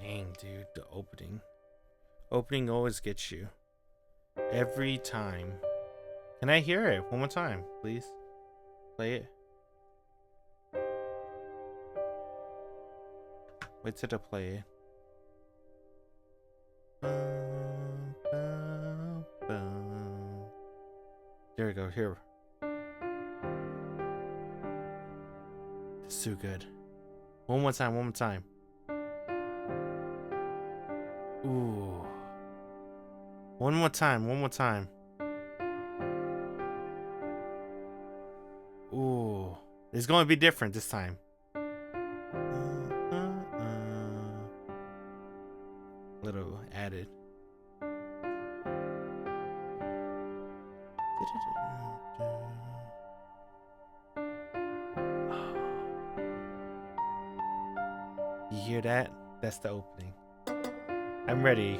Dang, dude, the opening. Opening always gets you. Every time. Can I hear it one more time, please? Play it. Wait till to play it. There we go, here. It's so good. One more time, one more time. Ooh. One more time, one more time. Ooh. It's going to be different this time. Little added. You hear that? That's the opening. I'm ready.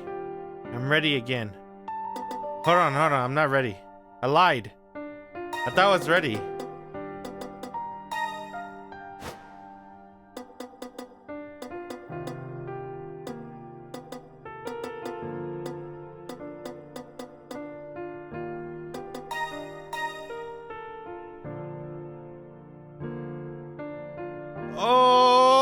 I'm ready again. Hold on, I'm not ready. I lied. I thought I was ready. Oh!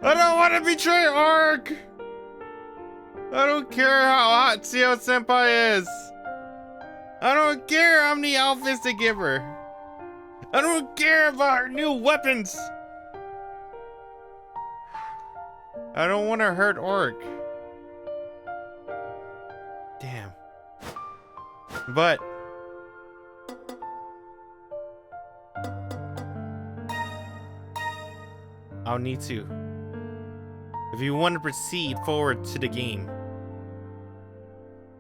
I don't want to betray Arc! I don't care how hot Ciel Senpai is! I don't care how many outfits they give her! I don't care about her new weapons! I don't want to hurt Arc. Damn. But I'll need to. If you want to proceed forward to the game,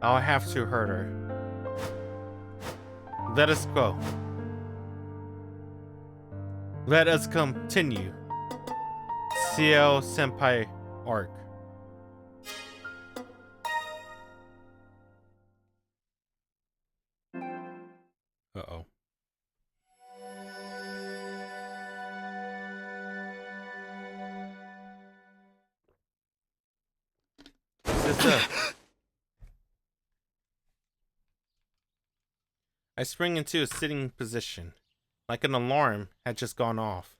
I'll have to hurt her. Let us go. Let us continue. Ciel Senpai arc. Uh-oh. I spring into a sitting position, like an alarm had just gone off.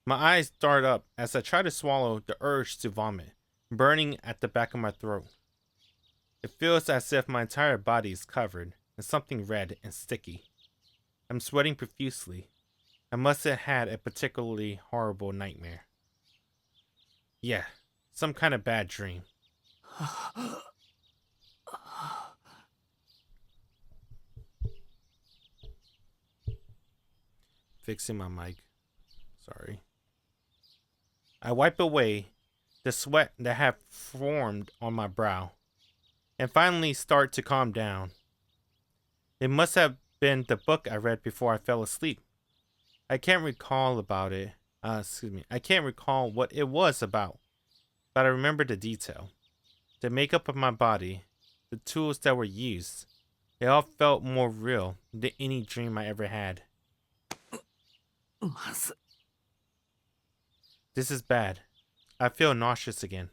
My eyes dart up as I try to swallow the urge to vomit, burning at the back of my throat. It feels as if my entire body is covered in something red and sticky. I'm sweating profusely. I must have had a particularly horrible nightmare. Yeah, some kind of bad dream. Fixing my mic. Sorry. I wipe away the sweat that had formed on my brow and finally start to calm down. It must have been the book I read before I fell asleep. I can't recall about it. I can't recall what it was about, but I remember the detail. The makeup of my body, the tools that were used, it all felt more real than any dream I ever had. This is bad. I feel nauseous again.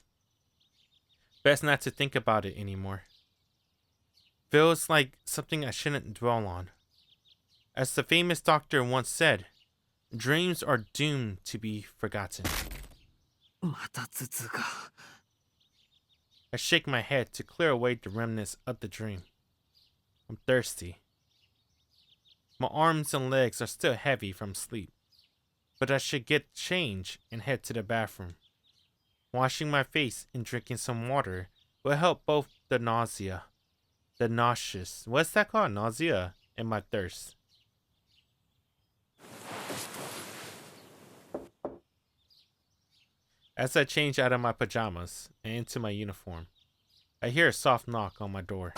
Best not to think about it anymore. Feels like something I shouldn't dwell on. As the famous doctor once said, dreams are doomed to be forgotten. I shake my head to clear away the remnants of the dream. I'm thirsty. My arms and legs are still heavy from sleep, but I should get changed and head to the bathroom. Washing my face and drinking some water will help both the nauseous, what's that called? Nausea, and my thirst. As I change out of my pajamas and into my uniform, I hear a soft knock on my door.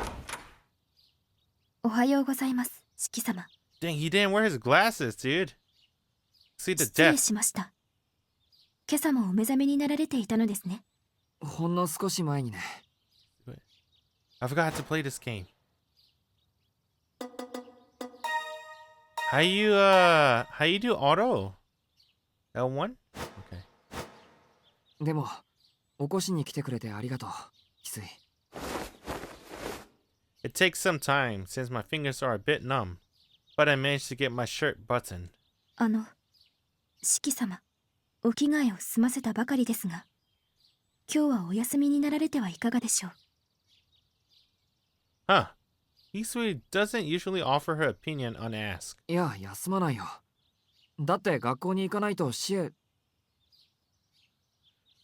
Dang, he didn't wear his glasses, dude. See the death. I forgot to play this game. How you do auto? L1? Okay. でも、起こしに来てくれてありがとう、翡翠。It takes some time since my fingers are a bit numb, but I managed to get my shirt buttoned. 四季様、お着替えを済ませたばかりですが、今日はお休みになられてはいかがでしょう。Huh. Hisui doesn't usually offer her opinion unasked. いや、休まないよ。だって学校に行かないとシエ。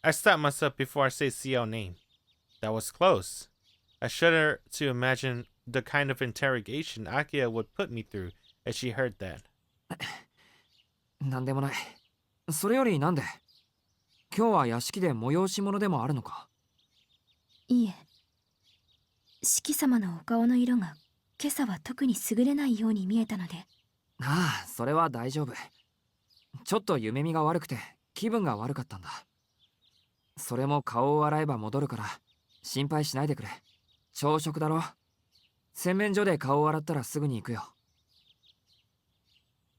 I stopped myself before I say Ciel's name. That was close. I shudder to imagine the kind of interrogation Akia would put me through as she heard that. なんでもない。それよりなんで今日は屋敷で催し物でもあるのか？いいえ。四季様のお顔の色が今朝は特に優れないように見えたので。ああ、それは大丈夫。ちょっと夢見が悪くて気分が悪かったんだ。それも顔を洗えば戻るから心配しないでくれ。朝食だろ。洗面所で顔を洗ったらすぐに行くよ。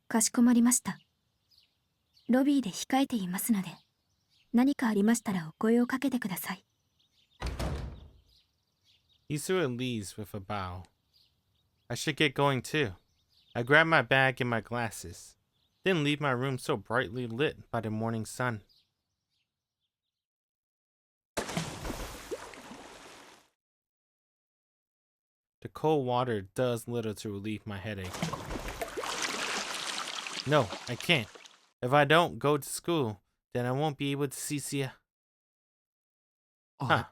かしこまりました。ロビーで控えていますので、何かありましたらお声をかけてください。Hisui leaves with a bow. I should get going too. I grab my bag and my glasses, then leave my room so brightly lit by the morning sun. The cold water does little to relieve my headache. No, I can't. If I don't go to school, then I won't be able to see Sia. Huh.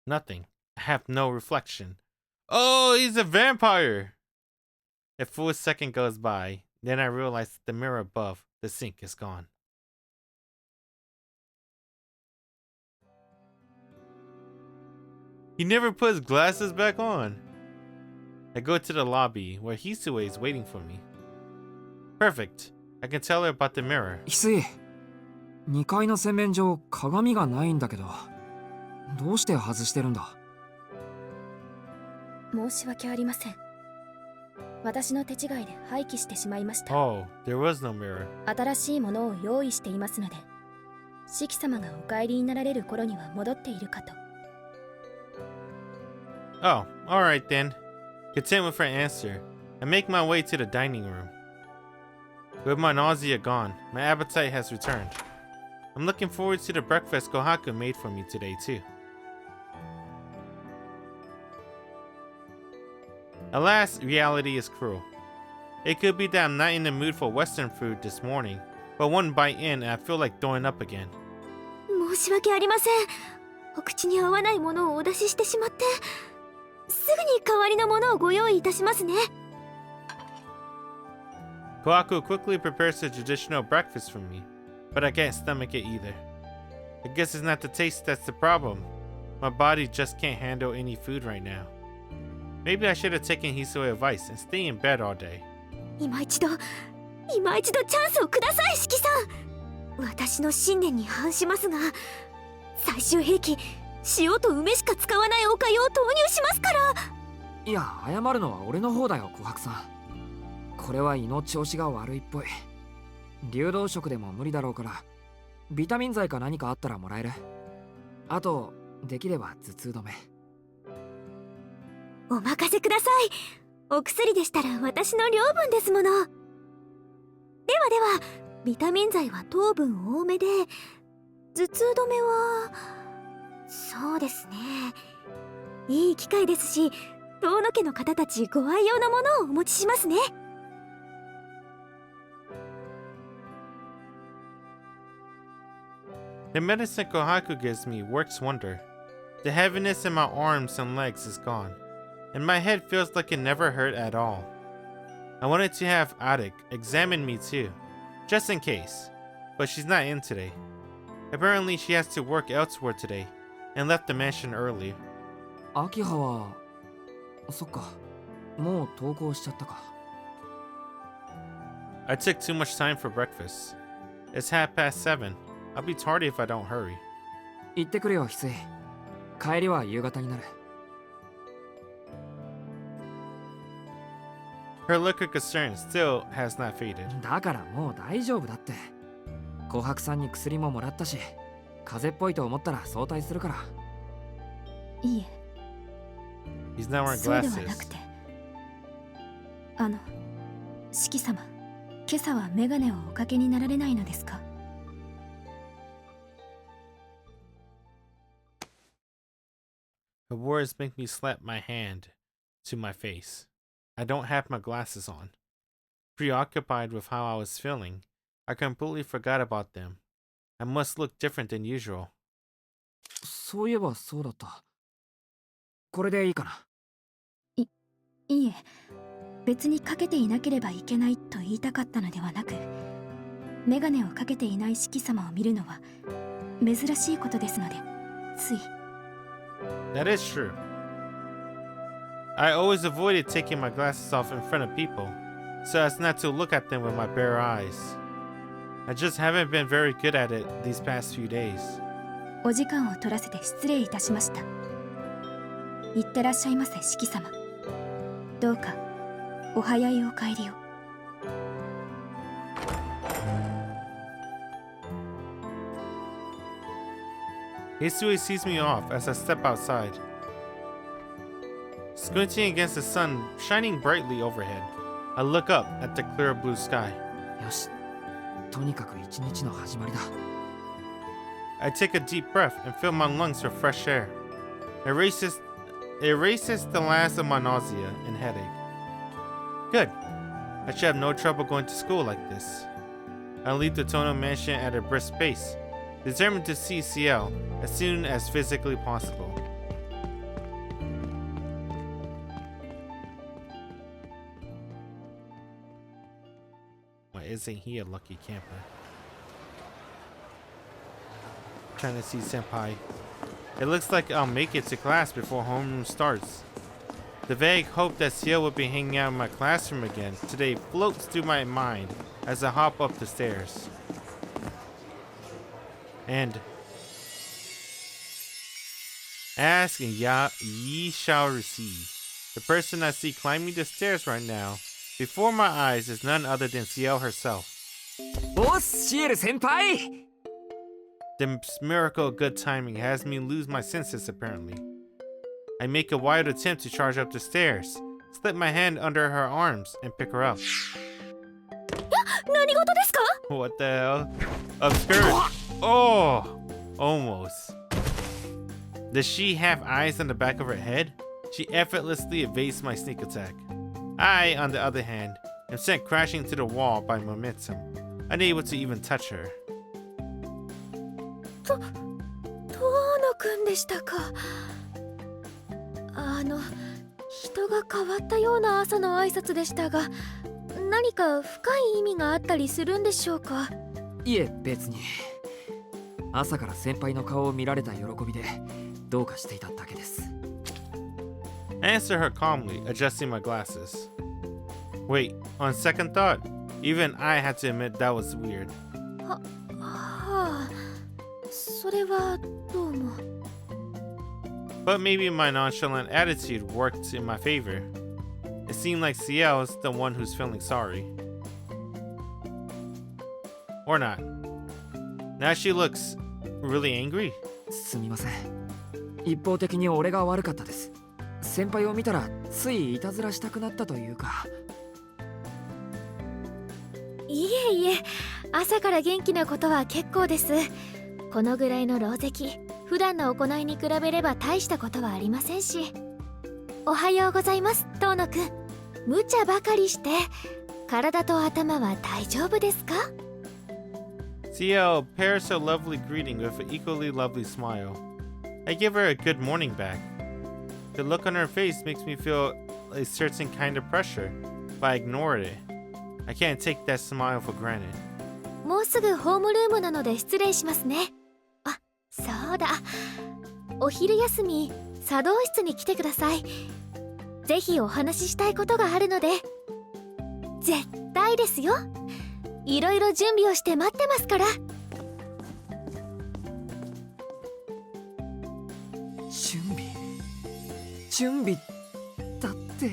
Nothing. I have no reflection. Oh, he's a vampire! A full second goes by. Then I realize the mirror above the sink is gone. He never put his glasses back on. I go to the lobby where Hisue is waiting for me. Perfect. I can tell her about the mirror. 翡翠、2階の洗面所鏡がないんだけど、どうして外してるんだ？申し訳ありません。私の手違いで廃棄してしまいました。Oh, there was no mirror. 新しいものを用意していますので、四季様がお帰りになられる頃には戻っているかと。Oh, alright then. Content with her answer, I make my way to the dining room. With my nausea gone, my appetite has returned. I'm looking forward to the breakfast Kohaku made for me today too. Alas, reality is cruel. It could be that I'm not in the mood for Western food this morning, but one bite in and I feel like throwing up again. 申し訳ありません。お口に合わないものをお出ししてしまって、すぐに代わりのものをご用意いたしますね。Kohaku quickly prepares a traditional breakfast for me, but I can't stomach it either. I guess it's not the taste that's the problem. My body just can't handle any food right now. Maybe I should have taken Hisue's advice and stay in bed all day. 今一度チャンスをください、四季さん。私の信念に反しますが、最終兵器、塩と梅しか使わないおかゆを投入しますから。いや、謝るのは俺の方だよ、琥珀さん。これは胃の調子が悪いっぽい。流動食でも無理だろうから、ビタミン剤か何かあったらもらえる？あと、できれば頭痛止め。お任せください。お薬でしたら私の領分ですもの。ではビタミン剤は糖分多めで、頭痛止めはそうですね。いい機会ですし、遠野家の方たちご愛用のものをお持ちしますね。The medicine Kohaku gives me works wonder. The heaviness in my arms and legs is gone, and my head feels like it never hurt at all. I wanted to have Adik examine me too, just in case, but she's not in today. Apparently she has to work elsewhere today, and left the mansion early. 秋葉は、そっか、もう登校しちゃったか。I took too much time for breakfast. It's 7:30. I'll be tardy if I don't hurry. 行ってくるよ、翡翠。帰りは夕方になる。Her look of concern still has not faded. だからもう大丈夫だって。琥珀さんに薬ももらったし、風邪っぽいと思ったら早退するから。いえ、 He's not wearing そうではな glasses. くて、四季様、今朝はメガネをおかけになられないのですか？ Her words make me slap my hand to my face. I don't have my glasses on. Preoccupied with how I was feeling, I completely forgot about them. I must look different than usual. そういえばそうだった。これでいいかな。いえ、別にかけていなければいけないと言いたかったのではなく、メガネをかけていない四季様を見るのは珍しいことですので、つい。 That is true. I always avoided taking my glasses off in front of people, so as not to look at them with my bare eyes. I just haven't been very good at it these past few days. お時間を取らせて失礼いたしました。いってらっしゃいませ、四季様。どうかお早いお帰りを。Hisui sees me off as I step outside. Squinting against the sun shining brightly overhead, I look up at the clear blue sky. よし、とにかく一日の始まりだ。I take a deep breath and fill my lungs with fresh air. It erases the last of my nausea and headache. Good. I should have no trouble going to school like this. I leave the Tono mansion at a brisk pace, determined to see Ciel as soon as physically possible. Why isn't he a lucky camper? Trying to see Senpai. It looks like I'll make it to class before homeroom starts. The vague hope that Ciel will be hanging out in my classroom again today floats through my mind as I hop up the stairs. And ask and ye shall receive. The person I see climbing the stairs right now before my eyes is none other than Ciel herself. おっ、シエル先輩！ The miracle of good timing has me lose my senses apparently. I make a wild attempt to charge up the stairs, slip my hand under her arms, and pick her up. 何事ですか？ What the hell? Obscured. Oh! Almost. Does she have eyes on the back of her head? She effortlessly evades my sneak attack. I, on the other hand, am sent crashing to the wall by momentum, unable to even touch her. 遠野くんでしたか。人が変わったような朝の挨拶でしたが、何か深い意味があったりするんでしょうか。いえ、別に。朝から先輩の顔を見られた喜びでどうかしていただけです。I answer her calmly, adjusting my glasses. Wait, on second thought, even I had to admit that was weird. はあ、それはどうも。But maybe my nonchalant attitude worked in my favor. It seemed like Ciel's the one who's feeling sorry. Or not. Now she looks really angry. すみません。一方的に俺が悪かったです。先輩を見たらついいたずらしたくなったというか。いえいえ、朝から元気なことは結構です。このぐらいの狼藉、普段の行いに比べれば大したことはありませんし。おはようございます、遠野くん。無茶ばかりして、体と頭は大丈夫ですか？ Ciel pairs her lovely greeting with an equally lovely smile. I give her a good morning back. The look on her face makes me feel a certain kind of pressure, but I ignore it. I can't take that smile for granted. もうすぐホームルームなので失礼しますね。あ、そうだ。お昼休み、茶道室に来てください。ぜひお話ししたいことがあるので。絶対ですよ。いろいろ準備をして待ってますから。準備だって。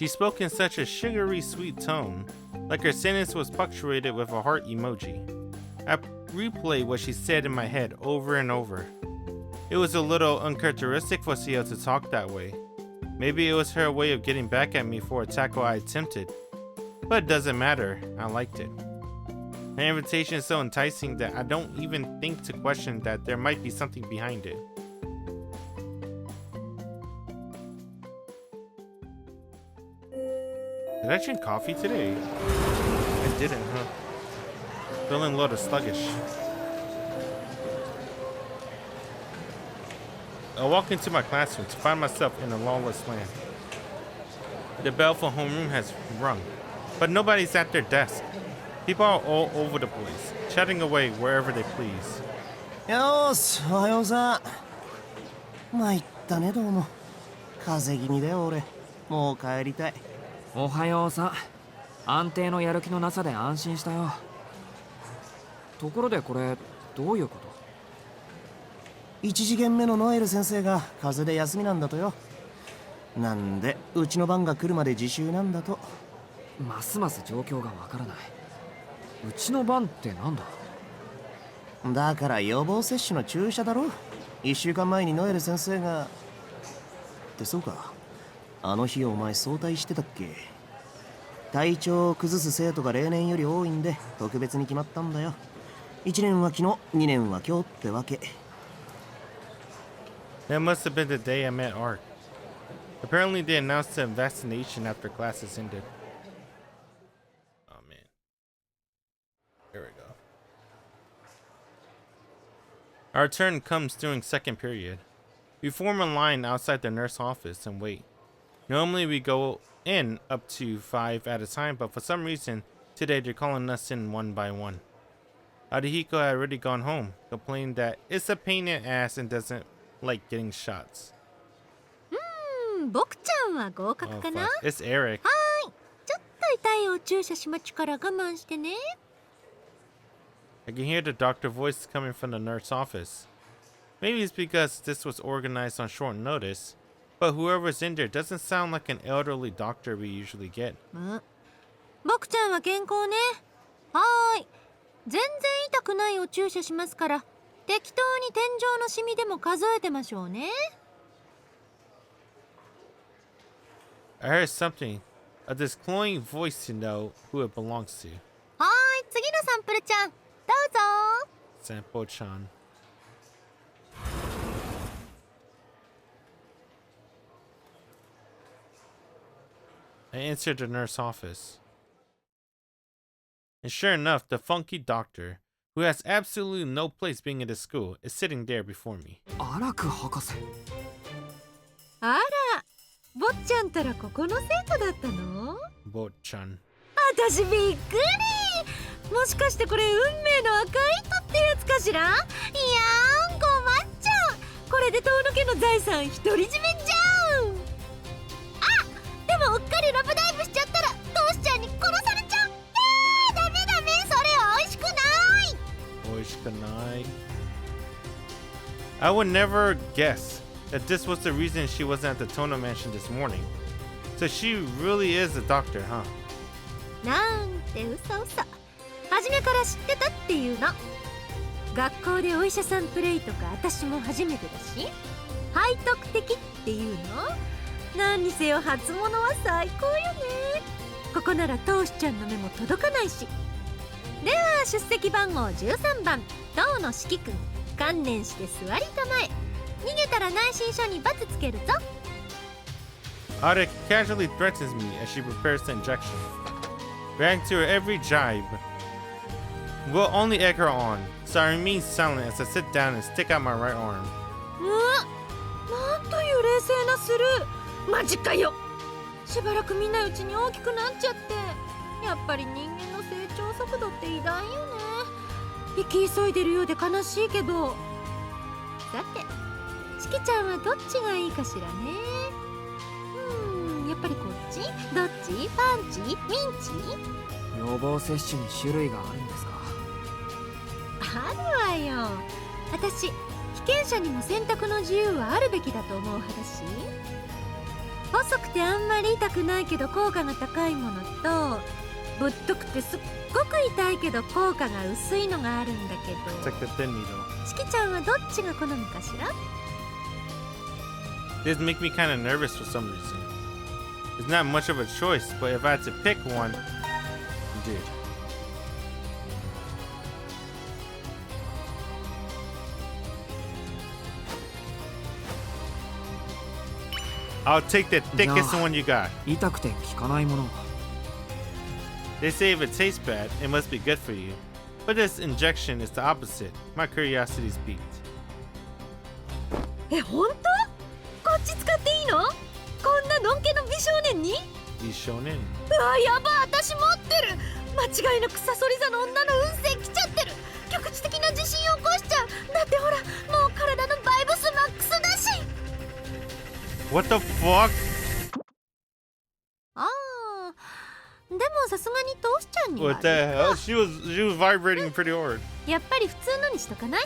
She spoke in such a sugary sweet tone, like her sentence was punctuated with a heart emoji. I replayed what she said in my head over and over. It was a little uncharacteristic for Ciel to talk that way. Maybe it was her way of getting back at me for a tackle I attempted. But it doesn't matter, I liked it. Her invitation is so enticing that I don't even think to question that there might be something behind it. Did I drink coffee today? I didn't, huh? Feeling a little sluggish. I walk into my classroom to find myself in a lawless land. The bell for homeroom has rung, but nobody's at their desk. People are all over the place, chatting away wherever they please. よーし、おはようさ。参ったね、どうも。風邪気味だよ、俺。もう帰りたい。おはようさ。安定のやる気のなさで安心したよ。ところでこれどういうこと？一次元目のノエル先生が風邪で休みなんだとよ。なんでうちの番が来るまで自習なんだと。ますます状況がわからない。うちの番ってなんだ？だから予防接種の注射だろ。1週間前にノエル先生が。ってそうか。あの日お前早退してたっけ？体調を崩す生徒が例年より多いんで特別に決まったんだよ。1年は昨日、2年は今日ってわけ。That must have been the day I met Arc. Apparently they announced the vaccination after classes ended. Oh man. Here we go. Our turn comes during second period. We form a line outside the nurse office and wait. Normally we go in up to 5 at a time, but for some reason today they're calling us in one by one. Arihiko had already gone home, complaining that it's a pain in the ass and doesn't like getting shots. 僕ちゃんは合格 Oh, かな？ fuck. It's Eric. はーい。ちょっと痛いお注射しまちゅから我慢してね。I can hear the doctor voice coming from the nurse office. Maybe it's because this was organized on short notice, but whoever's in there doesn't sound like an elderly doctor we usually get. 僕ちゃんは健康ね。はーい。全然痛くないお注射しますから、適当に天井のシミでも数えてましょうね。I heard something, a discloying voice to know who it belongs to. はーい、次のサンプルちゃん、どうぞ。Sampo-chan. I entered the nurse office. And sure enough, the funky doctor, who has absolutely no place being in the school, is sitting there before me. アラク博士。あら、坊ちゃんたらここの生徒だったの？ Bo-chan. 私びっくり。もしかしてこれ運命の赤い糸ってやつかしら？いやーん、ごまっちゃん。これで遠野家の財産独り占めじゃん。あ、でもうっかりラブダイブしちゃったらトシちゃんに殺されちゃう。ダメダメ、それは美味しくない。美味しくない。I would never guess that this was the reason she wasn't at the Tono mansion this morning. So she really is a doctor, huh? なんて嘘嘘。初めから知ってたっていうの。学校でお医者さんプレイとか私も初めてだし、背徳的っていうの。何にせよ初物は最高よね。ここならトシちゃんの目も届かないし。では出席番号13番東野四季君、観念して座りたまえ。逃げたら内申書に罰つけるぞ。Ada casually threatens me as she prepares the injection. Reacting to her every jibe will only egg her on, so I remain silent as I sit down and stick out my right arm. なんという冷静なスルー。マジかよ。しばらく見ないうちに大きくなっちゃって。やっぱり人間の成長速度って偉大よね。生き急いでるようで悲しいけど。さて、しきちゃんはどっちがいいかしらね。やっぱりこっち？どっち？パンチ？ミンチ？予防接種に種類があるんですか？あるわよ。私、被験者にも選択の自由はあるべきだと思う派だし。細くてあんまり痛くないけど効果が高いものと、ぶっとくてすっごく痛いけど効果が薄いのがあるんだけ It's ど、 like the thin needle. しきちゃんはどっちが好みかしら？ This make me kind of nervous for some reason. It's not much of a choice, but if I had to pick one, dude. I'll take the thickest one you got. 痛くて効かないもの。 They say if it tastes bad, it must be good for you. But this injection is the opposite. My curiosity's piqued. え、本当？こっち使っていいの？こんなのんけの美少年に？ He's shown in. うわ、やば、私持ってる。間違いなくサソリ座の女の運勢来ちゃってる。局地的な地震を起こしちゃう。だってほら、もう体のバイブスマックスだし。 What the fuck? ああ、でもさすがにトシちゃんには What the hell? She was vibrating pretty hard. やっぱり普通のにしとかない？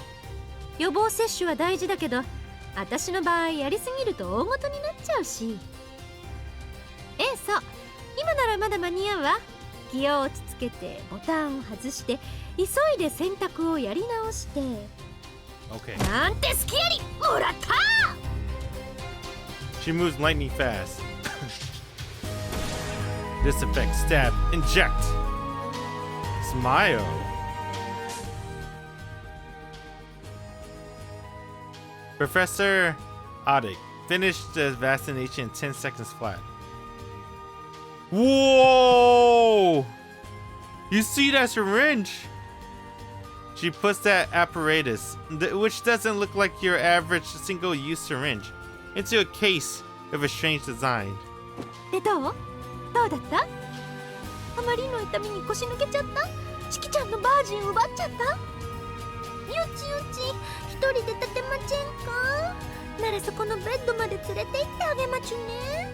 予防接種は大事だけど、私の場合やりすぎると大ごとになっちゃうし。ええ、そう、今ならまだ間に合うわ。気を落ち着けてボタンを外して急いで洗濯をやり直して。 Okay. なんてスキやりもらった。 She moves lightning fast. Disinfect, stab, inject. Smile. Professor Odik finished the vaccination in 10 seconds flat. Whoa! You see that syringe? She puts that apparatus, which doesn't look like your average single-use syringe, into a case with a strange design. でどうだった？あまりの痛みに腰抜けちゃった？しきちゃんのバージン奪っちゃった？よちよち、一人で立てまちんか？ならそこのベッドまで連れて行ってあげまちゅね。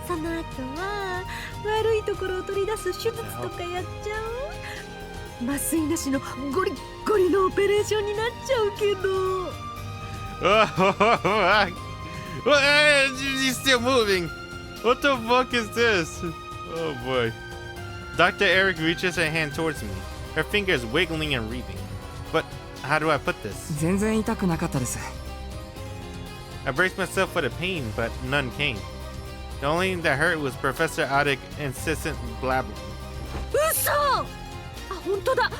その後は悪いところを取り出す手術とかやっちゃう？麻酔なしのゴリッゴリのオペレーションになっちゃうけど。She's still moving. What the fuck is this? Oh boy. Dr. Eric reaches her hand towards me, her fingers wiggling and wreathing. But how do I put this? 全然痛くなかったです。 I braced myself for the pain, but none came. The only thing that hurt was Professor Odig's insistent blabbering. 嘘！あ、本当だ。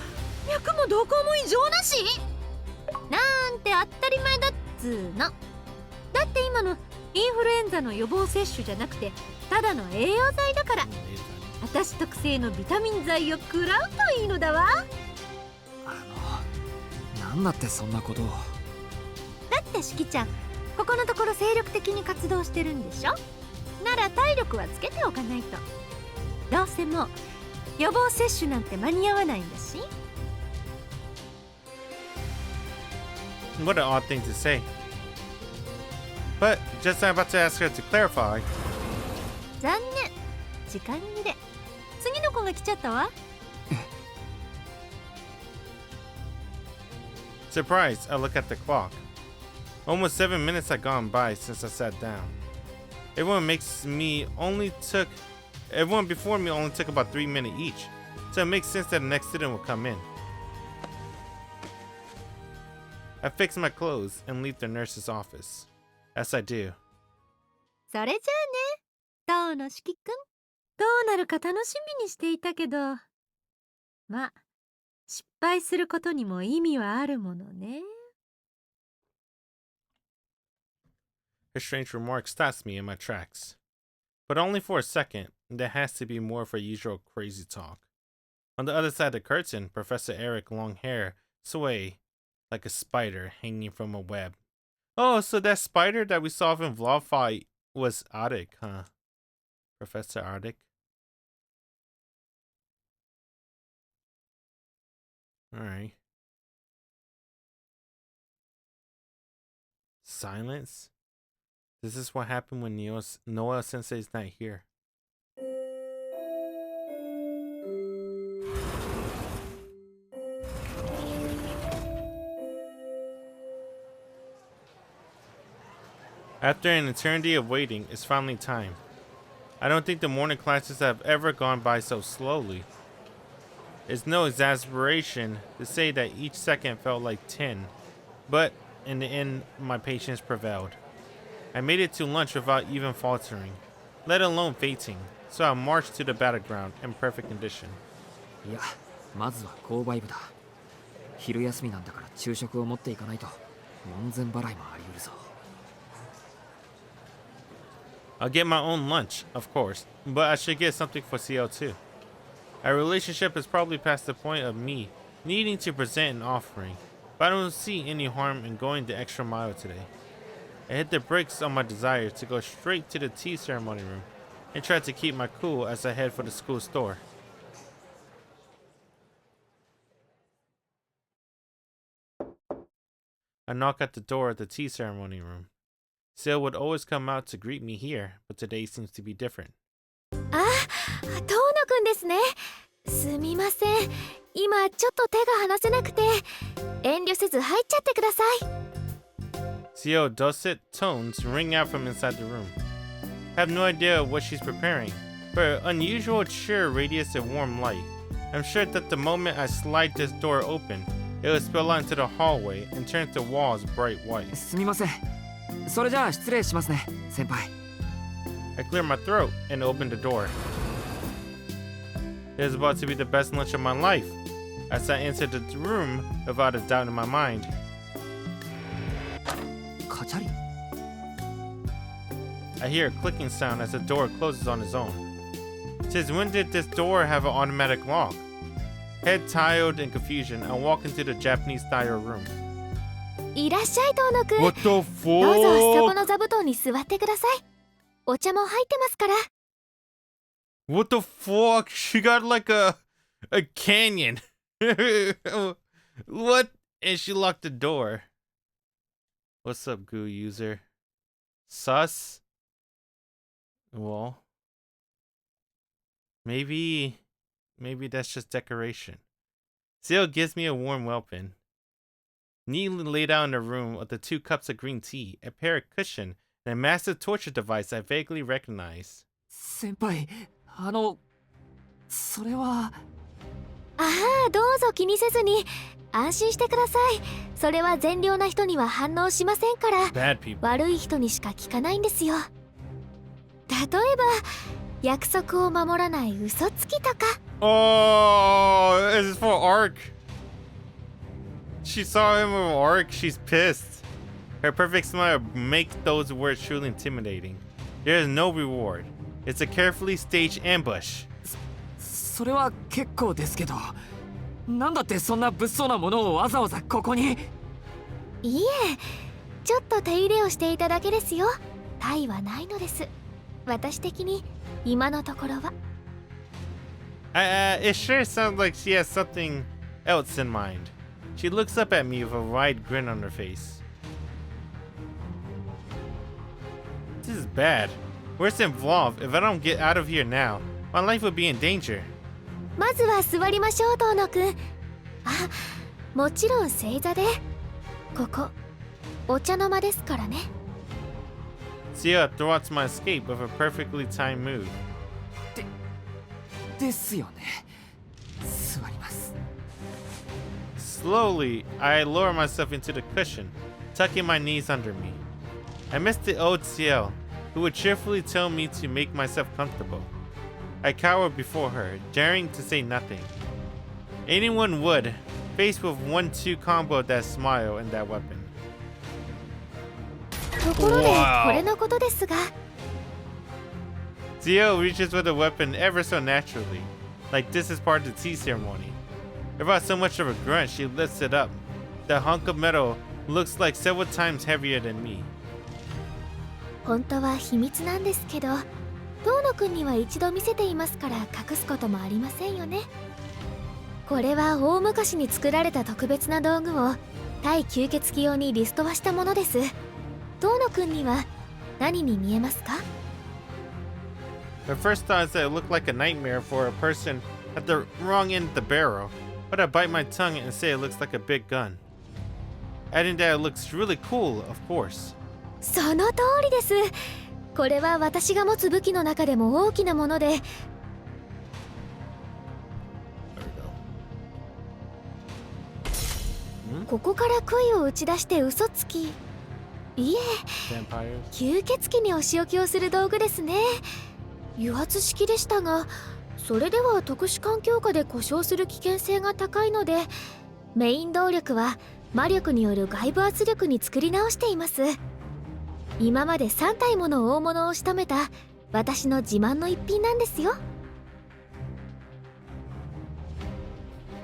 脈も動向も異常なし？なんて当たり前だっつーの。だって今のインフルエンザの予防接種じゃなくてただの栄養剤だから、私特製のビタミン剤を食らうといいのだわ。なんだってそんなことを。だってしきちゃん、ここのところ精力的に活動してるんでしょ？なら体力はつけておかないと。どうせもう予防接種なんて間に合わないんだし。 What an odd thing to say. But just I'm about to ask her to clarify. 残念、時間切れ。次の子が来ちゃったわ。 Surprised, I look at the clock. Almost 7 minutes had gone by since I sat down. Everyone before me only took about 3 minutes each, so it makes sense that the next student will come in. I fix my clothes and leave the nurse's office. As I do. それじゃあね、当のしきくん。どうなるか楽しみにしていたけど、まあ失敗することにも意味はあるものね。 Her strange remark stops me in my tracks. But only for a second, there has to be more of her usual crazy talk. On the other side of the curtain, Professor Eric's long hair sway like a spider hanging from a web. Oh, so that spider that we saw in Vlog Fight was Odik, huh? Professor Odik? Alright. Silence? This is what happened when Noah Sensei's not here. After an eternity of waiting, it's finally time. I don't think the morning classes have ever gone by so slowly. It's no exaggeration to say that each second felt like 10, but in the end, my patience prevailed. I made it to lunch without even faltering, let alone fainting, so I marched to the battleground in perfect condition. いや、まずは購買部だ。昼休みなんだから昼食を持っていかないと門前払いもあり得るぞ。I'll get my own lunch, of course, but I should get something for Ciel too. Our relationship is probably past the point of me needing to present an offering, but I don't see any harm in going the extra mile today. I hit the brakes on my desire to go straight to the tea ceremony room and try to keep my cool as I head for the school store. I knock at the door of the tea ceremony room. Ciel would always come out to greet me here, but today seems to be different. あ、遠野くんですね。すみません。今ちょっと手が離せなくて、遠慮せず入っちゃってください。Ciel's dulcet tones ring out from inside the room. I have no idea what she's preparing, but her unusual cheer radiates a warm light. I'm sure that the moment I slide this door open, it will spill out into the hallway and turn the walls bright white. すみません。それじゃあ失礼しますね、先輩。I clear my throat and open the door. It is about to be the best lunch of my life, as I enter the room without a doubt in my mind. カチャリ。 I hear a clicking sound as the door closes on its own. Since when did this door have an automatic lock? Head tiled in confusion, I walk into the Japanese-style room. いらっしゃい遠野くん。 What the どうぞそこ fuck? の座布団に座ってください。お茶も入ってますから。What the fuck? She got like a canyon. What? And she locked the door. What's up, Goo user? Sus? Well, maybe that's just decoration. Ciel gives me a warm welcome. Neatly laid out in the room are the 2 cups of green tea, a pair of cushion, and a massive torture device I vaguely recognize. 先輩、それは。ああ、どうぞ気にせずに。安心してください。それは善良な人には反応しませんから。 Bad people. 悪い人にしか聞かないんですよ。例えば、約束を守らない嘘つきとか。 Oh, this is for Arc. She saw him with Arc. She's pissed. Her perfect smile makes those words truly intimidating. There is no reward. It's a carefully staged ambush. それは結構ですけど、なんだってそんな物騒なものをわざわざここに。いいえ、ちょっと手入れをしていただけですよ。対はないのです。私的に今のところは。It sure sounds like she has something else in mind. She looks up at me with a wide grin on her face. This is bad. Worse involved. If I don't get out of here now, my life would be in danger. まずは座りましょう、遠野くん。あ、もちろん正座で。ここ、お茶の間ですからね。Ciel thwarts my escape with a perfectly timed move. ですよね。座ります。 Slowly, I lower myself into the cushion, tucking my knees under me. I miss the old Ciel, who would cheerfully tell me to make myself comfortable. I cowered before her, daring to say nothing. Anyone would, faced with 1-2 combo of that smile and that weapon. ところで、 Wow. これのことですが。 Ciel reaches for the weapon ever so naturally, like this is part of the tea ceremony. Without so much of a grunt, she lifts it up. The hunk of metal looks like several times heavier than me. 本当は秘密なんですけど、遠野くんには一度見せていますから隠すこともありませんよね。これは大昔に作られた特別な道具を対吸血鬼用にリスト化したものです。遠野くんには何に見えますか？ The first thought is that it looked like a nightmare for a person at the wrong end of the barrel, but I bite my tongue and say it looks like a big gun. Adding that it looks really cool, of course. その通りです。これは私が持つ武器の中でも大きなもので、 There we go. ここから杭を打ち出して嘘つき、いえ、 Vampires. 吸血鬼にお仕置きをする道具ですね。油圧式でしたが、それでは特殊環境下で故障する危険性が高いので、メイン動力は魔力による外部圧力に作り直しています。今まで3体もの大物を仕留めた私の自慢の一品なんですよ。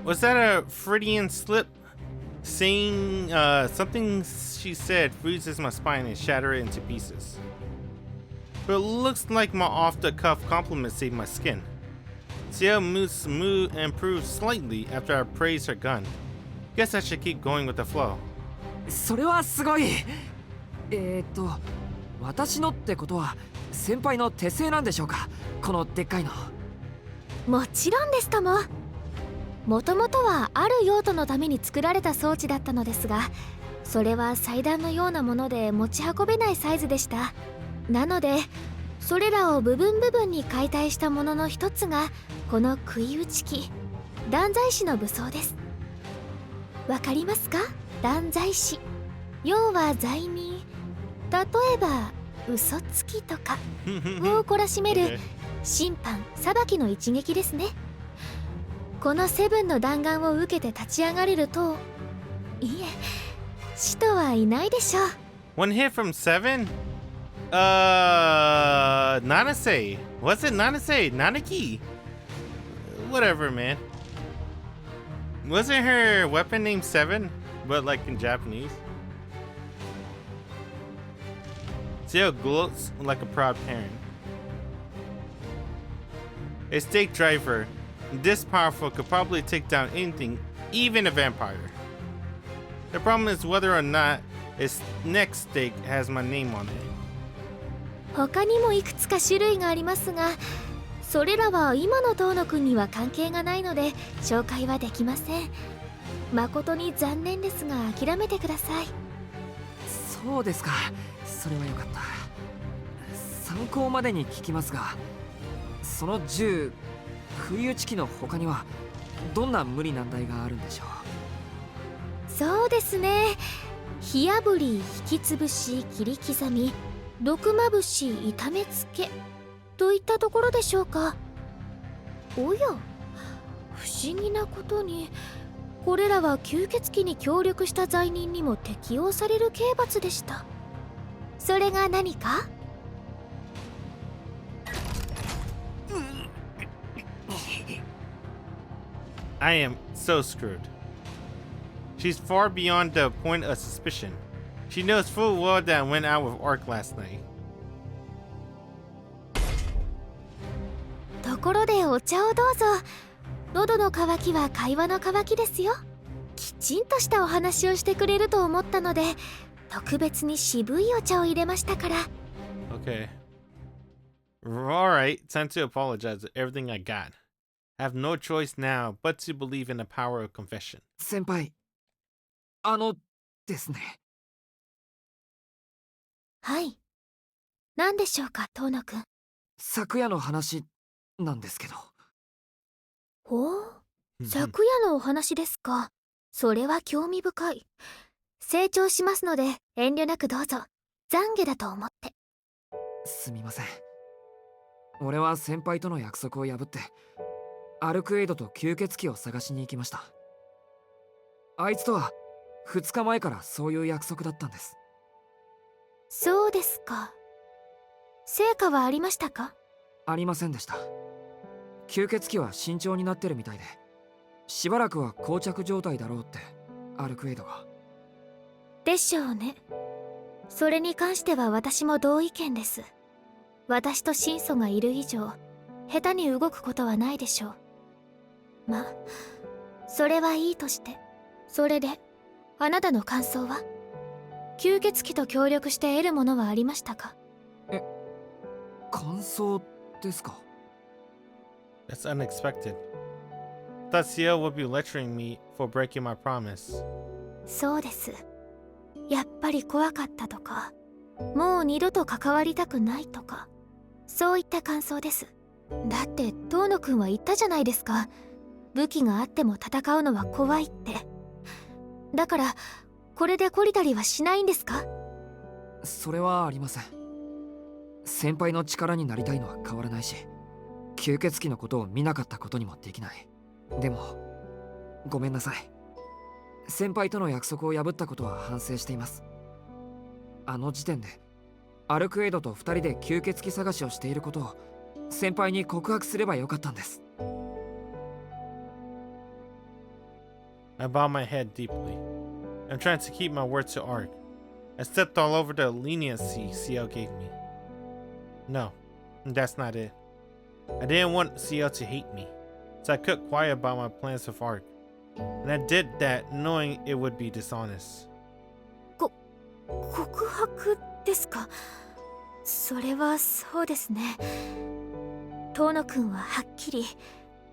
Was that a Freudian slip? Saying something she said freezes my spine and shatters it into pieces. But it looks like my off-the-cuff compliment saved my skin. Ciel mood improved slightly after I praised her gun. Guess I should keep going with the flow. それはすごい。私のってことは先輩の手製なんでしょうか、このでっかいの。もちろんですとも。もともとはある用途のために作られた装置だったのですが、それは祭壇のようなもので持ち運べないサイズでした。なのでそれらを部分部分に解体したものの一つがこの杭打ち機、断罪師の武装です。わかりますか？断罪師、要は罪人、例えば嘘つきとかを懲らしめる審判裁きの一撃ですね。このセブンの弾丸を受けて立ち上がれると、いえ、使徒はいないでしょう。 One hit from 7? Nanase. Was it Nanase? Nanaki? Whatever, man. Wasn't her weapon named 7? But like in Japanese? Ciel gloats like a proud parent. A stake driver this powerful could probably take down anything, even a vampire. The problem is whether or not its next stake has my name on it. 他にもいくつか種類がありますが、それらは今の遠野くんには関係がないので紹介はできません。誠に残念ですが諦めてください。そうですか、それはよかった。参考までに聞きますが、その銃、杭打ち機の他にはどんな無理難題があるんでしょう？そうですね、火あぶり、引きつぶし、切り刻み、毒まぶし、痛めつけといったところでしょうか。おや、不思議なことにこれらは吸血鬼に協力した罪人にも適用される刑罰でした。それが何か？ I am so screwed. She's far beyond the point of suspicion. She knows full well that I went out with Arc last night. ところでお茶をどうぞ。喉の渇きは会話の渇きですよ。きちんとしたお話をしてくれると思ったので、特別に渋いお茶を入れましたから。 Okay. Alright, time to apologize for everything I got. I have no choice now but to believe in the power of confession. 先輩、ですね。はい。何でしょうか、遠野くん。昨夜の話なんですけど。ほう、昨夜のお話ですか。それは興味深い。成長しますので遠慮なくどうぞ。懺悔だと思って。すみません。俺は先輩との約束を破ってアルクエイドと吸血鬼を探しに行きました。あいつとは2日前からそういう約束だったんです。そうですか。成果はありましたか？ありませんでした。吸血鬼は慎重になってるみたいで、しばらくは膠着状態だろうってアルクエイドが。でしょうね。それに関しては私も同意見です。私と神祖がいる以上下手に動くことはないでしょう。まあそれはいいとして、それであなたの感想は？吸血鬼と協力して得るものはありましたか？感想ですか？ That's unexpected. Thought Ciel would be lecturing me for breaking my promise. そうです。やっぱり怖かったとか、もう二度と関わりたくないとか、そういった感想です。だって遠野くんは言ったじゃないですか。武器があっても戦うのは怖いって。だからこれで懲りたりはしないんですか？それはありません。先輩の力になりたいのは変わらないし、吸血鬼のことを見なかったことにもできない。でもごめんなさい。先輩との約束を破ったことは反省しています。あの時点でアルクエイドと2人で吸血鬼探しをしていることを先輩に告白すればよかったんです。I bowed my head deeply. I'm trying to keep my word to Ark. I stepped all over the leniency Ciel gave me. No, that's not it. I didn't want Ciel to hate me, so I kept quiet about my plans with Ark. And I did that knowing it would be dishonest. 告白ですか？それはそうですね。遠野くんははっきり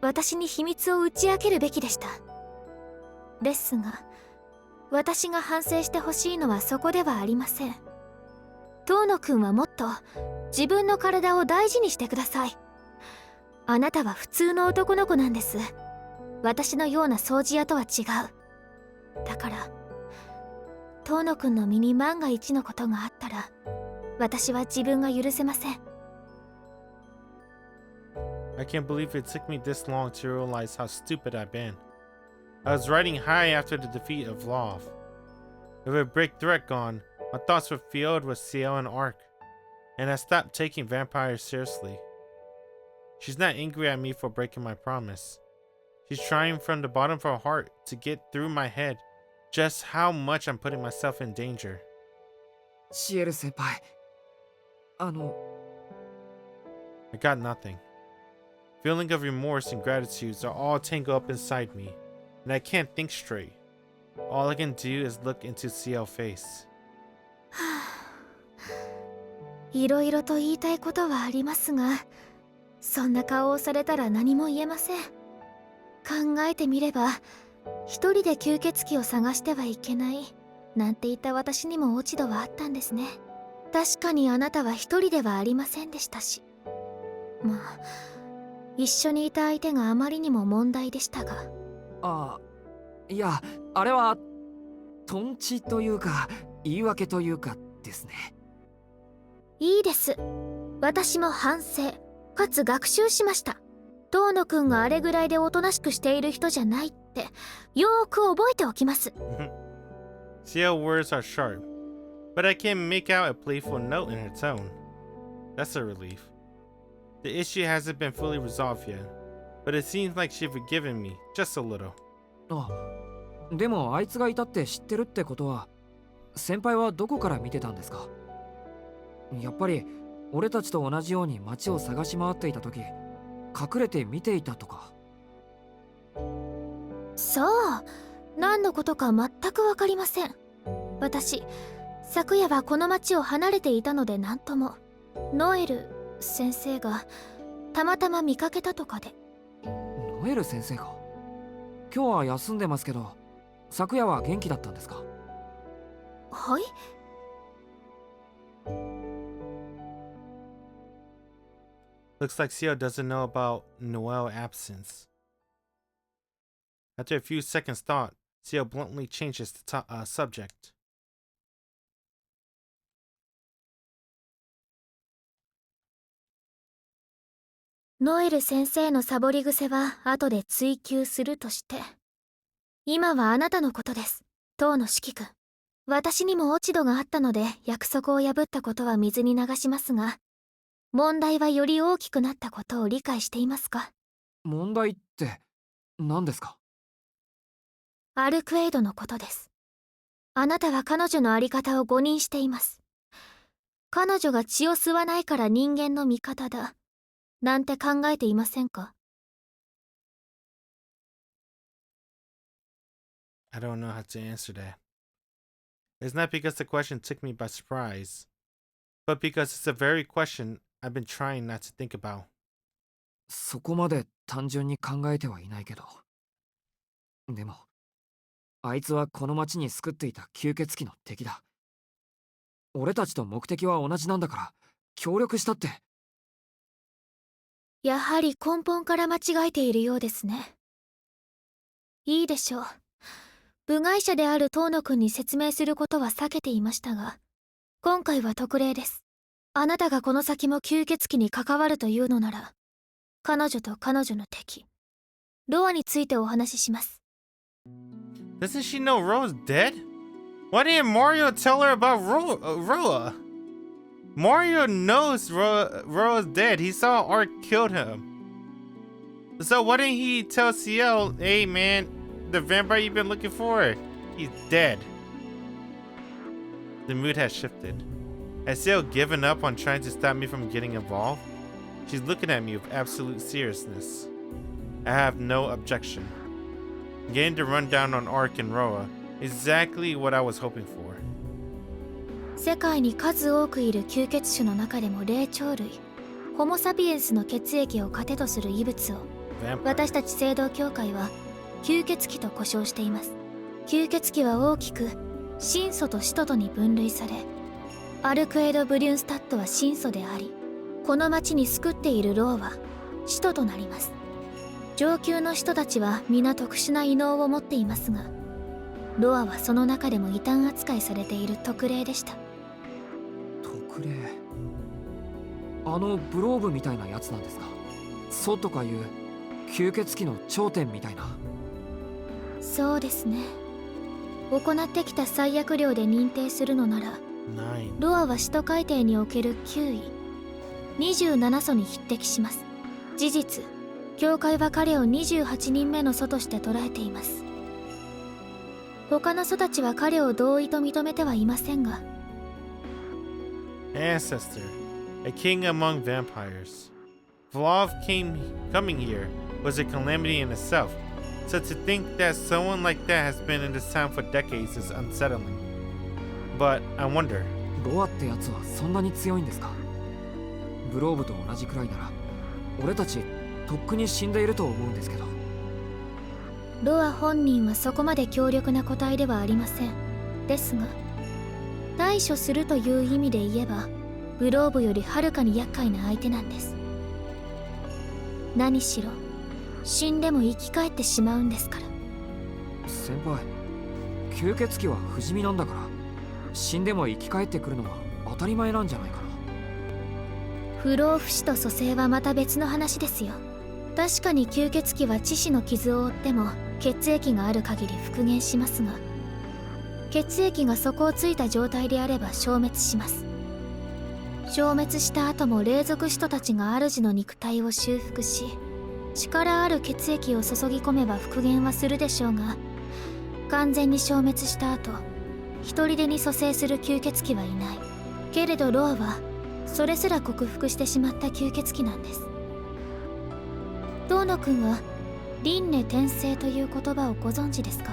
私に秘密を打ち明けるべきでした。ですが、私が反省してほしいのはそこではありません。遠野くんはもっと自分の体を大事にしてください。あなたは普通の男の子なんです。私のような掃除屋とは違う。だから遠野くんの身に万が一のことがあったら、私は自分が許せません。I can't believe it took me this long to realize how stupid I've been. I was riding high after the defeat of Love. With a big threat gone, my thoughts were filled with Ciel and Ark, and I stopped taking vampires seriously. She's not angry at me for breaking my promise. She's trying from the bottom of her heart to get through my head just how much I'm putting myself in danger. シエル先輩、I got nothing. Feeling of remorse and gratitude are all tangled up inside me, and I can't think straight. All I can do is look into Ciel's face. いろいろと言いたいことはありますが、そんな顔をされたら何も言えません。考えてみれば、一人で吸血鬼を探してはいけないなんて言った私にも落ち度はあったんですね。確かにあなたは一人ではありませんでしたし、まあ一緒にいた相手があまりにも問題でしたが。いや、あれはトンチというか言い訳というかですね。いいです。私も反省かつ学習しました。遠野くんがあれぐらいでおとなしくしている人じゃないってよーく覚えておきます。Ciel's words are sharp, but I can make out a playful note in her tone. That's a relief. The issue hasn't been fully resolved yet, but it seems like she's forgiven me just a little. でもあいつがいたって知ってるってことは、先輩はどこから見てたんですか？やっぱり俺たちと同じように街を探し回っていた時、隠れて見ていたとか。そう、何のことか全く分かりません。私、昨夜はこの町を離れていたので何とも。ノエル先生がたまたま見かけたとかで。ノエル先生が？今日は休んでますけど、昨夜は元気だったんですか？はい。Looks like Ciel doesn't know about Noel's absence. After a few seconds' thought, Ciel bluntly changes the subject. ノエル先生のサボり癖は後で追求するとして、今はあなたのことです、当の四季君。私にも落ち度があったので約束を破ったことは水に流しますが、問題はより大きくなったことを理解していますか？問題って何ですか？アルクエイドのことです。あなたは彼女の在り方を誤認しています。彼女が血を吸わないから人間の味方だなんて考えていませんか？ I don't know how to answer that. It's not because the question took me by surprise, but because it's a very question I've been trying not to think about. そこまで単純に考えてはいないけど。でも、あいつはこの町に救っていた吸血鬼の敵だ。俺たちと目的は同じなんだから協力したって。やはり根本から間違えているようですね。いいでしょう。部外者である遠野くんに説明することは避けていましたが、今回は特例です。あなたがこの先も吸血鬼に関わるというのなら、彼女と彼女の敵、ロアについてお話しします。Doesn't she know Roa's dead? Why didn't Mario tell her about Roa? Mario knows Roa's dead. He saw Ark killed him. So why didn't he tell Ciel, hey man, the vampire you've been looking for, he's dead. The mood has shifted. Has Ciel given up on trying to stop me from getting involved? She's looking at me with absolute seriousness. I have no objection. Getting the rundown on Ark and Roa, exactly what I was hoping for. 世界に数多くいる吸血種の中でも霊長類、ホモ・サピエンスの血液を糧とする異物を、私たち聖堂教会は吸血鬼と呼称しています。吸血鬼は大きく神祖と使徒とに分類され、アルクエイド・ブリュンスタットは神祖であり、この町に救っているローは使徒となります。上級の使徒たちは皆特殊な異能を持っていますが、ロアはその中でも異端扱いされている特例でした。特例、あのブローブみたいなやつなんですか？ソとかいう吸血鬼の頂点みたいな。そうですね。行ってきた最悪量で認定するのなら、ロアは使徒海底における9位、27祖に匹敵します。事実、教会は彼を28人目の祖として捉えています。他の祖たちは彼を同意と認めてはいませんが。Ancestor, a king among vampires. Vlav coming here was a calamity in itself, so to think that someone like that has been in this town for decades is unsettling. But I wonder. ロアってやつはそんなに強いんですか？ブローブと同じくらいなら、俺たちとっくに死んでいると思うんですけど。ロア本人はそこまで強力な個体ではありません。ですが、対処するという意味で言えば、ブローブよりはるかに厄介な相手なんです。何しろ、死んでも生き返ってしまうんですから。先輩、吸血鬼は不死身なんだから、死んでも生き返ってくるのは当たり前なんじゃないかな。不老不死と蘇生はまた別の話ですよ。確かに吸血鬼は致死の傷を負っても血液がある限り復元しますが、血液が底をついた状態であれば消滅します。消滅した後も霊族使徒たちが主の肉体を修復し、力ある血液を注ぎ込めば復元はするでしょうが、完全に消滅した後、一人でに蘇生する吸血鬼はいない。けれどロアはそれすら克服してしまった吸血鬼なんです。遠野くんは輪廻転生という言葉をご存知ですか？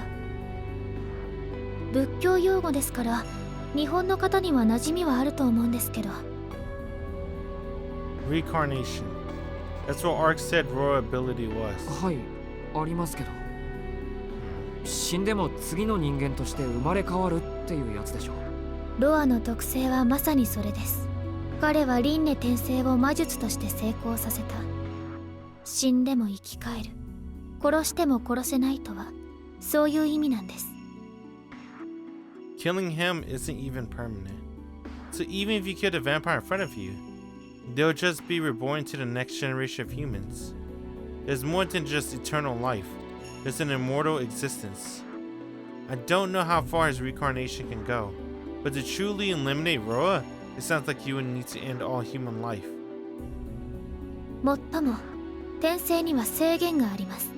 仏教用語ですから日本の方には馴染みはあると思うんですけど。 Reincarnation. That's what Ark said Roa ability was. はい、ありますけど。死んでも次の人間として生まれ変わるっていうやつでしょ。ロアの特性はまさにそれです。彼は輪廻転生を魔術として成功させた。死んでも生き返る、殺しても殺せないとはそういう意味なんです。 Killing him isn't even permanent. So even if you kill the vampire in front of you, they'll just be reborn to the next generation of humans. There's more than just eternal life. There's an immortal existence. I don't know how far his reincarnation can go, but to truly eliminate Roa, it sounds like you would need to end all human life. もっとも転生には制限があります。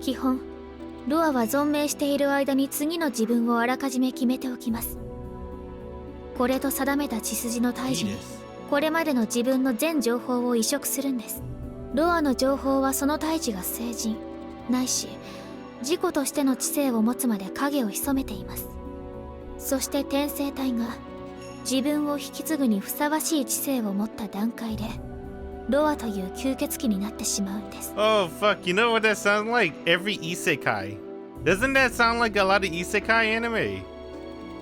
基本、ロアは存命している間に次の自分をあらかじめ決めておきます。これと定めた血筋の大樹にこれまでの自分の全情報を移植するんです。ロアの情報はその大樹が成人ないし自己としての知性を持つまで影を潜めています。そして転生体が自分を引き継ぐにふさわしい知性を持った段階でロアという吸血鬼になってしまうんです。 Oh fuck, you know what that sounds like? Every isekai. Doesn't that sound like a lot of isekai anime?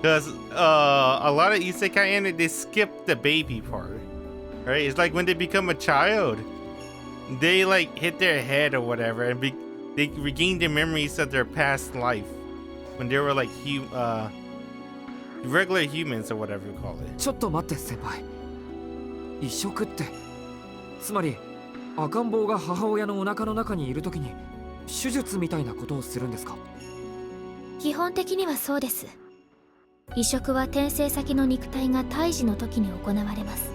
Because a lot of isekai anime, they skip the baby part, right? It's like when they become a child, they like hit their head or whatever, and they regain the memories of their past life when they were like regular humans or whatever you call it. ちょっと待って先輩。移植ってつまり赤ん坊が母親のお腹の中にいるときに手術みたいなことをするんですか？基本的にはそうです。移植は転生先の肉体が胎児の時に行われます。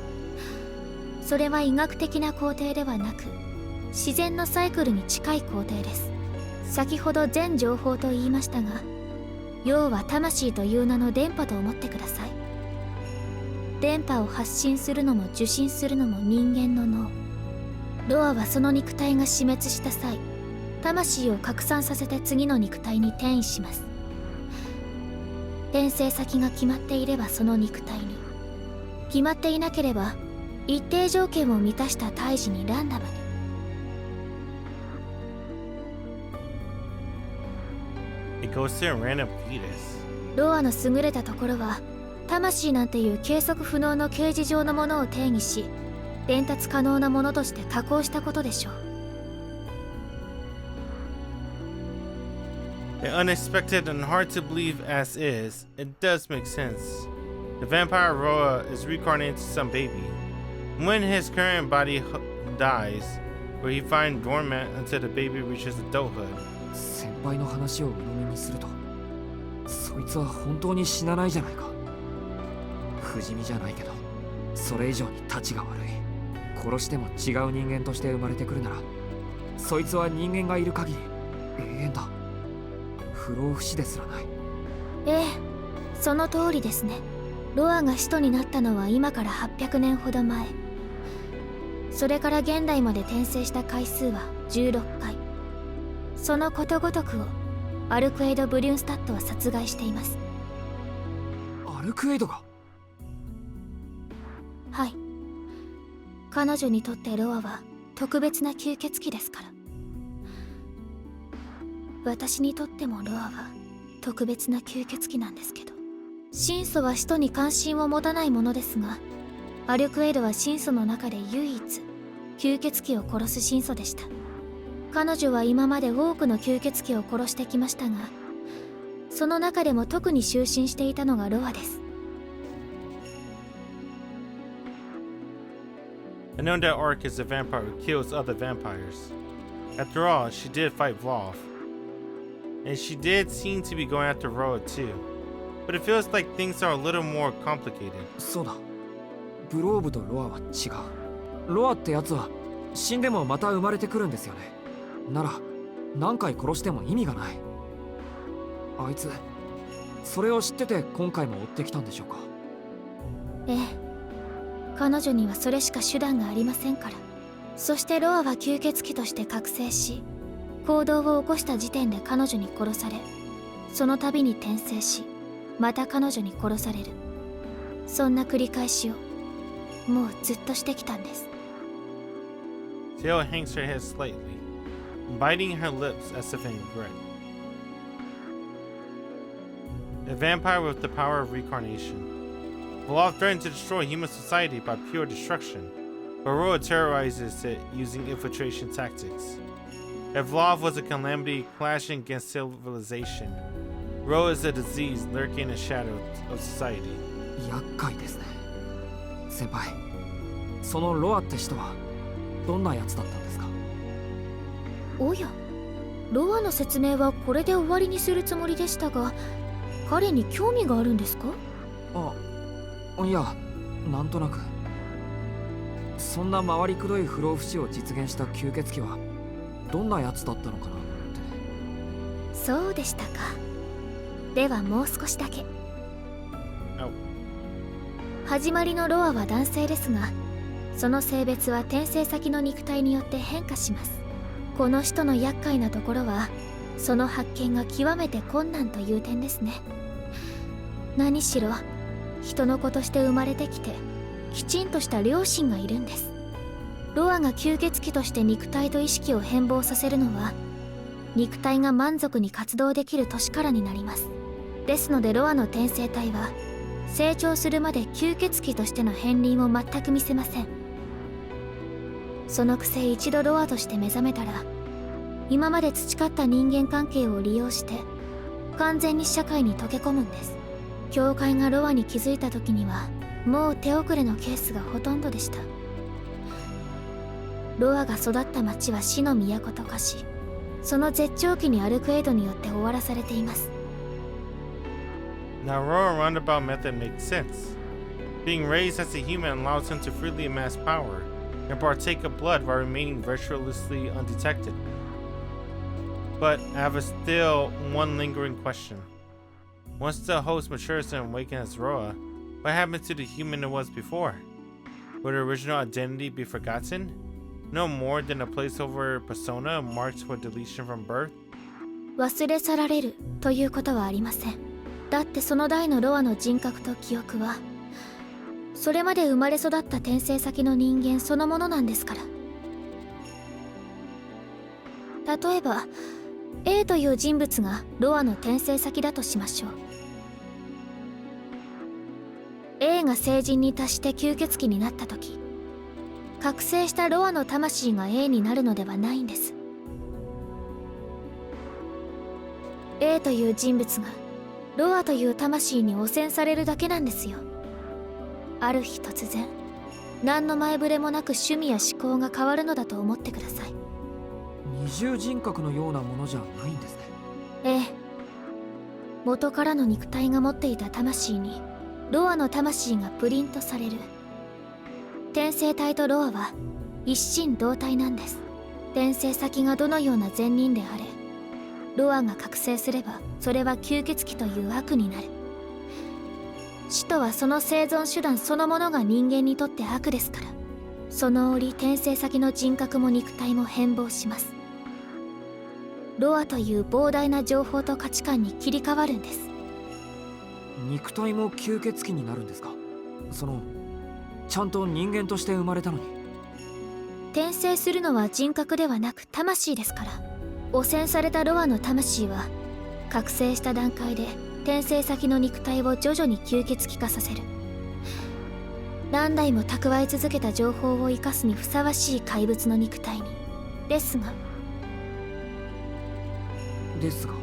それは医学的な工程ではなく自然のサイクルに近い工程です。先ほど全情報と言いましたが、要は魂という名の電波と思ってください。電波を発信するのも受信するのも人間の脳。ロアはその肉体が死滅した際、魂を拡散させて次の肉体に転移します。転生先が決まっていればその肉体に、決まっていなければ一定条件を満たした胎児にランダムに。It goes to a random fetus. ロアの優れたところは、魂なんていう計測不能の形而上のものを定義し、伝達可能なものとして加工したことでしょう。Unexpected and hard to believe as is, it does make sense. The vampire Roa is reincarnated into some baby. When his current body dies, where he finds dormant until the baby reaches adulthood. 先輩の話を鵜呑みにすると、そいつは本当に死なないじゃないか。不死身じゃないけど、それ以上にたちが悪い。殺しても違う人間として生まれてくるなら、そいつは人間がいる限り永遠だ。不老不死ですらない。ええ、その通りですね。ロアが使徒になったのは今から800年ほど前。それから現代まで転生した回数は16回。そのことごとくをアルクエイド・ブリュンスタッドは殺害しています。アルクエイドが？はい。彼女にとってロアは特別な吸血鬼ですから。私にとってもロアは特別な吸血鬼なんですけど、神祖は使徒に関心を持たないものですが、アルクエイドは神祖の中で唯一吸血鬼を殺す神祖でした。彼女は今まで多くの吸血鬼を殺してきましたが、その中でも特に執心していたのがロアです。I know that Arc is a vampire who kills other vampires. After all, she did fight Vlav. And she did seem to be going after Roa too. But it feels like things are a little more complicated. そうだ。ブローブとロアは違う。ロアってやつは死んでもまた生まれてくるんですよね。なら何回殺しても意味がない。あいつそれを知ってて今回も追ってきたんでしょうか？ええ、彼女にはそれしか手段がありませんから。そしてロアは吸血鬼として覚醒し、行動を起こした時点で彼女に殺され、その度に転生し、また彼女に殺される。そんな繰り返しをもうずっとしてきたんです。 Ciel hangs her head slightly, biting her lips as if in regret. A vampire with the power of reincarnation. Vlav threatened to destroy human society by pure destruction, but Roa terrorizes it using infiltration tactics. If Vlav was a calamity clashing against civilization, Roa is a disease lurking in the shadows of society. 厄介ですね。先輩、そのロアって人はどんなやつだったんですか？おや、ロアの説明はこれで終わりにするつもりでしたが、彼に興味があるんですか？いや、なんとなく。そんな回りくどい不老不死を実現した吸血鬼はどんなやつだったのかなって。そうでしたか。ではもう少しだけ。始まりのロアは男性ですが、その性別は転生先の肉体によって変化します。この人の厄介なところは、その発見が極めて困難という点ですね。何しろ人の子として生まれてきて、きちんとした両親がいるんです。ロアが吸血鬼として肉体と意識を変貌させるのは、肉体が満足に活動できる年からになります。ですのでロアの転生体は成長するまで吸血鬼としての片鱗を全く見せません。そのくせ一度ロアとして目覚めたら、今まで培った人間関係を利用して完全に社会に溶け込むんです。教会がロアに気づいた時にはもう手遅れのケースがほとんどでした。ロアが育った町は死の都と化し、その絶頂期にアルクエイドによって終わらされています。 Now, Roa's roundabout method makes sense. Being raised as a human allows him to freely amass power and partake of blood while remaining virtuously undetected. But I have still one lingering question. Once the host matures and awakens as Roa, what happened to the human it was before? Would her original identity be forgotten? No more than a placeholder persona marked for deletion from birth? 忘れ去られるということはありません。だってその代のロアの人格と記憶はそれまで生まれ育った転生先の人間そのものなんですから。例えば A という人物がロアの転生先だとしましょう。 A が成人に達して吸血鬼になった時、覚醒したロアの魂が A になるのではないんです。 A という人物がロアという魂に汚染されるだけなんですよ。ある日突然、何の前触れもなく趣味や思考が変わるのだと思ってください。二重人格のようなものじゃないんですね。ええ、元からの肉体が持っていた魂にロアの魂がプリントされる。転生体とロアは一心同体なんです。転生先がどのような善人であれ、ロアが覚醒すればそれは吸血鬼という悪になる。死とはその生存手段そのものが人間にとって悪ですから、その折転生先の人格も肉体も変貌します。ロアという膨大な情報と価値観に切り替わるんです。肉体も吸血鬼になるんですか？ちゃんと人間として生まれたのに。転生するのは人格ではなく魂ですから。汚染されたロアの魂は覚醒した段階で転生先の肉体を徐々に吸血鬼化させる。何代も蓄え続けた情報を生かすにふさわしい怪物の肉体に。ですが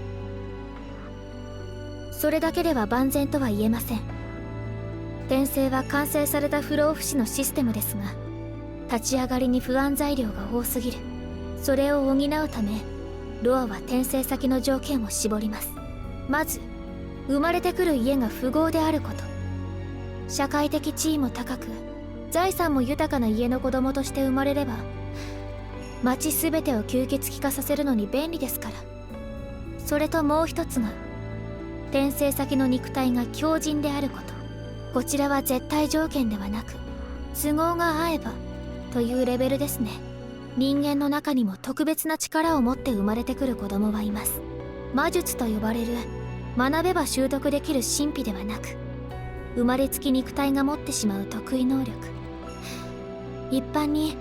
それだけでは万全とは言えません。転生は完成された不老不死のシステムですが、立ち上がりに不安材料が多すぎる。それを補うためロアは転生先の条件を絞ります。まず生まれてくる家が富豪であること。社会的地位も高く財産も豊かな家の子供として生まれれば、町すべてを吸血鬼化させるのに便利ですから。それともう一つが転生先の肉体が強靭であること。こちらは絶対条件ではなく都合が合えばというレベルですね。人間の中にも特別な力を持って生まれてくる子供はいます。魔術と呼ばれる学べば習得できる神秘ではなく、生まれつき肉体が持ってしまう得意能力。一般に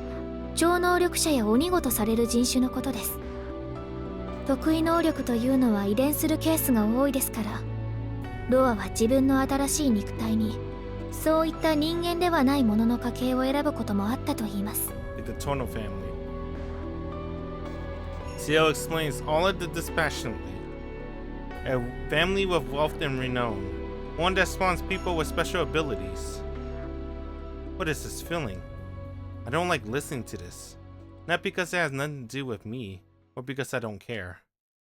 超能力者や鬼子とされる人種のことです。得意能力というのは遺伝するケースが多いですから、ロアは自分の新しい肉体にそういった人間ではないものの家系を選ぶこともあったと言います。 The Tono family. Ciel explains all of this dispassionately. A family with wealth and renown. One that spawns people with special abilities. What is this feeling? I don't like listening to this. Not because it has nothing to do with me, or because I don't care.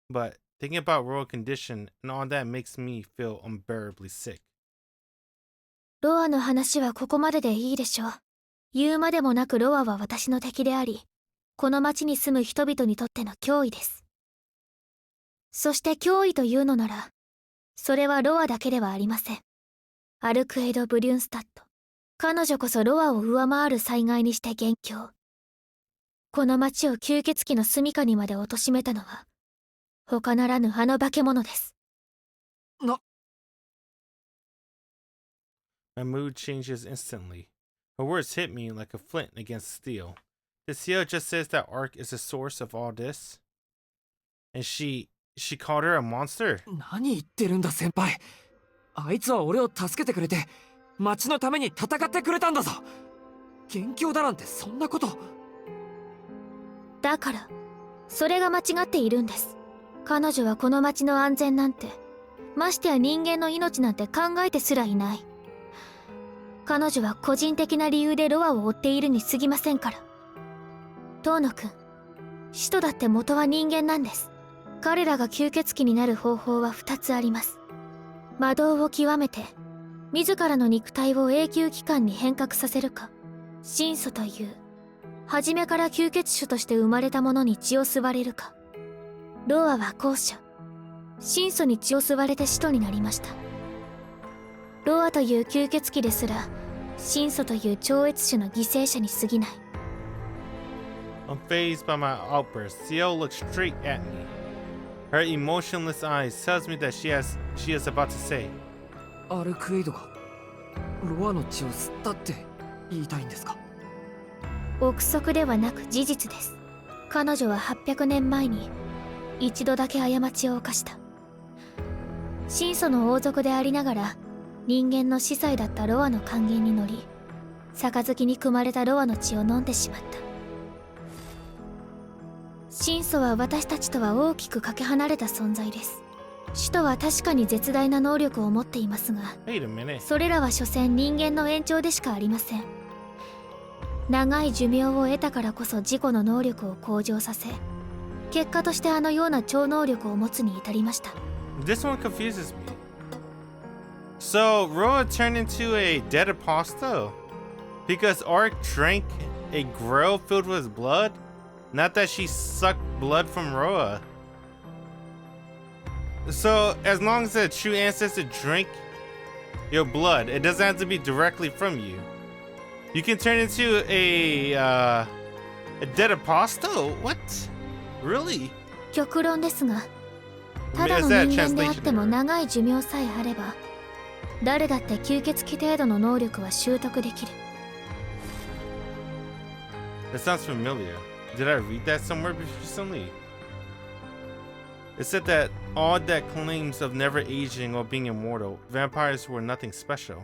But thinking about royal condition and all that makes me feel unbearably sick. ロアの話はここまででいいでしょう。言うまでもなくロアは私の敵であり、この町に住む人々にとっての脅威です。そして脅威というのなら、それはロアだけではありません。アルクエイド・ブリュンスタッド。彼女こそロアを上回る災害にして元凶。この町を吸血鬼の住処にまで貶めたのは、他ならぬあの化け物です。My mood changes instantly. Her words hit me like a flint against steel. Did Ciel just say that Arc is the source of all this? And she called her a monster? 何言ってるんだ先輩。あいつは俺を助けてくれて町のために戦ってくれたんだぞ。元凶だなんてそんなこと。だからそれが間違っているんです。彼女はこの町の安全なんて、ましてや人間の命なんて考えてすらいない。彼女は個人的な理由でロアを追っているに過ぎませんから。遠野くん、使徒だって元は人間なんです。彼らが吸血鬼になる方法は2つあります。魔導を極めて自らの肉体を永久期間に変革させるか、神祖という初めから吸血種として生まれたものに血を吸われるか。ロアは後者、神祖に血を吸われて使徒になりました。ロアという吸血鬼ですら神祖という超越種の犠牲者に過ぎない。 Unfazed by my outburst, Ciel looks straight at me. Her emotionless eyes tells me that she is about to say, アルクエイドがロアの血を吸ったって言いたいんですか？憶測ではなく事実です。彼女は800年前に一度だけ過ちを犯した。神祖の王族でありながら人間の司祭だったロアの還元に乗り、杯に汲まれたロアの血を飲んでしまった。神祖は私たちとは大きくかけ離れた存在です。使徒は確かに絶大な能力を持っていますが、 Wait a minute. それらは所詮人間の延長でしかありません。長い寿命を得たからこそ自己の能力を向上させ、結果としてあのような超能力を持つに至りました。 This one confuses me. So, Roa turned into a dead apostle because Ark drank a grill filled with blood? Not that she sucked blood from Roa. So, as long as a true ancestor drink your blood, it doesn't have to be directly from you. You can turn into a dead apostle? What? Really? 極論ですが、 I た mean, だ is の that 人間であって translation も error? 長い寿命さえあれば、誰だって吸血鬼程度の能力は習得できる。 That sounds familiar. Did I read that somewhere recently? It said that all that claims of never aging or being immortal, vampires were nothing special.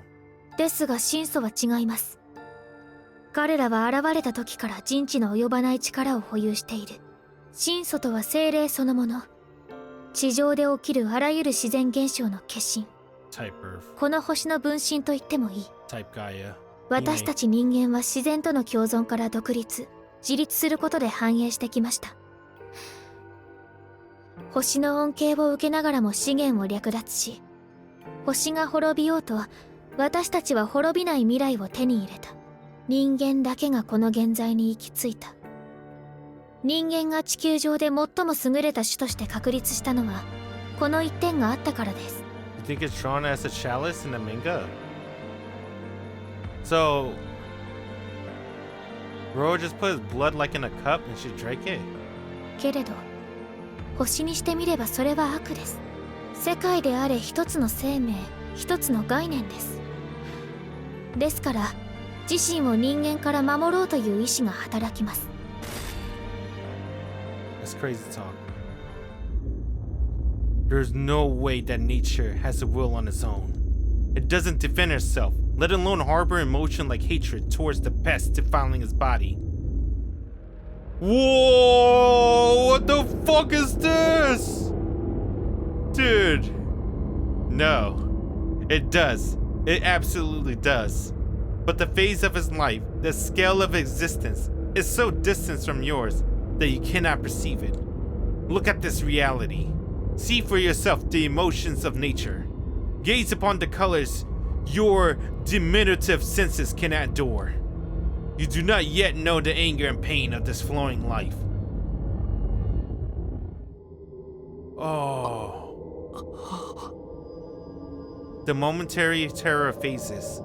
ですが神祖は違います。彼らは現れた時から人知の及ばない力を保有している。神祖とは精霊そのもの。地上で起きるあらゆる自然現象の化身。 Type Earth, この星の分身と言ってもいい。 type Gaia. 私たち人間は自然との共存から独立、自立することで繁栄してきました。星の恩恵を受けながらも資源を略奪し、星が滅びようと私たちは滅びない未来を手に入れた。人間だけがこの現在に行き着いた。人間が地球上で最も優れた種として確立したのはこの一点があったからです。 You think it's drawn as a chalice in the manga? So, Roa just put his blood like in a cup and she drank it? けれど星にしてみればそれは悪です。世界であれ一つの生命、一つの概念です。ですから自身を人間から守ろうという意志が働きます。 That's crazy talk. There's no way that nature has a will on its own. It doesn't defend itself, let alone harbor emotion like hatred towards the pest defiling its body. Whoa! What the fuck is this? Dude. No. It does. It absolutely does. But the phase of his life, the scale of existence, is so distant from yours that you cannot perceive it. Look at this reality. See for yourself the emotions of nature. Gaze upon the colors your diminutive senses can adore. You do not yet know the anger and pain of this flowing life. Oh. The momentary terror passes.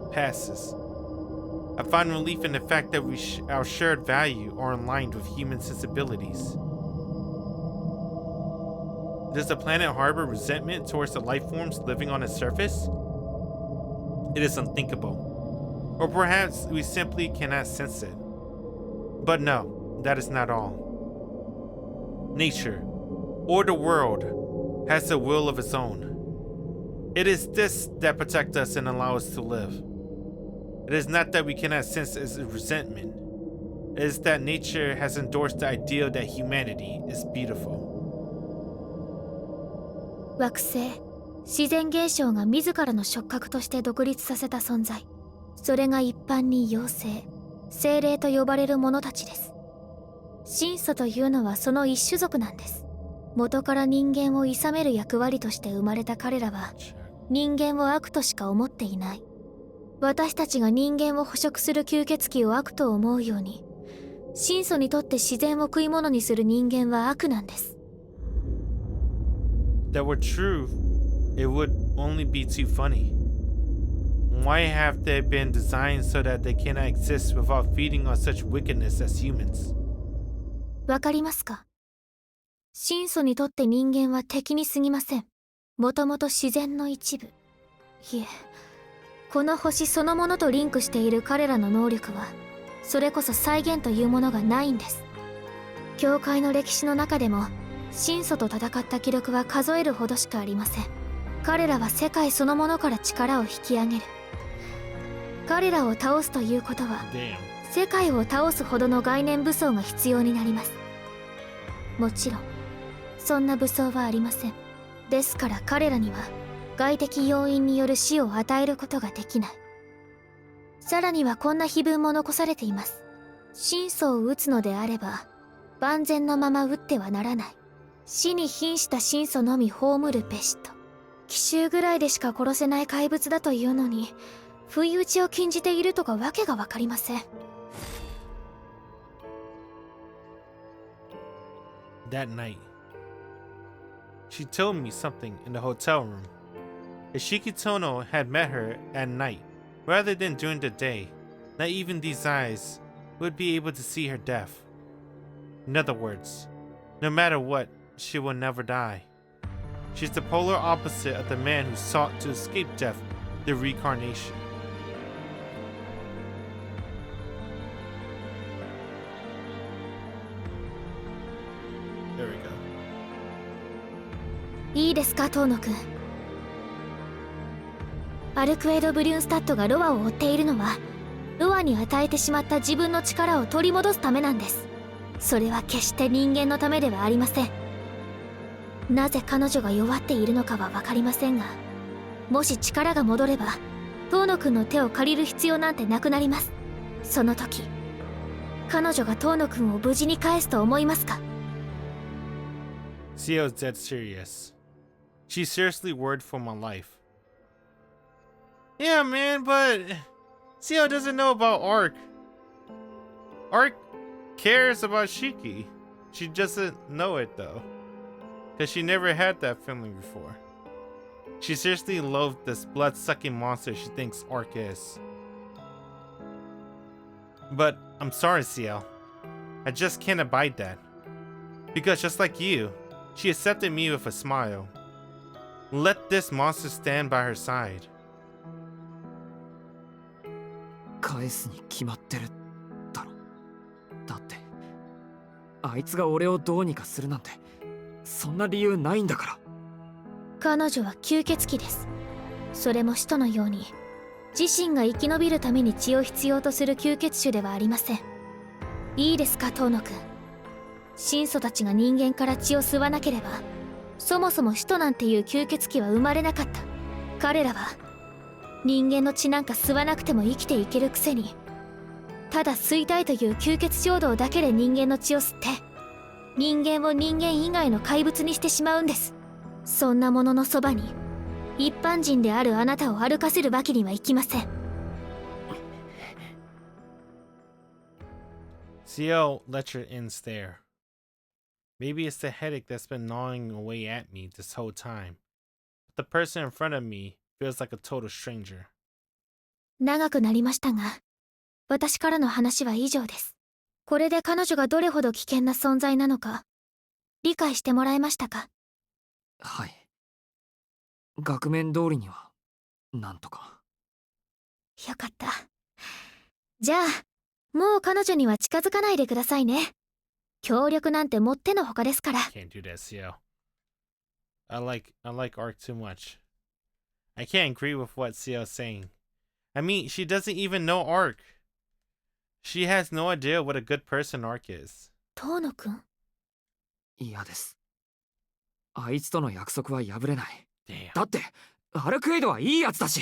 I find relief in the fact that our shared value are aligned with human sensibilities. Does the planet harbor resentment towards the life forms living on its surface? It is unthinkable. Or perhaps we simply cannot sense it. But no, that is not all. Nature, or the world has a will of its own. It is this that protects us and allows us to live. It is not that we cannot sense its resentment. It is that nature has endorsed the ideal that humanity is beautiful. 惑星、自然現象が自らの触覚として独立させた存在。それが一般に妖精、精霊と呼ばれる者たちです。神祖というのはその一種族なんです。元から人間を諌める役割として生まれた彼らは、人間を悪としか思っていない。私たちが人間を捕食する吸血鬼を悪と思うように、神祖にとって自然を食い物にする人間は悪なんです。That were true, it would only be too funny. Why have they been designed so that they cannot exist without feeding on such wickedness as humans? わかりますか？神祖にとって人間は敵に過ぎません。もともと自然の一部。いえ、この星そのものとリンクしている彼らの能力は、それこそ再現というものがないんです。教会の歴史の中でも、神祖と戦った記録は数えるほどしかありません。彼らは世界そのものから力を引き上げる。彼らを倒すということは、世界を倒すほどの概念武装が必要になります。もちろん、そんな武装はありません。ですから彼らには、外的要因による死を与えることができない。さらにはこんな碑文も残されています。神祖を討つのであれば、万全のまま撃ってはならない。死に瀕した神祖のみ葬るべしと。奇襲ぐらいでしか殺せない怪物だというのに、不意打ちを禁じているとかわけがわかりません。That night, she told me something in the hotel room. If Shikitono had met her at night, rather than during the day, not even these eyes would be able to see her death. In other words, no matter what, she will never die. She's the polar opposite of the man who sought to escape death, the reincarnation. There we go. いいですか、遠野くん。アルクエド・ブリュンスタッドがロアを追っているのは、ロアに与えてしまった自分の力を取り戻すためなんです。それは決して人間のためではありません。なぜ彼女が弱っているのかは分かりませんが、もし力が戻れば、遠野くんの手を借りる必要なんてなくなります。その時、彼女が遠野くんを無事に返すと思いますか？ Ciel's dead serious. She's seriously worried for my life. Yeah, man, but Ciel doesn't know about Arc. Arc cares about Shiki. She doesn't know it though, because she never had that feeling before. She seriously loathed this blood-sucking monster she thinks Arc is. But I'm sorry, Ciel. I just can't abide that. Because just like you, she accepted me with a smile. Let this monster stand by her side. 返すに決まってるだろ。だってあいつが俺をどうにかするなんてそんな理由ないんだから。彼女は吸血鬼です。それも使徒のように自身が生き延びるために血を必要とする吸血種ではありません。いいですか、遠野くん。神祖たちが人間から血を吸わなければ、そもそも使徒なんていう吸血鬼は生まれなかった。彼らは人間の血なんか吸わなくても生きていけるくせに、ただ吸いたいという吸血衝動だけで人間の血を吸って、人間を人間以外の怪物にしてしまうんです。そんなもののそばに一般人であるあなたを歩かせるわけにはいきません。Ciel let her in stare. Maybe it's the headache that's been gnawing away at me this whole time. But the person in front of me feels like a total stranger. 長くなりましたが、私からの話は以上です。これで彼女がどれほど危険な存在なのか、理解してもらえましたか？はい。額面通りにはなんとか。よかった。じゃあ、もう彼女には近づかないでくださいね。協力なんてもってのほかですから。Can't do that, Ciel. I like Arc too much. I can't agree with what Ciel's saying. I mean, she doesn't even know Arc. She has no idea what a good person Arc is. 遠野くん。嫌です。あいつとの約束は破れない。 Damn. だってアルクエイドはいいやつだし、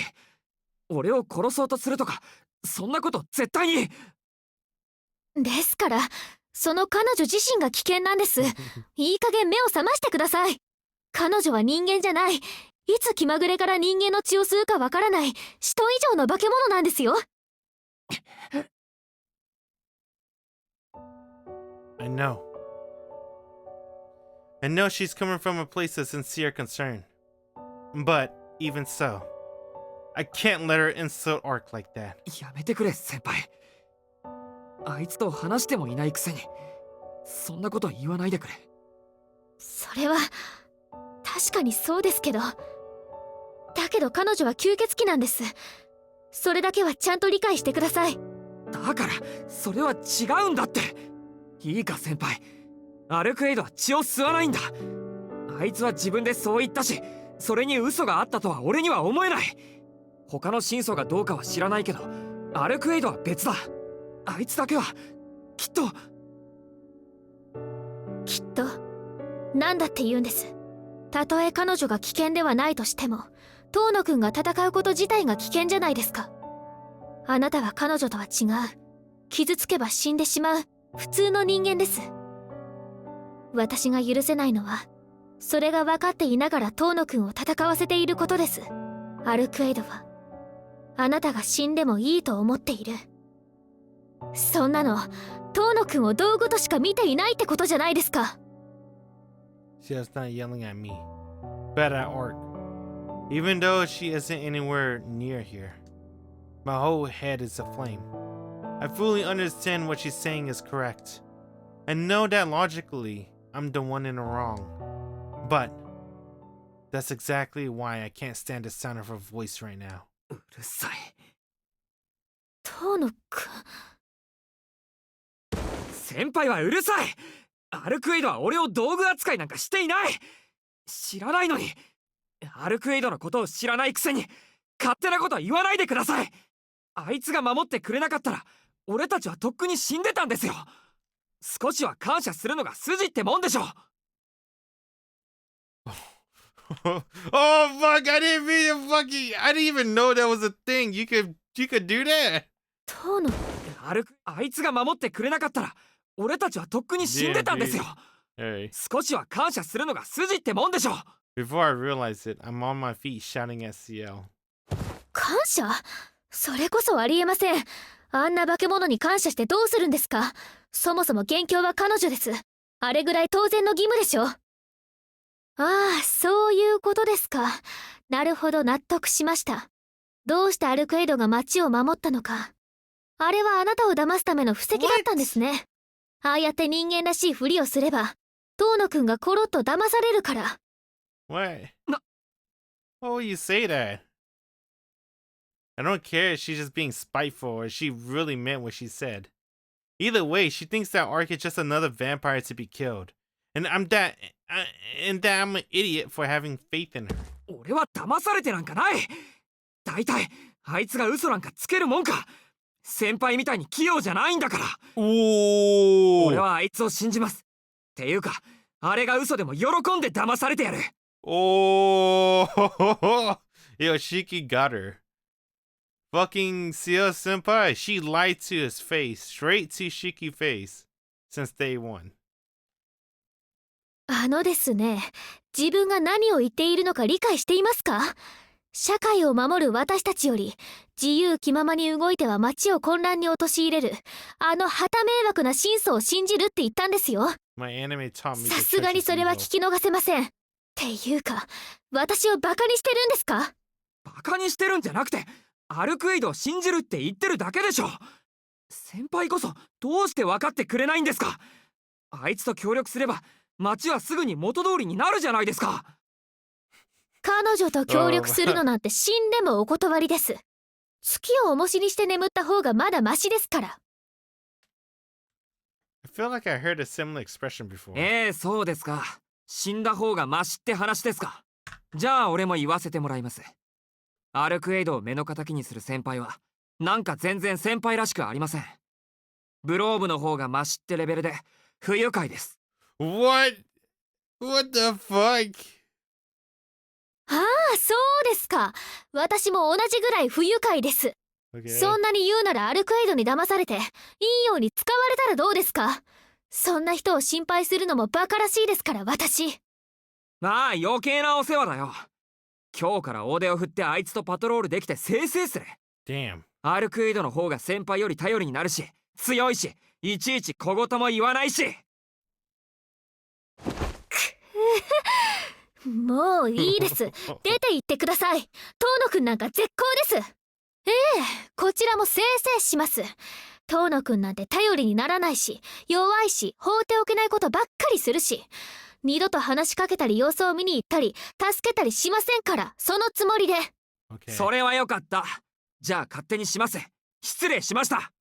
俺を殺そうとするとかそんなこと絶対に。ですから、その彼女自身が危険なんです。いい加減目を覚ましてください。彼女は人間じゃない。いつ気まぐれから人間の血を吸うかわからない使徒以上の化け物なんですよ。I know. I know she's coming from a place of sincere concern. But, even so, I can't let her insult Arc like that. やめてくれ先輩。あいつと話してもいないくせにそんなこと言わないでくれ。それは確かにそうですけど、だけど彼女は吸血鬼なんです。それだけはちゃんと理解してください。だからそれは違うんだって。いいか先輩、アルクエイドは血を吸わないんだ。あいつは自分でそう言ったし、それに嘘があったとは俺には思えない。他の真相がどうかは知らないけど、アルクエイドは別だ。あいつだけはきっと何だって言うんです。たとえ彼女が危険ではないとしても、遠野くんが戦うこと自体が危険じゃないですか。あなたは彼女とは違う、傷つけば死んでしまう普通の人間です。私が許せないのは、それが分かっていながら遠野くんを戦わせていることです。アルクエイドはあなたが死んでもいいと思っている。そんなの遠野くんを道具としか見ていないってことじゃないですか。 Ciel's not yelling at me, but at Arc. Even though she isn't anywhere near here. My whole head is aflame. I fully understand what she's saying is correct. I know that logically, I'm the one in the wrong. But that's exactly why I can't stand the sound of her voice right now. うるさい。遠野くん。先輩はうるさい。アルクエイドは俺を道具扱いなんかしていない。知らないのに。アルクエイドのことを知らないくせに勝手なことは言わないでください。あいつが守ってくれなかったら俺たちはとっくに死んでたんですよ。少しは感謝するのが筋ってもんでしょ。Oh fuck! I didn't mean to I didn't even know that was a thing. You could do that. 遠野。あいつが守ってくれなかったら俺たちはとっくに死んでたんですよ。Hey. 少しは感謝するのが筋ってもんでしょ。 Before I realize it, I'm on my feet shouting at Ciel. 感謝？それこそありえません。あんな化け物に感謝してどうするんですか。そもそも元凶は彼女です。あれぐらい当然の義務でしょ。ああ、そういうことですか。なるほど、納得しました。どうしてアルクエイドが町を守ったのか。あれはあなたを騙すための布石だったんですね。ああやって人間らしいふりをすれば、遠野くんがコロッと騙されるから。What? Why would you say that? I don't care if she's just being spiteful or she really meant what she said. Either way, she thinks that Arc is just another vampire to be killed. And that I'm an idiot for having faith in her. 俺は騙されてなんかない。だいたいあいつが嘘なんかつけるもんか。先輩みたいに器用じゃないんだから。俺はあいつを信じます。っていうか、あれが嘘でも喜んで騙されてやる。Oh, Yoshiki got her. Fucking Ciel Senpai, she lied to his face, straight to Shiki face, since day one. ですね、自分が何を言っているのか理解していますか？社会を守る私たちより自由気ままに動いては街を混乱に陥れるあの旗迷惑な真相を信じるって言ったんですよ。さすがにそれは聞き逃せません。っていうか、私をバカにしてるんですか？バカにしてるんじゃなくて、アルクエイドを信じるって言ってるだけでしょ。先輩こそどうして分かってくれないんですか？あいつと協力すれば街はすぐに元通りになるじゃないですか。彼女と協力するのなんて死んでもお断りです。月を重しにして眠った方がまだマシですから。I feel like I heard a similar expression before. そうですか。死んだ方がマシって話ですか。じゃあ俺も言わせてもらいます。アルクエイドを目の敵にする先輩はなんか全然先輩らしくありません。ブローブの方がマシってレベルで不愉快です。 What? What the fuck? ああ、そうですか。私も同じぐらい不愉快です。Okay. そんなに言うならアルクエイドに騙されていいように使われたらどうですか。そんな人を心配するのもバカらしいですから私。まあ余計なお世話だよ。今日から大手を振ってあいつとパトロールできてせいせいする。 Damn. アルクエイドの方が先輩より頼りになるし強いし、いちいち小言も言わないし。もういいです。出て行ってください。遠野くんなんか絶好です。ええ、こちらもせいせいします。遠野くんなんて頼りにならないし、弱いし、放っておけないことばっかりするし、二度と話しかけたり様子を見に行ったり助けたりしませんから、そのつもりで。Okay. それはよかった。じゃあ勝手にします。失礼しました。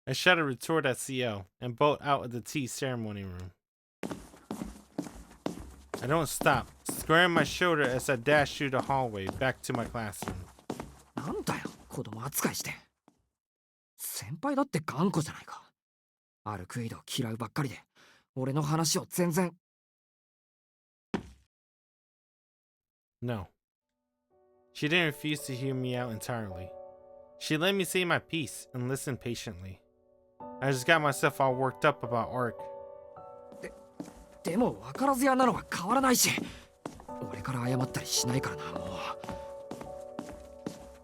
I shot a retort at Ciel and bolt out of the tea ceremony room. I don't stop, squaring my shoulder as I dash through the hallway back to my classroom. なんだよ、子供扱いして。先輩だって頑固じゃないか。アルクエイドを嫌うばっかりで俺の話を全然。 No. She didn't refuse to hear me out entirely. She let me say my piece and listen patiently. I just got myself all worked up about Arc. でも分からず屋なのは変わらないし、俺から謝ったりしないからな。も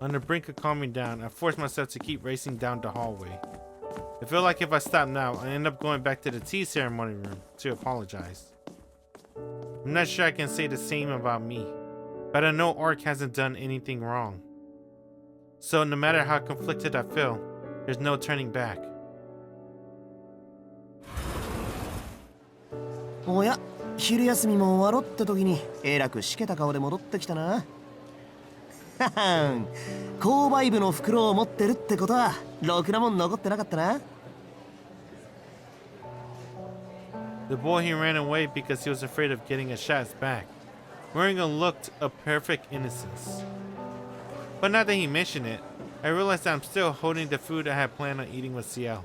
う On the brink of calming down, I forced myself to keep racing down the hallway. I feel like if I stop now, I end up going back to the tea ceremony room to apologize. I'm not sure I can say the same about me, but I know Arc hasn't done anything wrong. So no matter how conflicted I feel, there's no turning back. おや、昼休みも終わろって時にえらくしけた顔で戻ってきたな。ははん、購買部の袋を持ってるってことはろくなもん残ってなかったな。The boy he ran away because he was afraid of getting a shot back, wearing a look of perfect innocence. But now that he mentioned it, I realized that I'm still holding the food I had planned on eating with Ciel.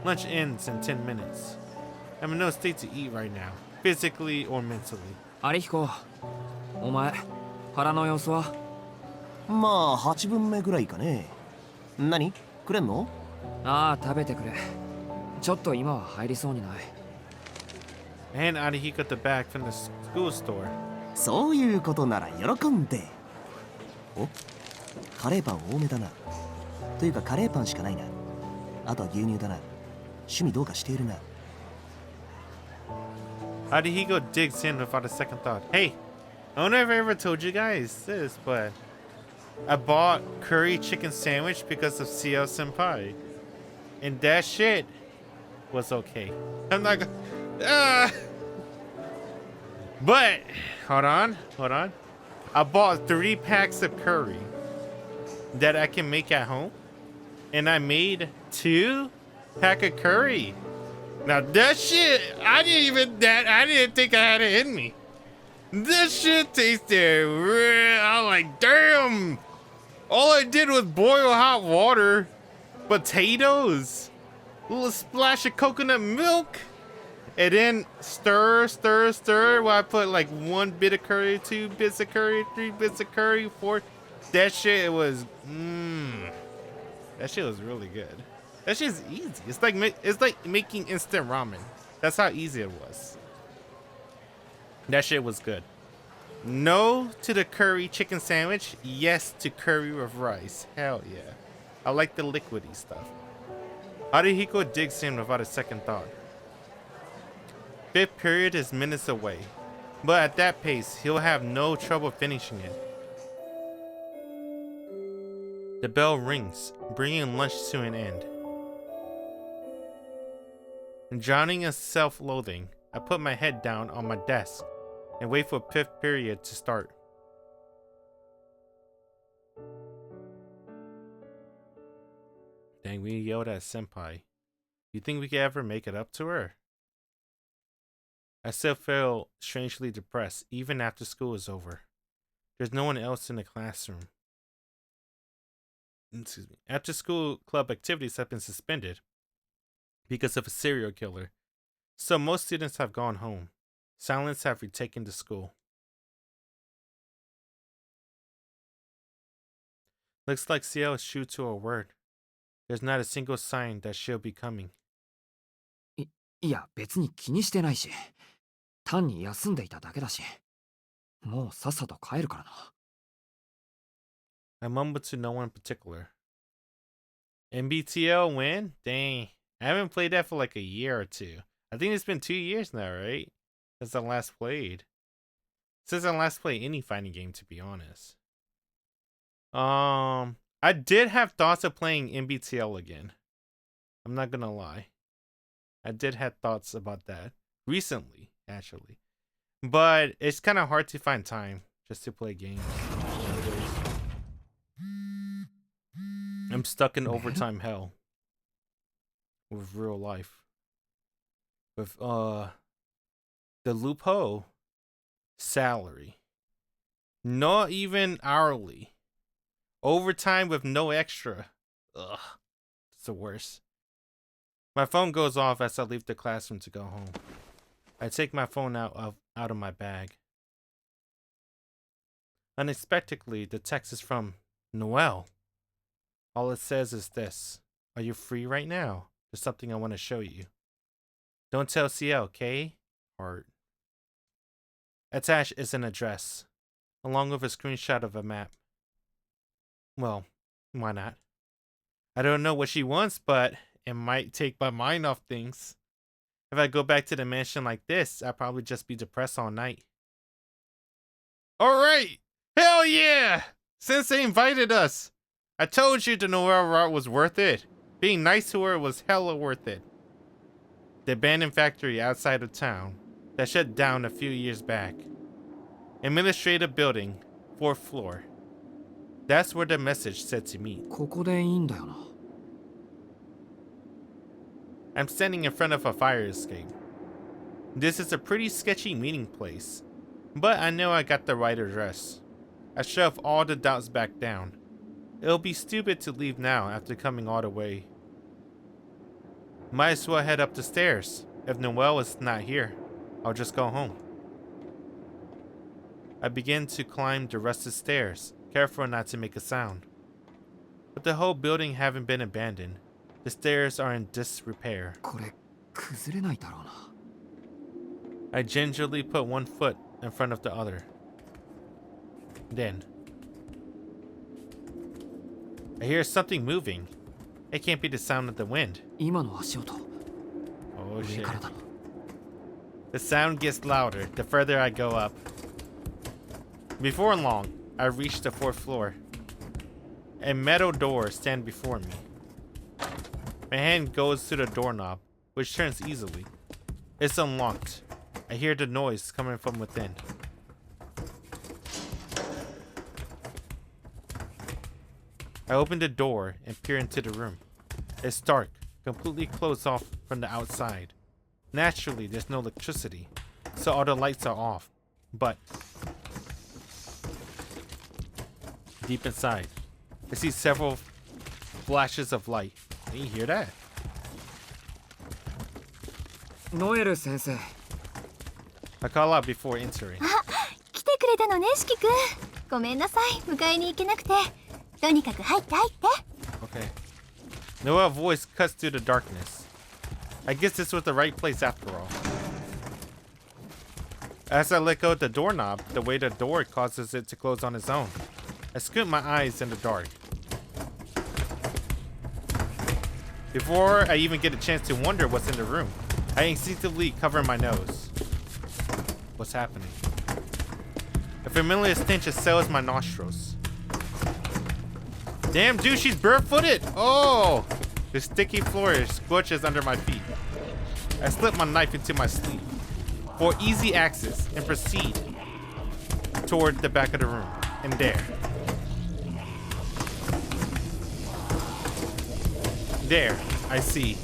Lunch ends in 10 minutes. I'm in no state to eat right now, physically or mentally. アリヒコ、お前腹の様子は？まあ8分目ぐらいかね。何くれんの？ああ、食べてくれ。ちょっと今は入りそうにない。 I hand Arihiko the bag from the school store. そういうことなら喜んで。お、カレーパン多めだな。というかカレーパンしかないな。あとは牛乳だな。趣味どうかしているな。Arihiko digs in without a second thought. Hey, I don't know if I ever told you guys this, but I bought curry chicken sandwich because of Ciel Senpai. And that shit was okay. I'm not gonna... But, hold on. I bought 3 packs of curry that I can make at home. And I made 2 packs of curry. Now that shit, I didn't think I had it in me. This shit tasted real. I was like, damn. All I did was boil hot water, potatoes, a little splash of coconut milk, and then stir. While I put like 1 bit of curry, 2 bits of curry, 3 bits of curry, 4. That shit was, that shit was really good. That shit's easy. It's like making instant ramen. That's how easy it was. That shit was good. No to the curry chicken sandwich. Yes to curry with rice. Hell yeah. I like the liquidy stuff. Arihiko digs in without a second thought. 5th period is minutes away. But at that pace, he'll have no trouble finishing it. The bell rings, bringing lunch to an end. Drowning in self-loathing, I put my head down on my desk and wait for 5th period to start. Dang, we yelled at Senpai. You think we could ever make it up to her? I still feel strangely depressed, even after school is over. There's no one else in the classroom. Excuse me. After school club activities have been suspended because of a serial killer, so most students have gone home. Silence have retaken the school. Looks like Ciel is true to her word. There's not a single sign that she'll be coming. いや、別に気にしてないし。単に休んでいただけだし。もうさっさと帰るからな。I mumbled to no one in particular. MBTL win? Dang. I haven't played that for like a year or two. I think it's been 2 years now, right? Since I last played. Since I last played any fighting game, to be honest. I did have thoughts of playing MBTL again. I'm not gonna lie. I did have thoughts about that recently, actually. But it's kind of hard to find time just to play games nowadays. I'm stuck in overtime hell with real life. With the loophole salary. Not even hourly. Overtime with no extra. Ugh. It's the worst. My phone goes off as I leave the classroom to go home. I take my phone out of my bag. Unexpectedly, the text is from Noelle. All it says is this: "Are you free right now? There's something I want to show you. Don't tell Ciel, okay? Heart." Attached is an address, along with a screenshot of a map. Well, why not? I don't know what she wants, but it might take my mind off things. If I go back to the mansion like this, I'll probably just be depressed all night. Alright! Hell yeah! Sensei invited us! I told you the Noelle route was worth it. Being nice to her was hella worth it. The abandoned factory outside of town that shut down a few years back. Administrative building, 4th floor. That's where the message said to meet. ここでいいんだよな。I'm standing in front of a fire escape. This is a pretty sketchy meeting place, but I know I got the right address. I shove all the doubts back down. It'll be stupid to leave now after coming all the way. Might as well head up the stairs. If Noelle is not here, I'll just go home. I begin to climb the rusted stairs, careful not to make a sound. But the whole building haven't been abandoned. The stairs are in disrepair. これ崩れないだろうな。I gingerly put one foot in front of the other. Then, I hear something moving. It can't be the sound of the wind. 今の足音。 Oh 上 shit. からだろ。 The sound gets louder the further I go up. Before long, I reach the 4th floor. A metal door stands before me. My hand goes to the doorknob, which turns easily. It's unlocked. I hear the noise coming from within. I open the door and peer into the room. It's dark, completely closed off from the outside. Naturally, there's no electricity, so all the lights are off. But deep inside, I see several flashes of light. Can you hear that? ノエル先生。 I call out before entering. 来てくれたのね、四季くん。ごめんなさい、迎えに行けなくて。とにかく入って入って。 Okay. Noelle's voice cuts through the darkness. I guess this was the right place after all. As I let go of the doorknob, the weight of the door causes it to close on its own. I squint my eyes in the dark. Before I even get a chance to wonder what's in the room, I instinctively cover my nose. What's happening? A familiar stench assails my nostrils. Damn, dude, she's barefooted! Oh! The sticky floor scorches under my feet. I slip my knife into my sleeve for easy access and proceed toward the back of the room. And there, I see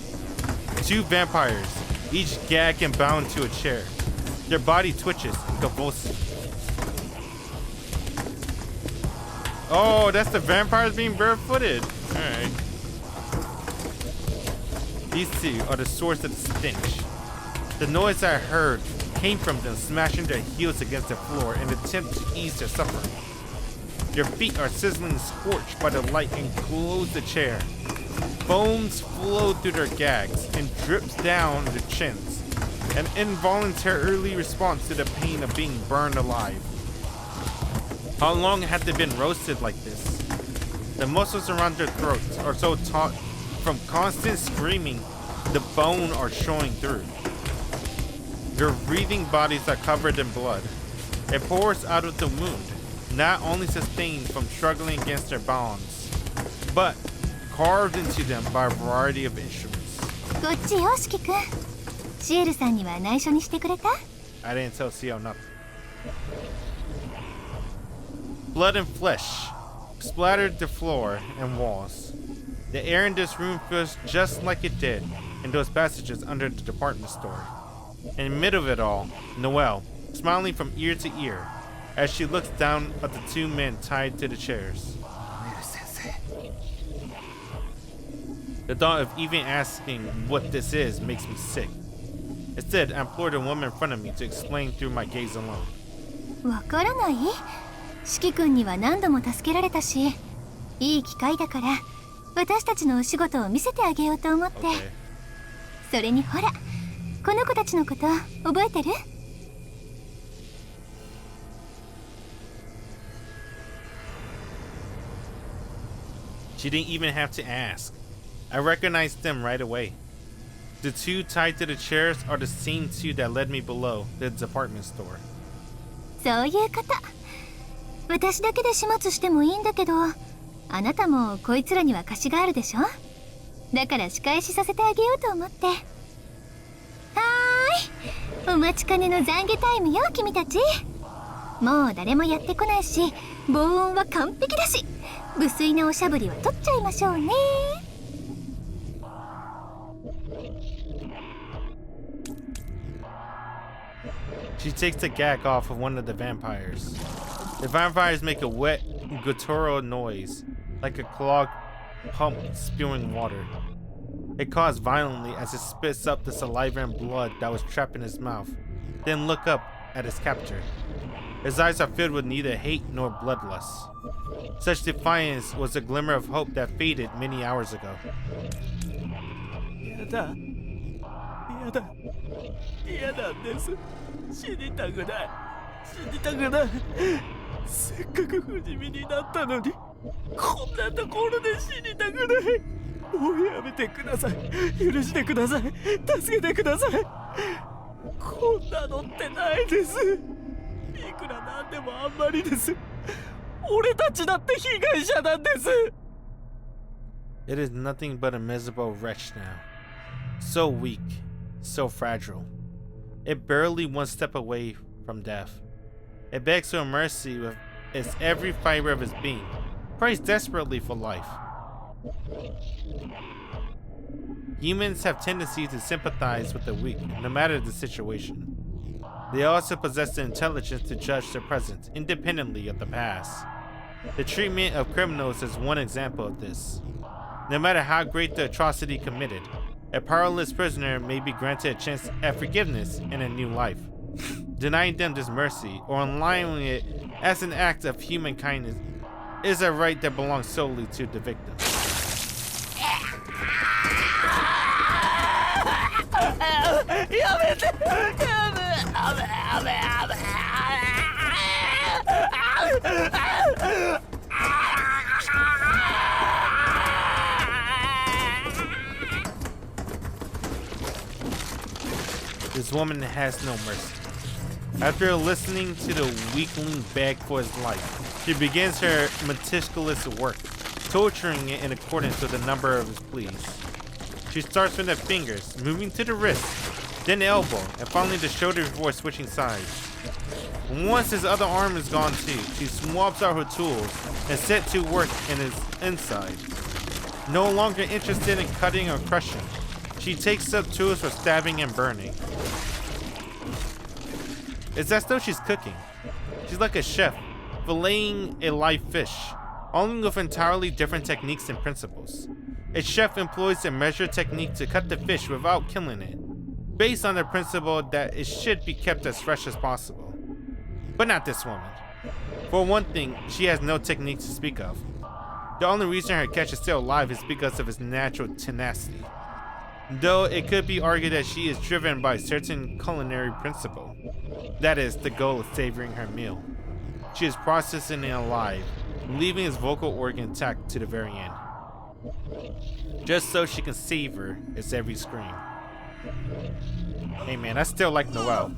2 vampires, each gagged and bound to a chair. Their body twitches and convulses. Oh, that's the vampires being barefooted. Alright. These 2 are the source of the stench. The noise I heard came from them smashing their heels against the floor in an attempt to ease their suffering. Their feet are sizzling scorched by the light enclosed the chair. Foams flow through their gags and drips down their chins, an involuntary response to the pain of being burned alive. How long had they been roasted like this? The muscles around their throats are so taut from constant screaming, the bone are showing through. Their breathing bodies are covered in blood. It pours out of the wound, not only sustained from struggling against their bonds, but carved into them by a variety of instruments. こっちよしきくん。シエルさんには内緒にしてくれた？ I didn't tell Ciel nothing. Blood and flesh splattered the floor and walls. The air in this room feels just like it did in those passages under the department store. In the middle of it all, Noelle, smiling from ear to ear, as she looks down at the 2 men tied to the chairs. The thought of even asking what this is makes me sick. Instead, I implore the woman in front of me to explain through my gaze alone. わからない？しきくんには何度も助けられたし、いい機会だから私たちのお仕事を見せてあげようと思って。Okay. それにほら、この子たちのこと覚えてる？ She didn't even have to ask. I recognized them right away. The 2 tied to the chairs are the same 2 that led me below the department store. そういうこと。私だけで始末してもいいんだけど、あなたもこいつらには貸しがあるでしょ？だから仕返しさせてあげようと思って。はーい、お待ちかねの懺悔タイムよ君たち。もう誰もやってこないし、防音は完璧だし、無粋なおしゃぶりは取っちゃいましょうね。She takes the gag off of one of the vampires. The vampires make a wet, guttural noise, like a clogged pump spewing water. It coughs violently as it spits up the saliva and blood that was trapped in his mouth, then look up at his captor. His eyes are filled with neither hate nor bloodlust. Such defiance was a glimmer of hope that faded many hours ago. やだ嫌なんです。死にたくないせっかく不死身になったのにこんなところで死にたくない。もうやめてください。許してください。助けてください。こんなのってないです。いくらなんでもあんまりです。俺たちだって被害者なんです。 It is nothing but a miserable wretch now. So weak, so fragile. It barely one step away from death. It begs for mercy with its every fiber of its being, prays desperately for life. Humans have tendency to sympathize with the weak, no matter the situation. They also possess the intelligence to judge the present, independently of the past. The treatment of criminals is one example of this. No matter how great the atrocity committed, a powerless prisoner may be granted a chance at forgiveness and a new life. Denying them this mercy, or allowing it as an act of human kindness, is a right that belongs solely to the victim. This woman has no mercy. After listening to the weakling beg for his life, she begins her meticulous work, torturing it in accordance with the number of his pleas. She starts from the fingers, moving to the wrist, then the elbow, and finally the shoulder before switching sides. Once his other arm is gone too, she swaps out her tools and set to work in his inside. No longer interested in cutting or crushing, She takes up tools for stabbing and burning. It's as though she's cooking. She's like a chef, filleting a live fish, only with entirely different techniques and principles. A chef employs a measured technique to cut the fish without killing it, based on the principle that it should be kept as fresh as possible. But not this woman. For one thing, she has no technique to speak of. The only reason her catch is still alive is because of its natural tenacity. Though it could be argued that she is driven by a certain culinary principle. That is, the goal of savoring her meal. She is processing it alive, leaving its vocal organ intact to the very end. Just so she can savor its every scream. Hey man, I still like Noelle.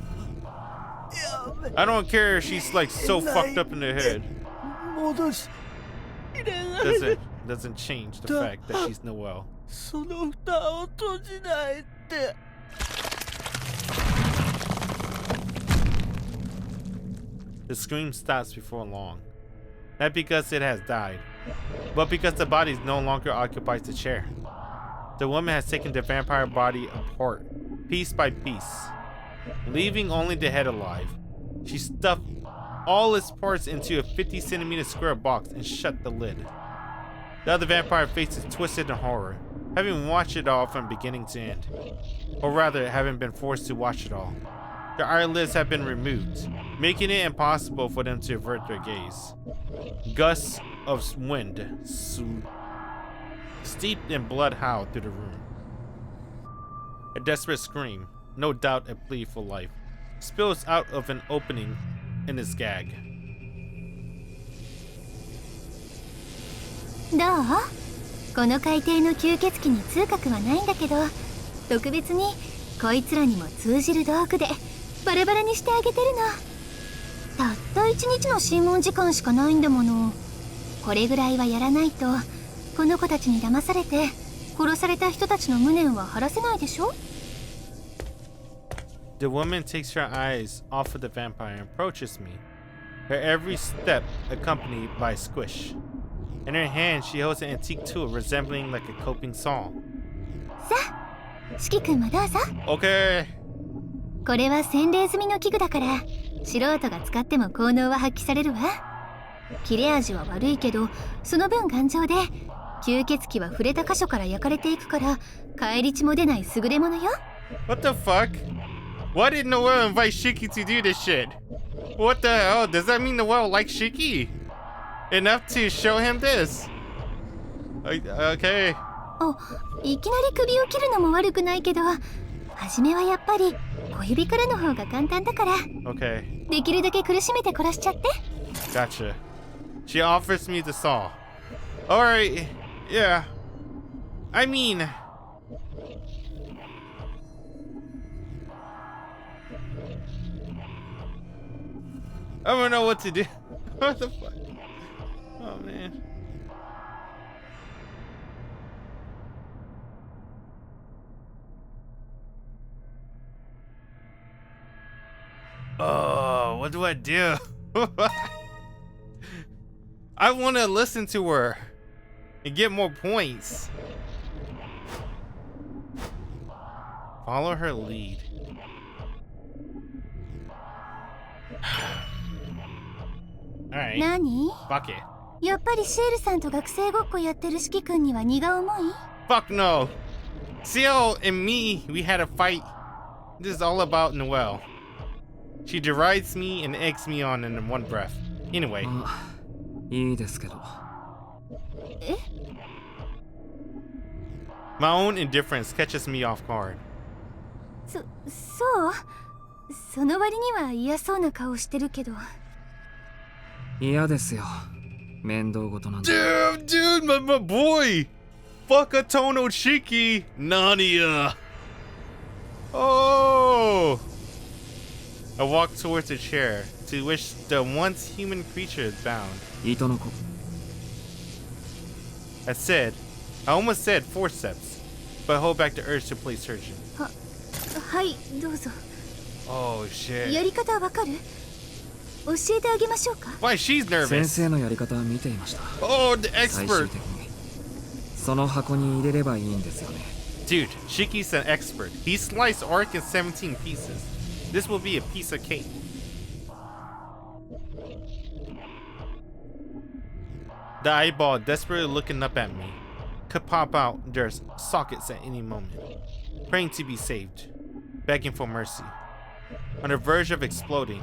I don't care if she's like so fucked up in the head. Doesn't change the fact that she's Noelle. その蓋を閉じないって。The scream stops before long. Not because it has died, but because the body no longer occupies the chair. The woman has taken the vampire body apart, piece by piece, leaving only the head alive. She stuffed all its parts into a 50-centimeter square box and shut the lid. The other vampire face is twisted in horror, having watched it all from beginning to end. Or rather, having been forced to watch it all. Their eyelids have been removed, making it impossible for them to avert their gaze. Gusts of wind steeped in blood howled through the room. A desperate scream, no doubt a plea for life, spills out of an opening in its gag. どう？この海底の吸血鬼に痛覚はないんだけど、特別にこいつらにも通じる道具でバラバラにしてあげてるの。たった1日の審問時間しかないんだもの。これぐらいはやらないと、この子たちに騙されて殺された人たちの無念は晴らせないでしょ？ The woman takes her eyes off of the vampire and approaches me, her every step accompanied by a squish. In her hand, she holds an antique tool resembling like a coping saw. さあ、四季君もどうぞ。Okay. これは洗礼済みの器具だから、素人が使っても効能は発揮されるわ。切れ味は悪いけど、その分頑丈で、吸血鬼は触れた箇所から焼かれていくから、返り血も出ない優れものよ。What the fuck? Why did Noelle invite Shiki to do this shit? What the hell? Does that mean Noelle likes Shiki? Enough to show him this? Okay. お、いきなり首を切るのも悪くないけど、初めはやっぱり小指からの方が簡単だから。Okay. できるだけ苦しめて殺しちゃって。Gotcha. She offers me the saw. Alright. Yeah. I mean... I don't know what to do. What the fuck? Oh man. Oh, what do I do? I want to listen to her and get more points. Follow her lead. Alright. 何？ Fuck it. やっぱりシエルさんと学生ごっこやってる四季君には荷が重い？ Fuck no. Ciel and me, we had a fight. This is all about Noelle. She derides me and eggs me on in one breath. Anyway. いいですけど。え？ My own indifference catches me off guard. そう？その割には嫌そうな顔してるけど。嫌ですよ。面倒事なんで。Dude, my boy! Fuck a Tono Shiki! Nania! Oh! I walk towards the chair, to which the once human creature is bound. 糸の子。I almost said forceps, but hold back the urge to play surgeon. はい、どうぞ。 Oh shit. やり方わかる？教えてあげましょうか。 Why she's 先 nervous? 生のやり方は見ていました。 Oh, the 最終 expert. 的にその箱に入れればいいんですよね。Dude, Shiki's an expert. He sliced Arc in 17 pieces. This will be a piece of cake. The eyeball desperately looking up at me could pop out their sockets at any moment, praying to be saved, begging for mercy. On the verge of exploding,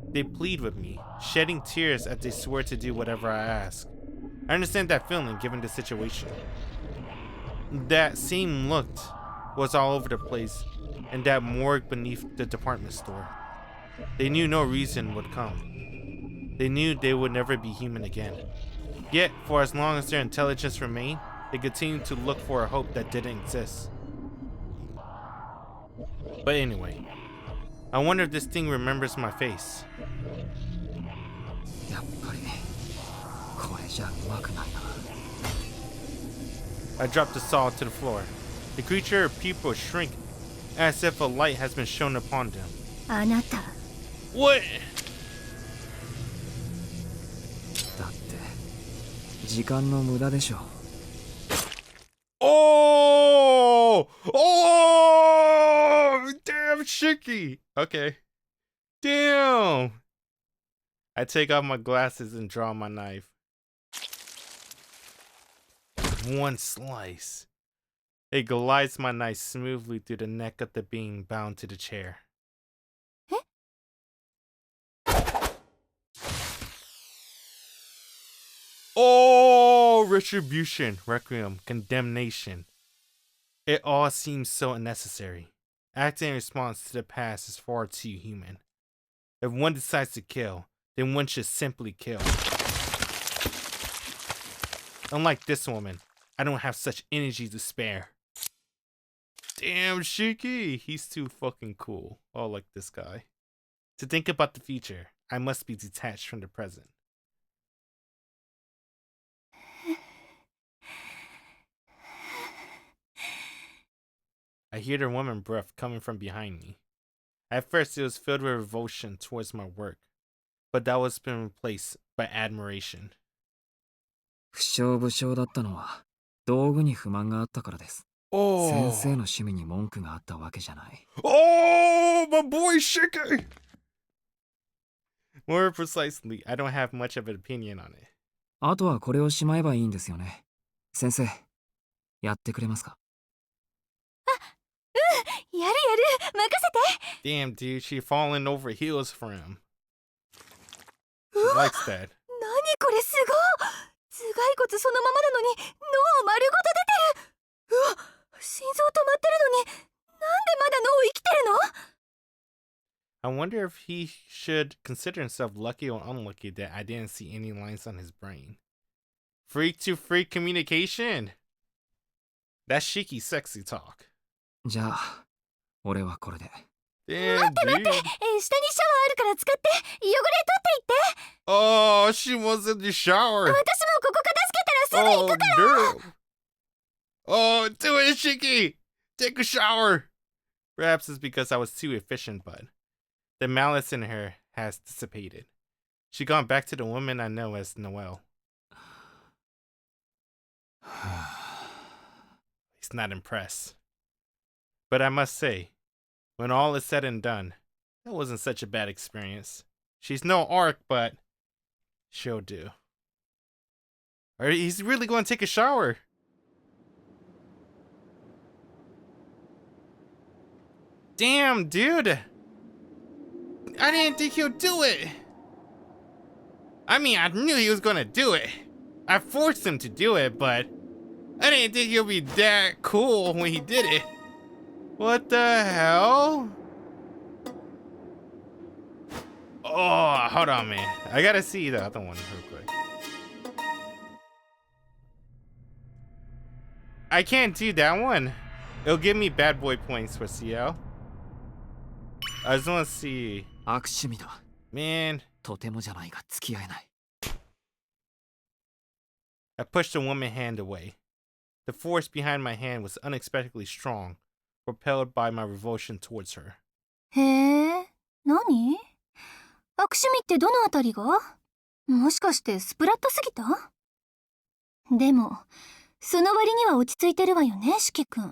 they plead with me, shedding tears as they swear to do whatever I ask. I understand that feeling given the situation. That same look was all over the place in that morgue beneath the department store. They knew no reason would come. They knew they would never be human again. Yet, for as long as their intelligence remained, they continued to look for a hope that didn't exist. But anyway, I wonder if this thing remembers my face. やっぱりこれじゃうまくないな。 I dropped the saw to the floor. The creature's pupils shrink as if a light has been shone upon them. あなた What? だって時間の無駄でしょ。 Oh! Oh! Damn, Shiki! Okay. Damn! I take off my glasses and draw my knife. One slice. It glides my knife smoothly through the neck of the being bound to the chair. Oh, retribution, requiem, condemnation. It all seems so unnecessary. Acting in response to the past is far too human. If one decides to kill, then one should simply kill. Unlike this woman, I don't have such energy to spare. Damn, Shiki, he's too fucking cool. Oh, like this guy. To think about the future, I must be detached from the present. I hear the woman breath coming from behind me. At first, it was filled with revulsion towards my work, but that was been replaced by admiration. 不詳不詳だったのは道具に不満があったからです。Oh, 先生の趣味に文句があったわけじゃない。 oh, my boy Shiki! More precisely, I don't have much of an opinion on it. あとはこれをしまえばいいんですよね。先生、やってくれますか？やるやる任せて Damn, dude, she falling over heels for him. She likes that. 何これすごい頭蓋骨そのままなのに脳丸ごと出てるうわ心臓止まってるのになんでまだ脳生きてるの I wonder if he should consider himself lucky or unlucky that I didn't see any lines on his brain. Freak to freak communication. That's Shiki sexy talk. じゃあ、俺はこれで。 Damn, 待って待って dude. 下にシャワーあるから使って汚れ取っていって Oh, she was in the shower. 私もここ片付けたらすぐ行 Oh, くから damn. Oh, do it, Shiki. Take a shower. Perhaps it's because I was too efficient, but the malice in her has dissipated. She gone back to the woman I know as Noelle. He's not impressed. But I must say, when all is said and done, that wasn't such a bad experience. She's no Arc, but she'll do. Or he's really going to take a shower. Damn, dude. I didn't think he'll do it. I mean, I knew he was going to do it. I forced him to do it, but I didn't think he'll be that cool when he did it. What the hell? Oh, hold on, man. I gotta see the other one real quick. I can't do that one. It'll give me bad boy points for Ciel. I just want to see. 悪趣味だ。 Man, とてもじゃないが付き合えない。 I pushed the woman's hand away. The force behind my hand was unexpectedly strong, propelled by my revulsion towards her. へえ何悪趣味ってどのあたりがもしかしてスプラッタすぎたでもその割には落ち着いてるわよね四季君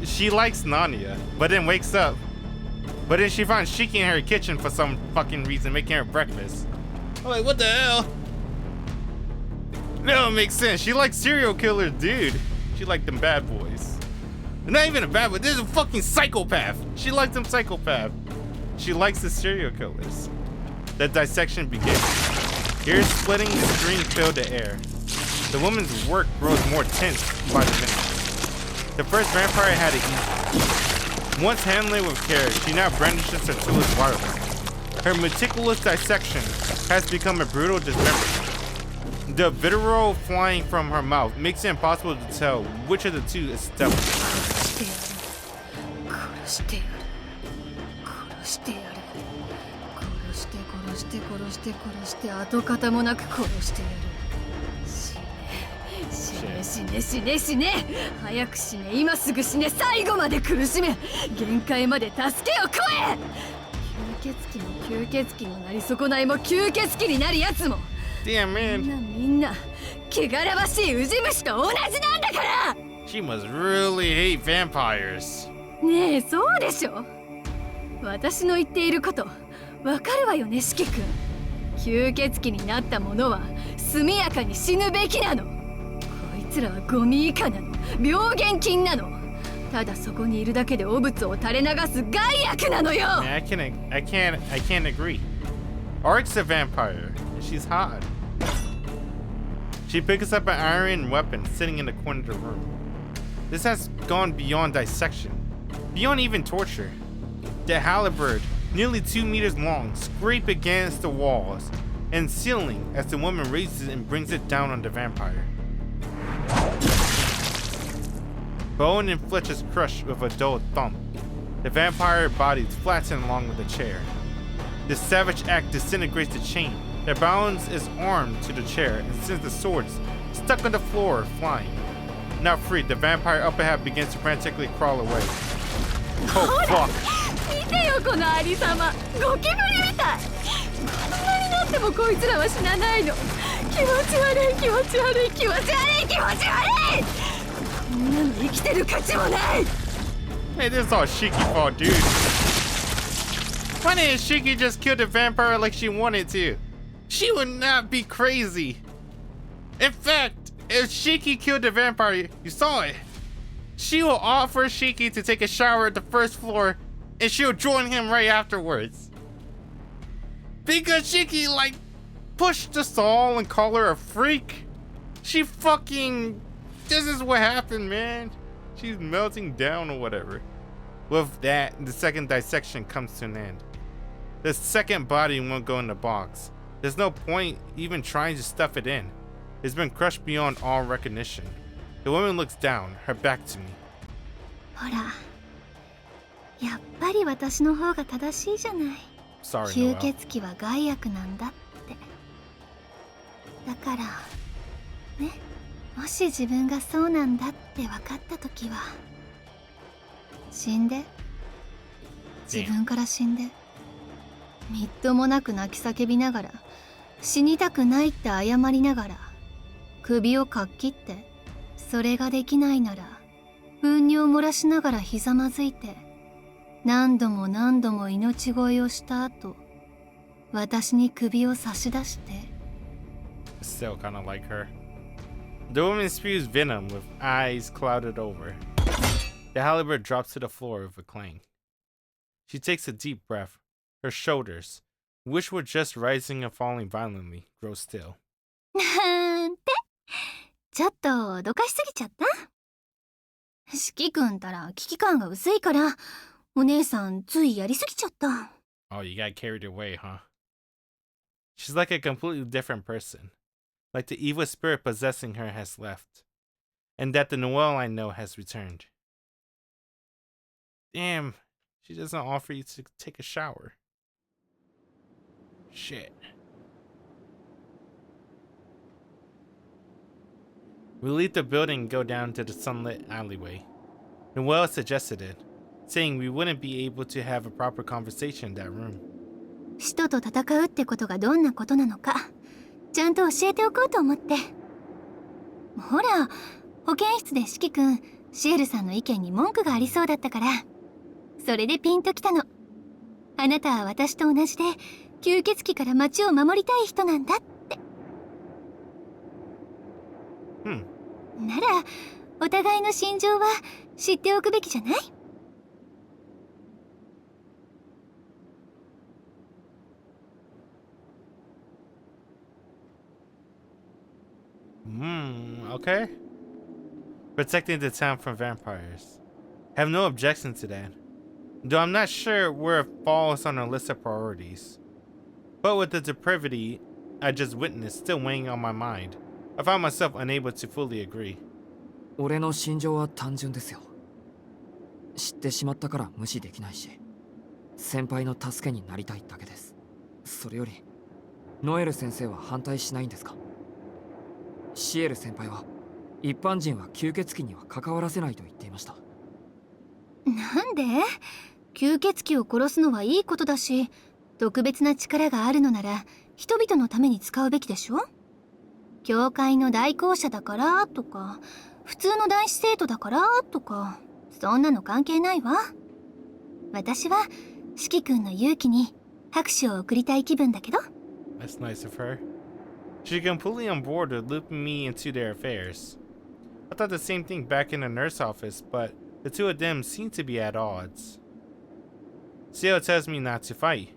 she likes Nanya, but then wakes up. But then she finds Shiki in her kitchen for some fucking reason, making her breakfast. I'm like, what the hell? No, it makes sense. She likes serial killers, dude. She liked them bad boys. Not even a bad boy. This is a fucking psychopath. She likes them psychopath. She likes the serial killers. The dissection begins. Ears splitting, the scream filled the air. The woman's work grows more tense by the minute. The first vampire had it easy. Once handling with care, she now brandishes her tools wildly. Her meticulous dissection has become a brutal dismemberment. The vitriol flying from her mouth makes it impossible to tell which of the two is stealth. 殺してやる殺してやる殺して殺して殺して殺して跡形もなく殺してやる死ね死ね死ね死ね早く死ね今すぐ死ね最後まで苦しめ限界まで助けを食え吸血鬼も吸血鬼のなり損ないも吸血鬼になるやつも Damn, man. みんな汚らわしいウジ虫と同じなんだから She must really hate vampires. ねえそうでしょ私の言っていることわかるわよね四季君吸血鬼になった者は速やかに死ぬべきなのこいつらはゴミ以下なの病原菌なのただそこにいるだけで汚物を垂れ流す害悪なのよ Man, I can't agree. Arc's a vampire. And she's hot. She picks up an iron weapon sitting in the corner of the room. This has gone beyond dissection, beyond even torture. The halberd, nearly 2 meters long, scrape against the walls and ceiling as the woman raises it and brings it down on the vampire. Bone and flesh is crushed with a dull thump. The vampire body is flattened along with the chair. This savage act disintegrates the chain that bounds its arm to the chair and sends the swords stuck on the floor flying. Now freed, the vampire up ahead begins to frantically crawl away. Oh fuck! 見てよこのありさまゴキブリみたいこんなになってもこいつらは死なないの気持ち悪い気持ち悪い気持ち悪い気持ち悪いこんなの生きてる価値もない Hey, this is all Shiki fault, dude. Why didn't Shiki just kill the vampire like she wanted to? She would not be crazy. In fact, if Shiki killed the vampire, you saw it. She will offer Shiki to take a shower at the first floor and she'll join him right afterwards. Because Shiki, like, pushed us all and called her a freak. She fucking... This is what happened, man. She's melting down or whatever. With that, the second dissection comes to an end. The second body won't go in the box. There's no point even trying to stuff it in. It's been crushed beyond all recognition. The woman looks down, her back to me. ほらやっぱり私の方が正しいじゃない Sorry, 吸 Noelle. 血鬼は害悪なんだってだからねもし自分がそうなんだって分かった時は死んで自分から死んでみっともなく泣き叫びながら死にたくないって謝りながら首をかっきってそれができないなら糞尿を漏らしながらひざまずいて何度も何度も命乞いをした後私に首を差し出して Still kind of like her. The woman spews venom with eyes clouded over. The halberd drops to the floor with a clang. She takes a deep breath. Her shoulders, which were just rising and falling violently, grow still. なんてちょっとどかしすぎちゃった四季君たら危機感が薄いからお姉さんついやりすぎちゃった Oh, you got carried away, huh? She's like a completely different person. Like the evil spirit possessing her has left. And that the Noelle I know has returned. Damn, she doesn't offer you to take a shower. Shit. We leave the building and go down to the sunlit alleyway. Noelle suggested it, saying we wouldn't be able to have a proper conversation in that room. 使徒と戦うってことがどんなことなのかちゃんと教えておこうと思ってほら保健室で四季君シエルさんの意見に文句がありそうだったから、それでピンときたの。あなたは私と同じで吸血鬼から町を守りたい人なんだって。ならお互いの心情は知っておくべきじゃない？Okay. Protecting the town from vampires. Have no objection to that. Though I'm not sure where it falls on our list of priorities. But with the depravity I just witnessed still weighing on my mind, I found myself unable to fully agree. 俺の心情は単純ですよ。知ってしまったから無視できないし、先輩の助けになりたいだけです。それよりノエル先生は反対しないんですか？シエル先輩は一般人は吸血鬼には関わらせないと言っていました。なんで？吸血鬼を殺すのはいいことだし、特別な力があるのなら人々のために使うべきでしょ？教会の代行者だからとか、普通の男子生徒だからとか、そんなの関係ないわ。私は四季君の勇気に拍手を送りたい気分だけど。 That's nice of her. She's completely on board with looping me into their affairs. I thought the same thing back in the nurse office, but the two of them seem to be at odds. Ciel tells me not to fight.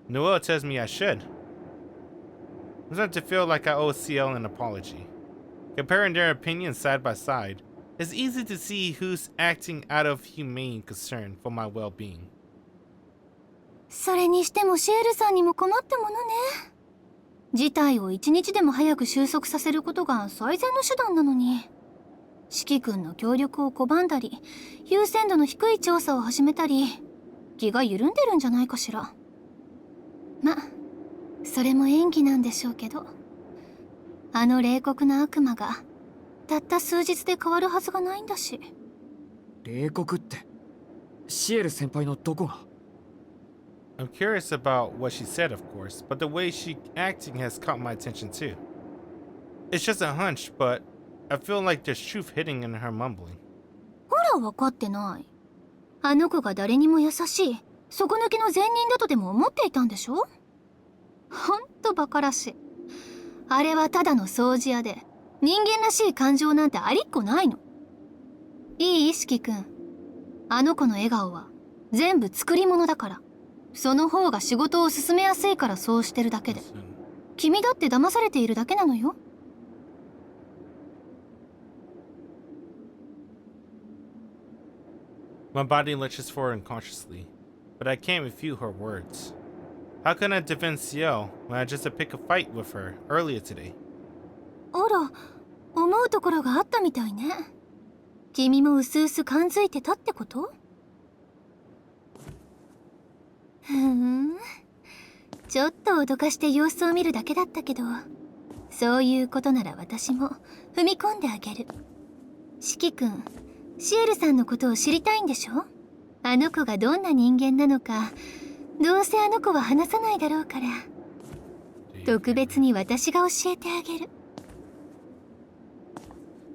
Noelle tells me I should. I'm starting to feel like I owe Ciel an apology. Comparing their opinions side by side, it's easy to see who's acting out of humane concern for my well-being. それにしてもシエルさんにも困ったものね。事態を一日でも早く収束させることが最善の手段なのに、四季君の協力を拒んだり、優先度の低い調査を始めたり、気が緩んでるんじゃないかしら。ま、それも演技なんでしょうけど、あの冷酷な悪魔がたった数日で変わるはずがないんだし。冷酷ってシエル先輩のどこが？ I'm curious about what she said, of course, but the way she's acting has caught my attention too. It's just a hunch, but I feel like there's truth hidden in her mumbling. ほら分かってない。あの子が誰にも優しい、底抜けの善人だとでも思っていたんでしょ？ほんとバカらしい。あれはただの掃除屋で、人間らしい感情なんてありっこないの。いい意識くん。あの子の笑顔は全部作り物だから。その方が仕事を進めやすいからそうしてるだけで。君だって騙されているだけなのよ。My body lurches forward unconsciously, but I can't refute her words. How can I defend Ciel when I just picked a fight with her earlier today? あら、思うところがあったみたいね。君もうすうす感づいてたってこと？ちょっと脅かして様子を見るだけだったけど、そういうことなら私も踏み込んであげる。四季くん、シエルさんのことを知りたいんでしょ？あの子がどんな人間なのか、どうせあの子は話さないだろうから、特別に私が教えてあげる。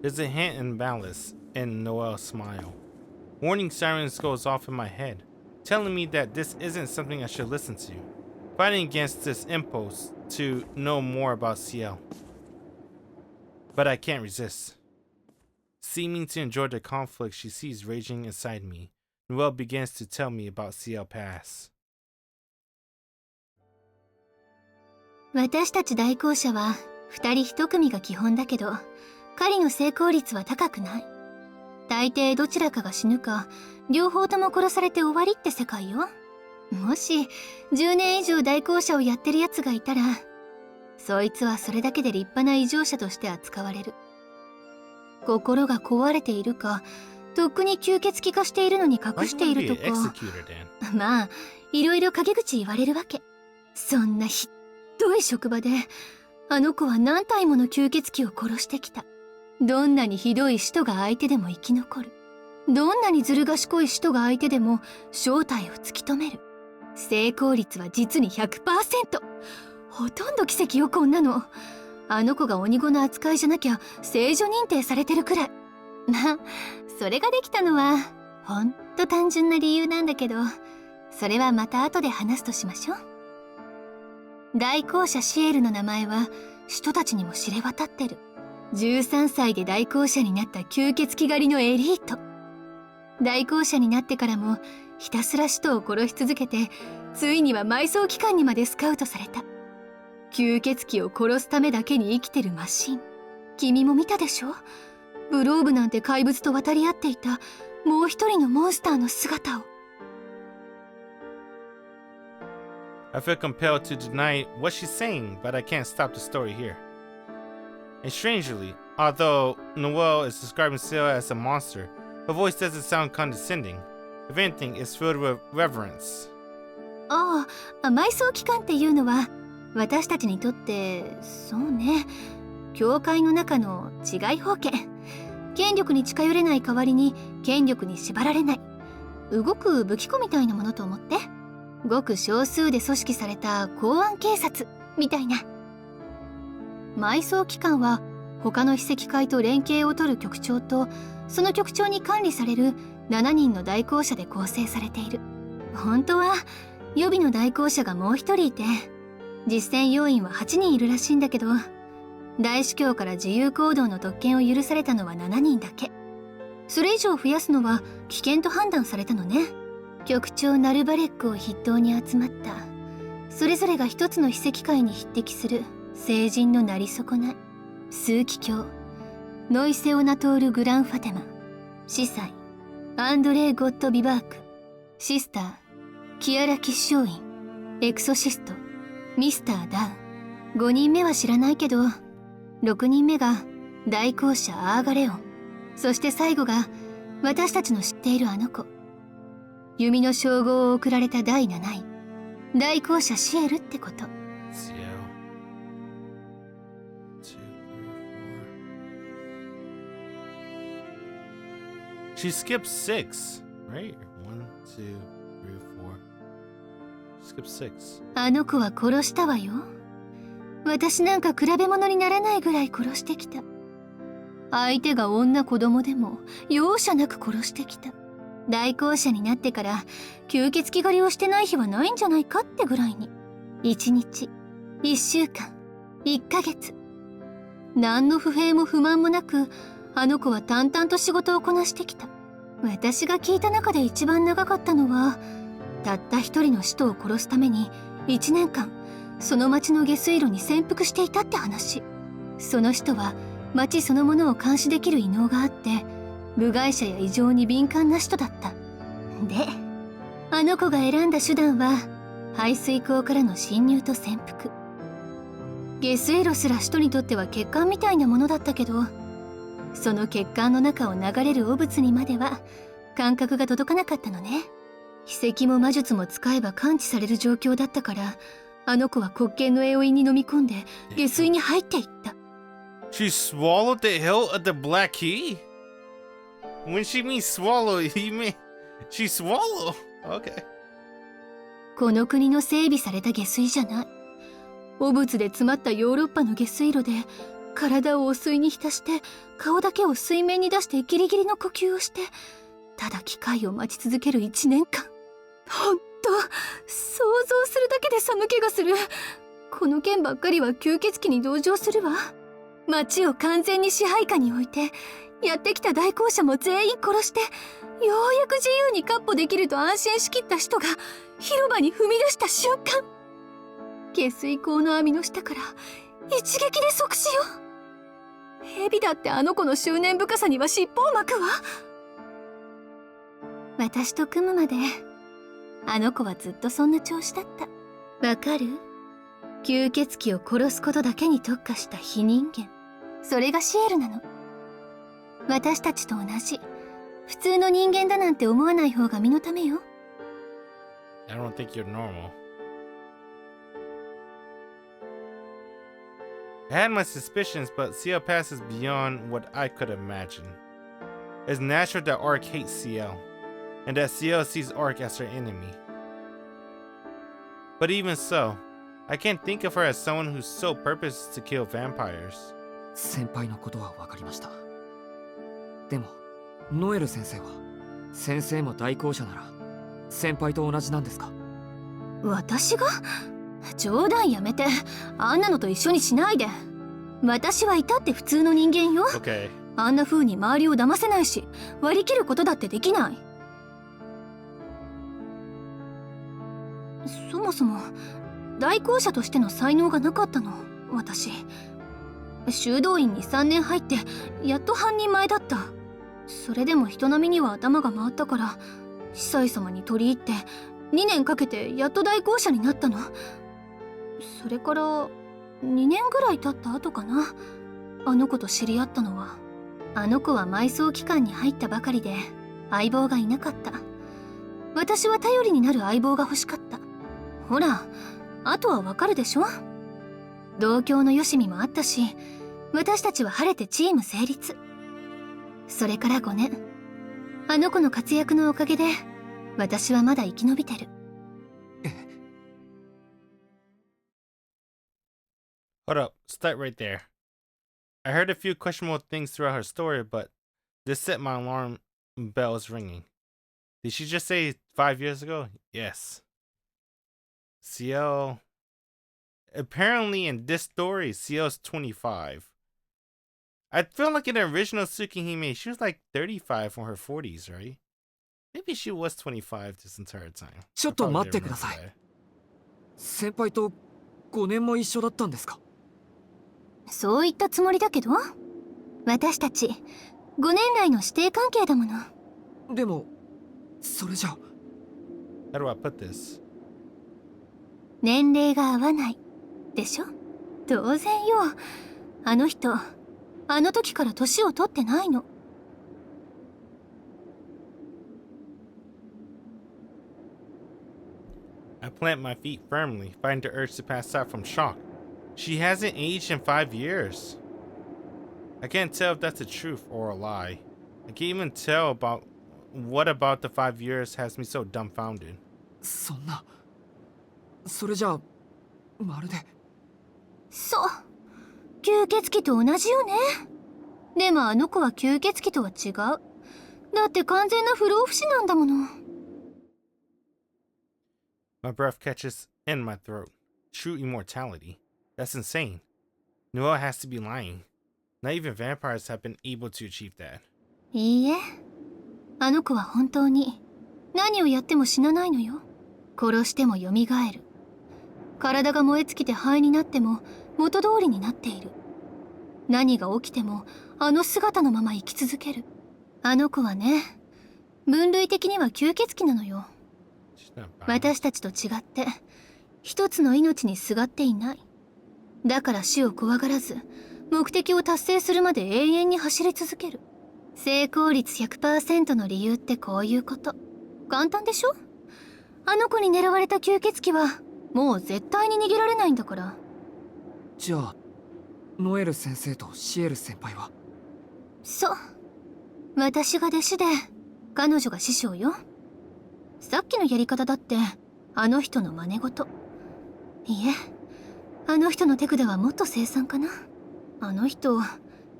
There's a hint and malice in Noelle's smile. Warning sirens goes off in my head, telling me that this isn't something I should listen to, fighting against this impulse to know more about Ciel. But I can't resist. Seeming to enjoy the conflict she sees raging inside me, Noelle begins to tell me about Ciel past. 私たち代行者は2人1組が基本だけど、狩りの成功率は高くない。大抵どちらかが死ぬか、両方とも殺されて終わりって世界よ。もし10年以上代行者をやってるやつがいたら、そいつはそれだけで立派な異常者として扱われる。心が壊れているか、とっくに吸血鬼化しているのに隠しているとか、まあいろいろ陰口言われるわけ。そんなひどい職場で、あの子は何体もの吸血鬼を殺してきた。どんなにひどい使徒が相手でも生き残る。どんなにずる賢い使徒が相手でも正体を突き止める。成功率は実に 100%。 ほとんど奇跡よ、こんなの。あの子が鬼子の扱いじゃなきゃ聖女認定されてるくらい。まあそれができたのはほんと単純な理由なんだけど、それはまた後で話すとしましょう。大公社シエルの名前は人たちにも知れ渡ってる。13歳で大公社になった吸血鬼狩りのエリート。大公社になってからもひたすら使徒を殺し続けて、ついには埋葬機関にまでスカウトされた。吸血鬼を殺すためだけに生きてるマシン。君も見たでしょ？ブローブなんて怪物と渡り合っていたもう一人のモンスターの姿を。I feel compelled to deny what she's saying, but I can't stop the story here. And strangely, although Noelle is describing Ciel as a monster, her voice doesn't sound condescending. If anything, it's filled with reverence. ああ、埋葬機関っていうのは私たちにとってそうね、教会の中の治外法権。権力に近寄れない代わりに権力に縛られない、動く武器庫みたいなものと思って。ごく少数で組織された公安警察みたいな。埋葬機関は他の秘跡会と連携を取る局長と、その局長に管理される7人の代行者で構成されている。本当は予備の代行者がもう一人いて、実践要員は8人いるらしいんだけど、大司教から自由行動の特権を許されたのは7人だけ。それ以上増やすのは危険と判断されたのね。局長ナルバレックを筆頭に集まった、それぞれが一つの秘跡会に匹敵する聖人のなり損ない。枢機卿ノイセオナトール・グランファテマ、司祭アンドレイ・ゴット・ビバーク、シスターキアラ・キッショーイン、エクソシストミスター・ダウン。5人目は知らないけど、6人目が大公社アーガレオン、そして最後が私たちの知っているあの子。弓の称号を贈られた第7位、大公社シエルってこと。Ciel. 2, 3, 4. She skipped 6, right? 1, 2, 3, 4. She skipped 6. あの子は殺したわよ。私なんか比べ物にならないぐらい殺してきた。相手が女子供でも容赦なく殺してきた。大公社になってから吸血鬼狩りをしてない日はないんじゃないかってぐらいに。1日、1週間、1ヶ月、何の不平も不満もなく、あの子は淡々と仕事をこなしてきた。私が聞いた中で一番長かったのは、たった一人の使徒を殺すために1年間その町の下水路に潜伏していたって話。その使徒は町そのものを監視できる異能があって、部外者や異常に敏感な人だった。で、あの子が選んだ手段は排水溝からの侵入と潜伏。下水路すら使徒にとっては血管みたいなものだったけど、その血管の中を流れる汚物にまでは感覚が届かなかったのね。秘跡も魔術も使えば感知される状況だったから、あの子は黒剣のエオインに飲み込んで下水に入っていった。She swallowed the hilt of the Black Key? When she means swallow, you mean she swallow? Okay. この国の整備された下水じゃない。汚物で詰まったヨーロッパの下水路で、体を汚水に浸して顔だけを水面に出してギリギリの呼吸をして、ただ機会を待ち続ける1年間。ほんと、想像するだけで寒気がする。この件ばっかりは吸血鬼に同情するわ。町を完全に支配下に置いて、やってきた大公社も全員殺して、ようやく自由に闊歩できると安心しきった人が広場に踏み出した瞬間、下水溝の網の下から一撃で即死よ。蛇だってあの子の執念深さには尻尾を巻くわ。私と組むまであの子はずっとそんな調子だった。わかる？吸血鬼を殺すことだけに特化した非人間、それがシエルなの。私たちと同じ普通の人間だなんて思わない方が身のためよ。 I don't think you're normal. I had my suspicions, but Ciel passes beyond what I could imagine. It's natural that Arc hates Ciel, and that Ciel sees Arc as her enemy. But even so, I can't think of her as someone whose sole purpose is to kill vampires. 先輩のことは分かりました。でもノエル先生は先生も代行者なら先輩と同じなんですか？私が？冗談やめて。あんなのと一緒にしないで。私はいたって普通の人間よ。 Okay. あんな風に周りを騙せないし、割り切ることだってできない。そもそも代行者としての才能がなかったの、私。修道院に3年入ってやっと半人前だった。それでも人並みには頭が回ったから司祭様に取り入って2年かけてやっと代行者になったの。それから2年ぐらい経った後かな、あの子と知り合ったのは。あの子は埋葬期間に入ったばかりで相棒がいなかった。私は頼りになる相棒が欲しかった。ほら、あとはわかるでしょ。同郷のよしみもあったし、私たちは晴れてチーム成立。それから5年、あの子の活躍のおかげで私はまだ生き延びてる。Hold up, stop right there. I heard a few questionable things throughout her story, but this set my alarm bells ringing. Did she just say 5 years ago? Yes. Ciel. Apparently in this story, Ciel's 25. I feel like in the original Tsukihime, she was like 35 from her 40s, right? Maybe she was 25 this entire time. ちょっと待ってください。先輩と5年も一緒だったんですか？そう言ったつもりだけど、私たち5年来の師弟関係だもの。でもそれじゃ。 How do I put this? 年齢が合わないでしょ。当然よ。あの人あの時から年を取ってないの。I plant my feet firmly, fighting the urge to pass out from shock. She hasn't aged in 5 years. I can't tell if that's the truth or a lie. I can't even tell about what about the 5 years has me so dumbfounded. そんな。それじゃあまるで。そう、吸血鬼と同じよね。でもあの子は吸血鬼とは違う。だって完全な不老不死なんだもの。My breath catches in my throat. True immortality. That's insane. Noelle has to be lying. Not even vampires have been able to achieve that. いいえ、あの子は本当に何をやっても死なないのよ。殺しても蘇る。体が燃え尽きて灰になっても元通りになっている。何が起きてもあの姿のまま生き続ける。あの子はね、分類的には吸血鬼なのよ。私たちと違って一つの命にすがっていない。だから死を怖がらず目的を達成するまで永遠に走り続ける。成功率 100% の理由ってこういうこと。簡単でしょ。あの子に狙われた吸血鬼はもう絶対に逃げられないんだから。じゃあノエル先生とシエル先輩は？そう、私が弟子で彼女が師匠よ。さっきのやり方だってあの人の真似事。いえ、あの人の手札はもっと凄惨かな。あの人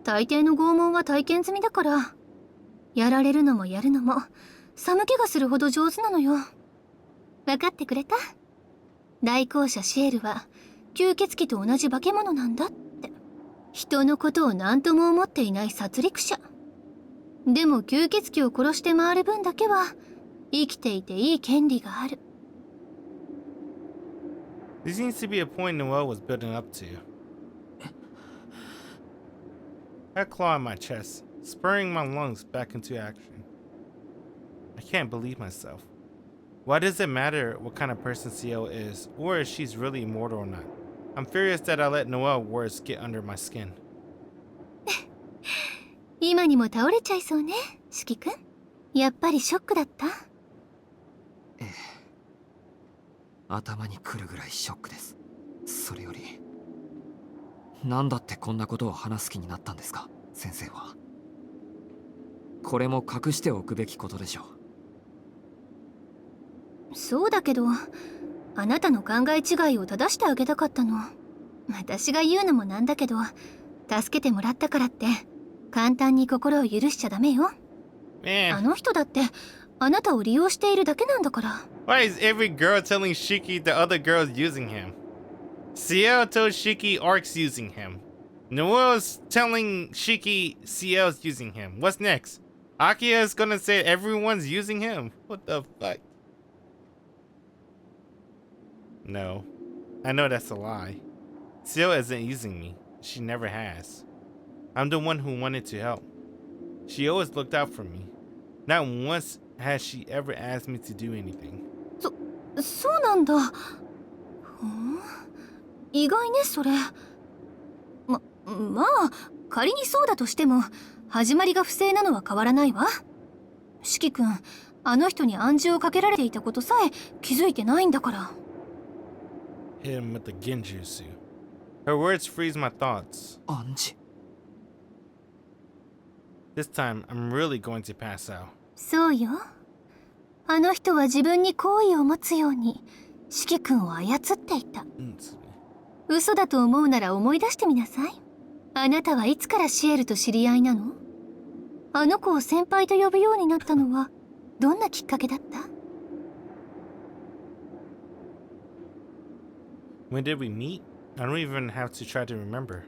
大抵の拷問は体験済みだから、やられるのもやるのも寒気がするほど上手なのよ。分かってくれた？代行者シエルは吸血鬼と同じ化け物なんだって。人のことを何とも思っていない殺戮者。でも吸血鬼を殺して回る分だけは生きていていい権利がある。 There seems to be a point Noelle was building up to. I claw in my chest, spurring my lungs back into action. I can't believe myself. Why does it matter what kind of person Ciel is, or if she's really immortal or not? I'm furious that I let Noelle words get under my skin. 今にも倒れちゃいそうね、四季君。やっぱりショックだった？ええ、頭にくるぐらいショックです。それより何だってこんなことを話す気になったんですか、先生は。これも隠しておくべきことでしょう。そうだけど、あなたの考え違いを正してあげたかったの。私が言うのもなんだけど、助けてもらったからって簡単に心を許しちゃダメよ。あ Man, の人だってあなたを利用しているだけなんだから。 why is every girl telling Shiki the other girl's using him? Ciel told Shiki Ark's using him. Noel's telling Shiki Ciel's using him. What's next? Akia is gonna say everyone's using him. What the fuck? No. I know that's a lie. Ciel isn't using me. She never has. I'm the one who wanted to help. She always looked out for me. Not once has she ever asked me to do anything. そうなんだ。意外ね、それ。まあ仮にそうだとしても始まりが不正なのは変わらないわ。四季君、あの人に暗示をかけられていたことさえ気づいてないんだから。 Hit him with the genjutsu. Her words freeze my thoughts. 暗示。 This time, I'm really going to pass out. そうよ。あの人は自分に好意を持つように四季君を操っていた。嘘だと思うなら思い出してみなさい。あなたはいつからシエルと知り合いなの？あの子を先輩と呼ぶようになったのはどんなきっかけだった？ When did we meet? I don't even have to try to remember.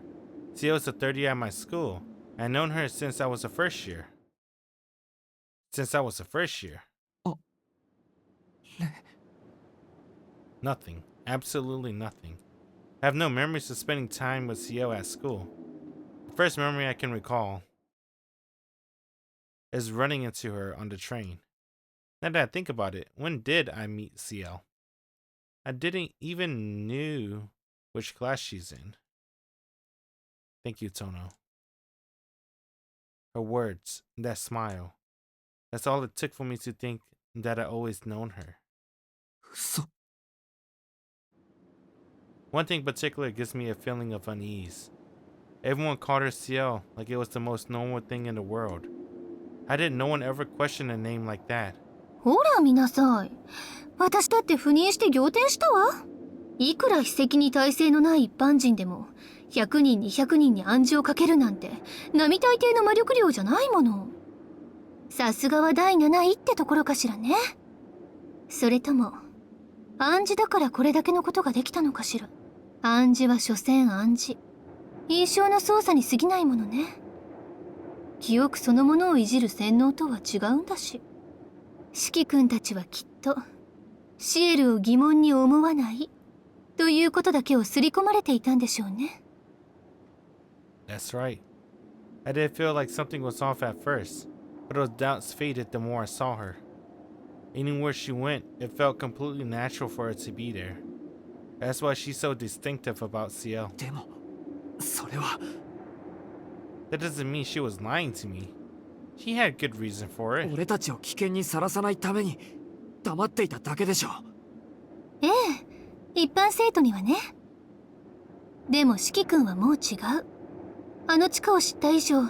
Ciel's a third year at my school. I've known her since I was a first year. Nothing. Absolutely nothing. I have no memories of spending time with Ciel at school. The first memory I can recall is running into her on the train. Now that I think about it, when did I meet Ciel? I didn't even knew which class she's in. Thank you, Tono. Her words, that smile. That's all it took for me to think that I always known her. 嘘。 One thing in particular gives me a feeling of unease. Everyone called her Ciel like it was the most normal thing in the world. How did no one ever question a name like that? ほら見なさい。私だって赴任して仰天したわ。いくら筆跡に耐性のない一般人でも100人200人に暗示をかけるなんて並大抵の魔力量じゃないもの。さすがは第7位ってところかしらね。それとも暗示だからこれだけのことができたのかしら。暗示は所詮暗示。印象の操作に過ぎないものね。記憶そのものをいじる洗脳とは違うんだし。四季君たちはきっとシエルを疑問に思わないということだけを刷り込まれていたんでしょうね。 That's right. I did feel like something was off at first, but those doubts faded the more I saw her. Anywhere she went, it felt completely natural for her to be there. That's why she's so distinctive about Ciel. でも、それは。 That doesn't mean she was lying to me. She had good reason for it. 俺たちを危険にさらさないために黙っていただけでしょ。ええ、一般生徒にはね。でも四季君はもう違う。あの地下を知った以上、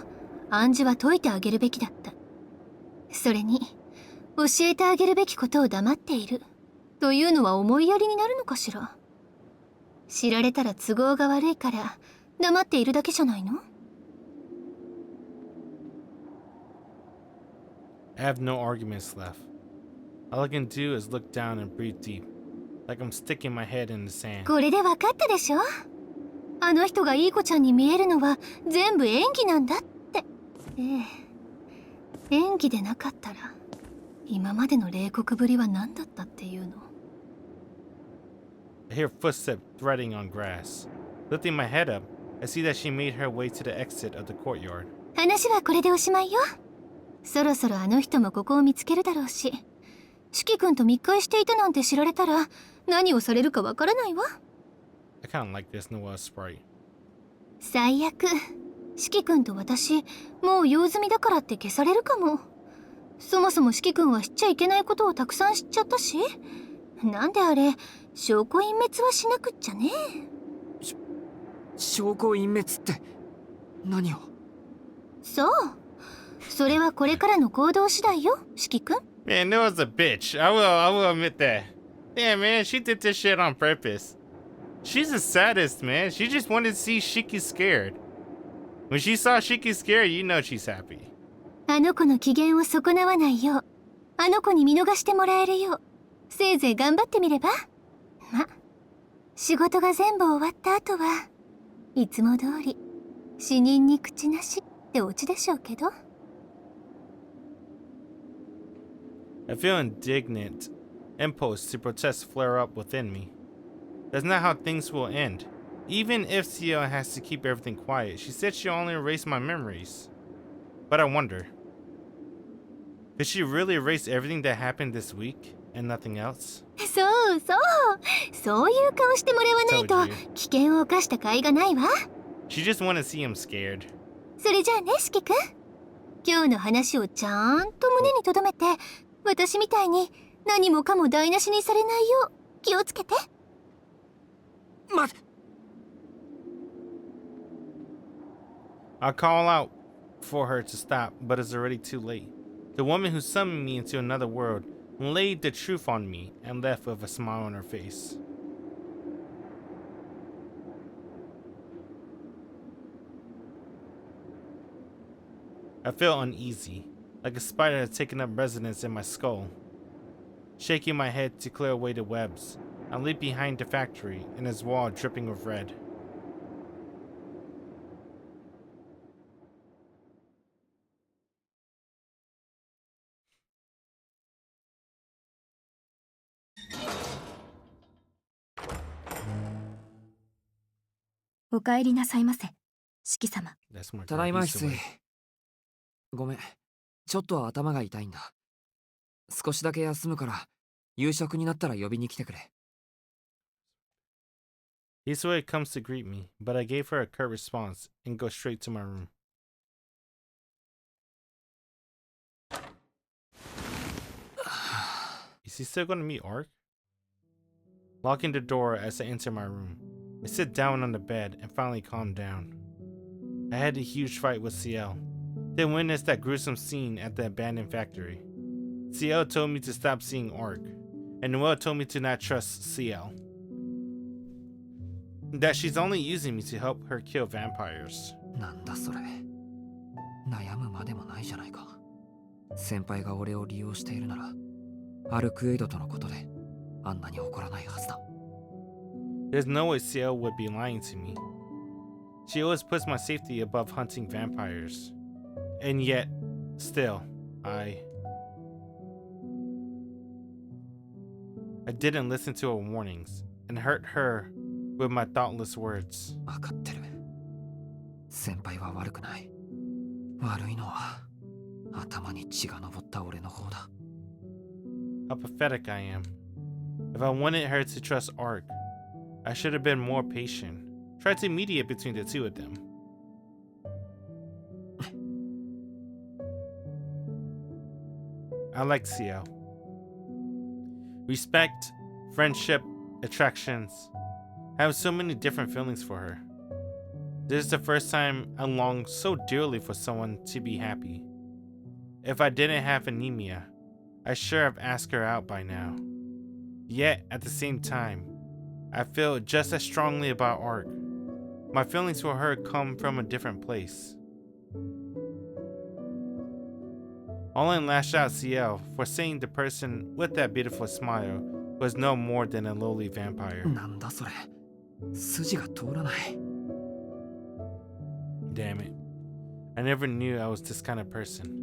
暗示は解いてあげるべきだった。それに教えてあげるべきことを黙っているというのは思いやりになるのかしら。知られたら都合が悪いから黙っているだけじゃないの？ I have no arguments left. All I can do is look down and breathe deep, like I'm sticking my head in the sand. これで分かったでしょ？あの人がいい子ちゃんに見えるのは全部演技なんだって。ええ、演技でなかったら今までの冷酷ぶりは何だったっていうの？ I hear footsteps threading on grass. Lifting my head up, I see that she made her way to the exit of the courtyard. 話はこれでおしまいよ。そろそろあの人もここを見つけるだろうし、四季君と密会していたなんて知られたら何をされるかわからないわ。I kind of like this Noah sprite. 最悪、四季君と私もう用済みだからって消されるかも。そもそも四季君は知っちゃいけないことをたくさん知っちゃったし、なんであれ証拠隠滅はしなくっちゃね。証拠隠滅って何を？そう、それはこれからの行動次第よ、四季君。 Man, Noah's a bitch. I will admit that. Damn, man, she did this shit on purpose. She's a sadist, man. She just wanted to see Shiki scared. When she saw Shiki scared, you know she's happy. あの子の機嫌を損なわないよう、あの子に見逃してもらえるよう、せいぜい頑張ってみれば。ま、仕事が全部終わった後はいつも通り死人に口なしってオチでしょうけど。I feel indignant impulse to protest flare up within me. That's not how things will end. Even if Ciel has to keep everything quiet, she said she'll only erase my memories. But I wonder, could she really erase everything that happened this week and nothing else? そうそう、そういう顔してもらわないと Told you. 危険を冒した甲斐がないわ。 She just wanted to see him scared. それじゃあね、四季くん、今日の話をちゃんと胸に留めて、私みたいに何もかも台無しにされないよう気をつけて。待て。 I call out for her to stop, but it's already too late. The woman who summoned me into another world laid the truth on me and left with a smile on her face. I feel uneasy, like a spider had taken up residence in my skull. Shaking my head to clear away the webs, I leap behind the factory and its wall dripping with red.「お帰りなさいませ、四季様。 That's more ただいま、翡 Easter 翠 way.。ごめん。ちょっと頭が痛いんだ。少しだけ休むから、夕食になったら呼びに来てくれ。Hisue comes to greet me, but I gave her a curt response and go straight to my room. Is he still going to meet Arc? Locking the door as I enter my room, I sit down on the bed and finally calm down. I had a huge fight with Ciel, then witnessed that gruesome scene at the abandoned factory. Ciel told me to stop seeing Arc, and Noelle told me to not trust Ciel. That she's only using me to help her kill vampires. なんだそれ。悩むまでもないじゃないか。先輩が俺を利用しているなら、アルクエイドとのことであんなに怒らないはずだ。There's no way Ciel would be lying to me. She always puts my safety above hunting vampires. And yet, still, I didn't listen to her warnings and hurt her with my thoughtless words. わかってる。先輩は悪くない。悪いのは頭に血が上った俺の方だ。How pathetic I am. If I wanted her to trust Arc, I should have been more patient. Tried to mediate between the two of them. I like Ciel. Respect, friendship, attractions. I have so many different feelings for her. This is the first time I long so dearly for someone to be happy. If I didn't have anemia, I sure have asked her out by now. Yet, at the same time, I feel just as strongly about Arc. My feelings for her come from a different place. Only lash out Ciel for saying the person with that beautiful smile was no more than a lowly vampire. なんだそれ。筋が通らない。Damn it. I never knew I was this kind of person.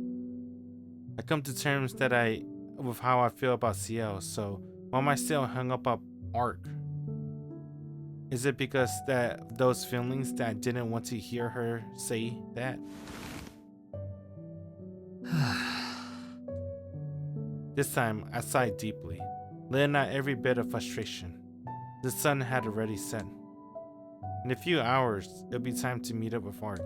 I come to terms with how I feel about Ciel, so why am I still hung up on Arc? Is it because that those feelings that I didn't want to hear her say that? This time, I sighed deeply, letting out every bit of frustration. The sun had already set. In a few hours, it'll be time to meet up with Arc.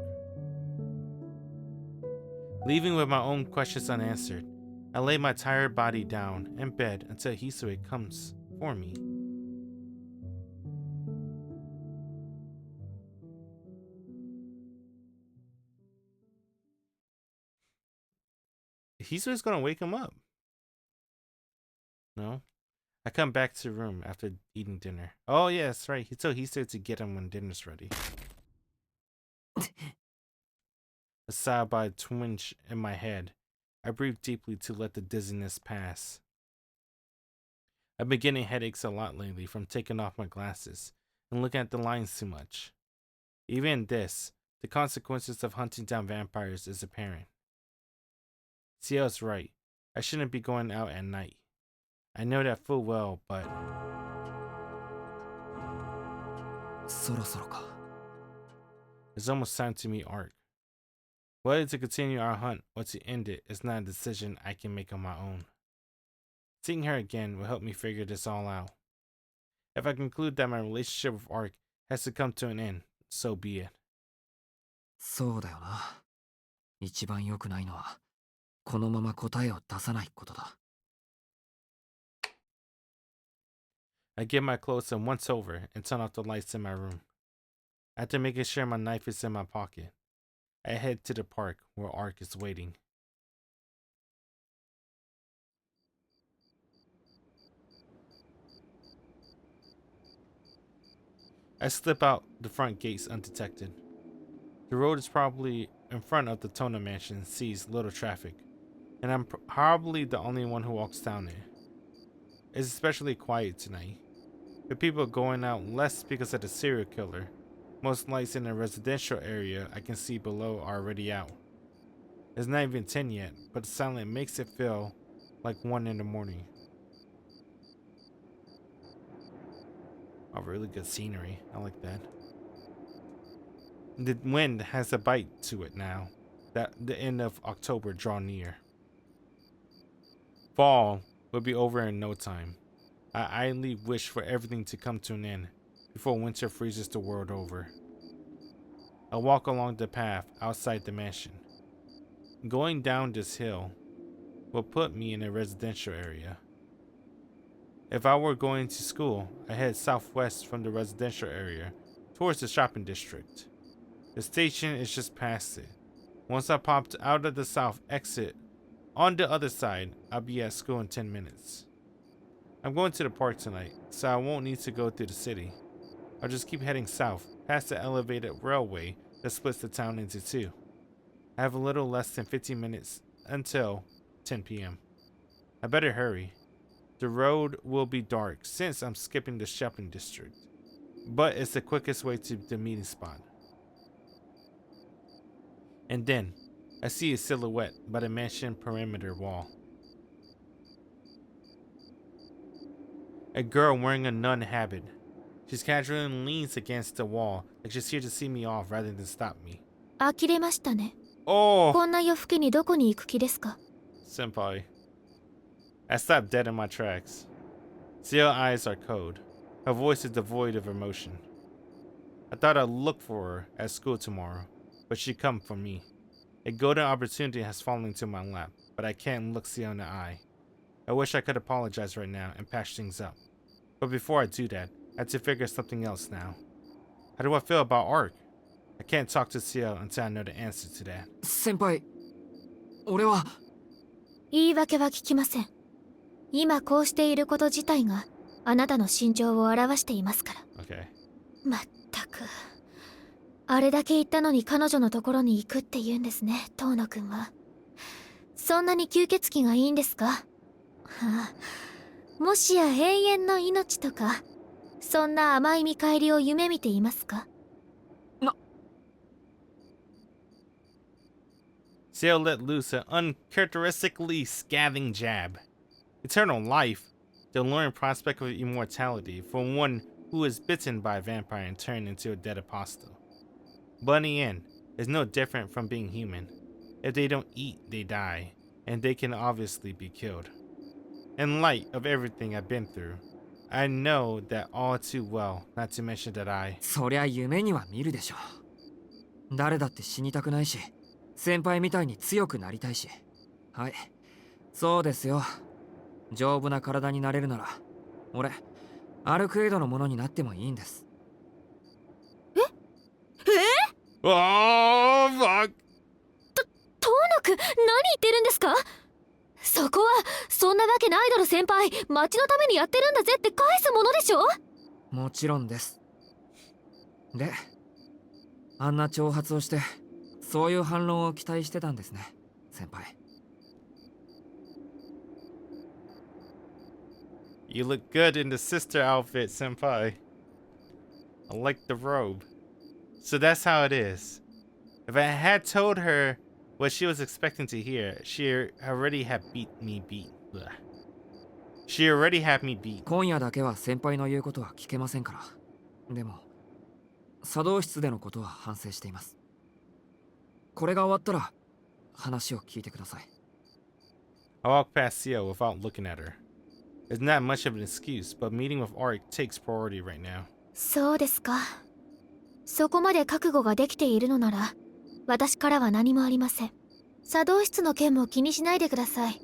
Leaving with my own questions unanswered, I lay my tired body down in bed until Hisue comes for me. Hisue's gonna wake him up. No? I come back to the room after eating dinner. Oh, yeah, that's right. He told Hisue to get him when dinner's ready. assailed by a twinge in my head. I breathed deeply to let the dizziness pass. I've been getting headaches a lot lately from taking off my glasses and looking at the lines too much. Even in this, the consequences of hunting down vampires is apparent. Ciel's right. I shouldn't be going out at night. I know that full well, but そろそろか。 it's almost time to meet Arc. Whether to continue our hunt or to end it is not a decision I can make on my own. Seeing her again will help me figure this all out. If I conclude that my relationship with Arc has to come to an end, so be it. そうだよな。一番良くないのは、このまま答えを出さないことだ。I get my clothes and once over and turn off the lights in my room. After making sure my knife is in my pocket, I head to the park where Arc is waiting. I slip out the front gates undetected. The road is probably in front of the Tona mansion sees little traffic, and I'm probably the only one who walks down it. It's especially quiet tonight, with people going out less because of the serial killer. Most lights in the residential area I can see below are already out. It's not even 10 yet, but the silence makes it feel like 1 in the morning. Oh, really good scenery. I like that. The wind has a bite to it now that the end of October draw near. Fall will be over in no time. I idly wish for everything to come to an end before winter freezes the world over. I walk along the path outside the mansion. Going down this hill will put me in a residential area. If I were going to school, I head southwest from the residential area towards the shopping district. The station is just past it. Once I popped out of the south exit, on the other side, I'll be at school in 10 minutes. I'm going to the park tonight, so I won't need to go through the city. I'll just keep heading south, past the elevated railway that splits the town into two. I have a little less than 15 minutes until 10 p.m. I better hurry. The road will be dark since I'm skipping the shopping district, but it's the quickest way to the meeting spot. And then, I see a silhouette by the mansion perimeter wall. A girl wearing a nun habit. She's casually leans against the wall like she's here to see me off rather than stop me. 呆れましたね。 Oh! こんな夜更けにどこに行く気ですか？ Senpai. I stopped dead in my tracks. Ciel eyes are cold. Her voice is devoid of emotion. I thought I'd look for her at school tomorrow, but she'd come for me. A golden opportunity has fallen into my lap, but I can't look Ciel in the eye. I wish I could apologize right now and patch things up. But before I do that, I have to figure something else now. How do I feel about Arc? I can't talk to Ciel until I know the answer to that. 先輩、俺は。言い訳は聞きません。今こうしていること自体があなたの心情を表していますから。Okay. まったく。あれだけ言ったのに彼女のところに行くって言うんですね、遠野くんは。そんなに吸血鬼がいいんですか？はあ、もしや永遠の命とか、そんな甘い見返りを夢見ていますか？ Ciel let loose an uncharacteristically scathing jab. Eternal life, the alluring prospect of immortality for one who is bitten by a vampire and turned into a dead apostle. But in the end, it's no different from being human. If they don't eat, they die, and they can obviously be killed. In light of everything I've been through, I know that all too well, not to mention that I... そりゃ夢には見るでしょ。誰だって死にたくないし、先輩みたいに強くなりたいし。はい、そうですよ。丈夫な体になれるなら、俺、アルクエイドのものになってもいいんです。Oh, fuck! 遠野くん、何言ってるんですか？そこは、そんなわけないだろ先輩。町のためにやってるんだぜって返すものでしょ？もちろんです。で、あんな挑発をして、そういう反論を期待してたんですね、先輩。You look good in the sister outfit, senpai. I like the robe. So that's how it is. If I had told her what she was expecting to hear, she already had me beat. She already had me beat. 今夜だけは先輩の言うことは聞けませんから。でも作動室でのことは反省しています。これが終わったら話を聞いてください。I walked past Ciel without looking at her. It's not much of an excuse, but meeting with Arc takes priority right now. そうですか。そこまで覚悟ができているのなら、私からは何もありません。作動室の件も気にしないでください。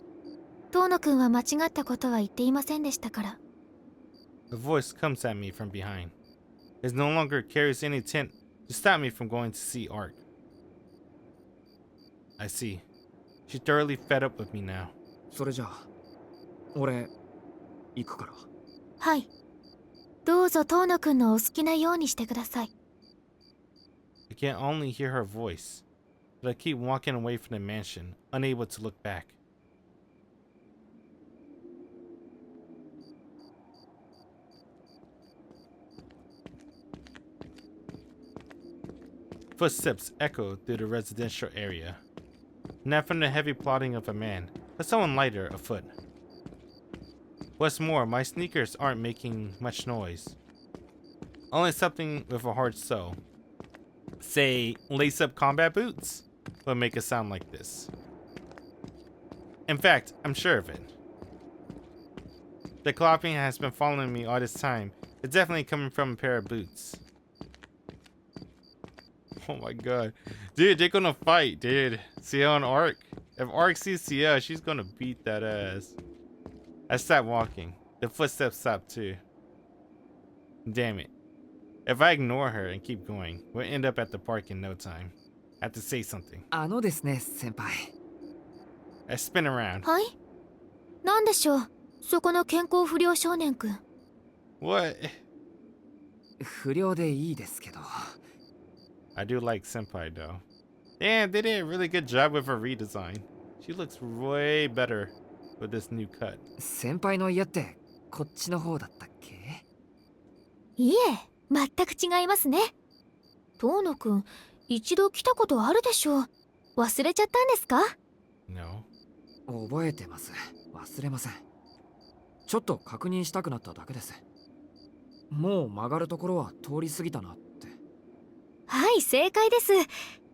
遠野くんは間違ったことは言っていませんでしたから。A voice comes at me from behind. It no longer carries any intent to stop me from going to see Arc. I see. She's thoroughly fed up with me now. それじゃあ俺行くから。はい。どうぞ遠野くんのお好きなようにしてください。I can only hear her voice, but I keep walking away from the mansion, unable to look back. Footsteps echo through the residential area. Not from the heavy plodding of a man, but someone lighter afoot. What's more, my sneakers aren't making much noise. Only something with a hard sole, say lace-up combat boots, would make it sound like this. In fact, I'm sure of it. The clopping has been following me all this time. It's definitely coming from a pair of boots. Oh my god. Dude, they're gonna fight, dude. Ciel and Arc. If Arc sees Ciel, she's gonna beat that ass. I stopped walking. The footsteps stopped too. Damn it. If I ignore her and keep going, we'll end up at the park in no time. I have to say something. ですね、先輩。I spin around. はい？なんでしょう、そこの健康不良少年くん。What? 不良でいいですけど。I do like Senpai though. Damn, they did a really good job with her redesign. She looks way better with this new cut. 先輩の家ってこっちの方だったっけ？いえ、全く違いますね。遠野くん、一度来たことあるでしょう。忘れちゃったんですか？ No. 覚えてます。忘れません。ちょっと確認したくなっただけです。もう曲がるところは通り過ぎたなって。はい、正解です。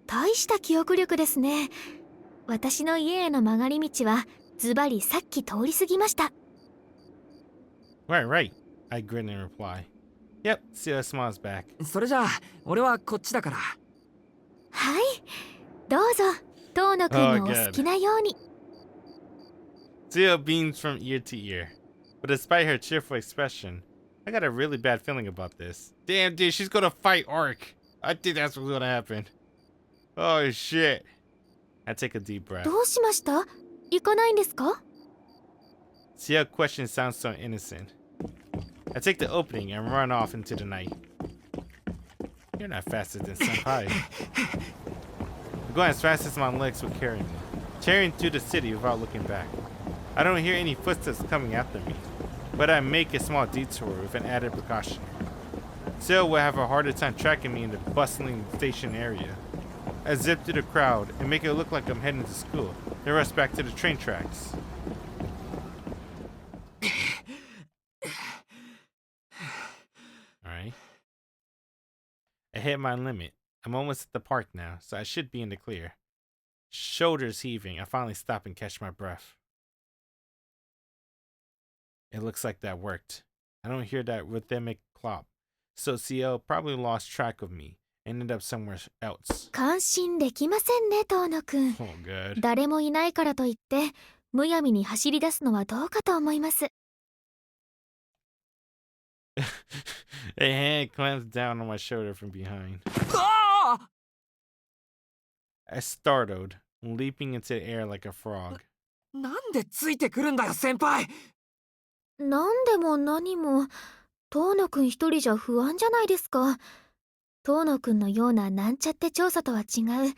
大した記憶力ですね。私の家への曲がり道はズバリさっき通り過ぎました。Right, right. I grin and reply. Yep, Ciel smiles back. それじゃあ俺はこっちだから。はい、どうぞ遠野くんのお好きなように。Ciel beams from ear to ear. But despite her cheerful expression, I got a really bad feeling about this. Damn, dude, she's gonna fight Arc. I think that's what's gonna happen. Oh shit. I take a deep breath. どうしました？行かないんですか？ Ciel's question sounds so innocent. I take the opening and run off into the night. You're not faster than Senpai. I'm going as fast as my legs will carry me, tearing through the city without looking back. I don't hear any footsteps coming after me, but I make a small detour with an added precaution. Ciel will have a harder time tracking me in the bustling station area. I zip through the crowd and make it look like I'm heading to school, then rush back to the train tracks. Alright. I hit my limit. I'm almost at the park now, so I should be in the clear. Shoulders heaving, I finally stop and catch my breath. It looks like that worked. I don't hear that rhythmic clop, so Ciel probably lost track of me and ended up somewhere else. 感心できませんね、遠野くん。Oh, good. 誰もいないからといってむやみに走り出すのはどうかと思います。A hand clamps down on my shoulder from behind. ああ I startled, leaping into the air like a frog. なんでついてくるんだよ、先輩。なんでも何も遠野くん一人じゃ不安じゃないですか。遠野くんのようななんちゃって調査とは違う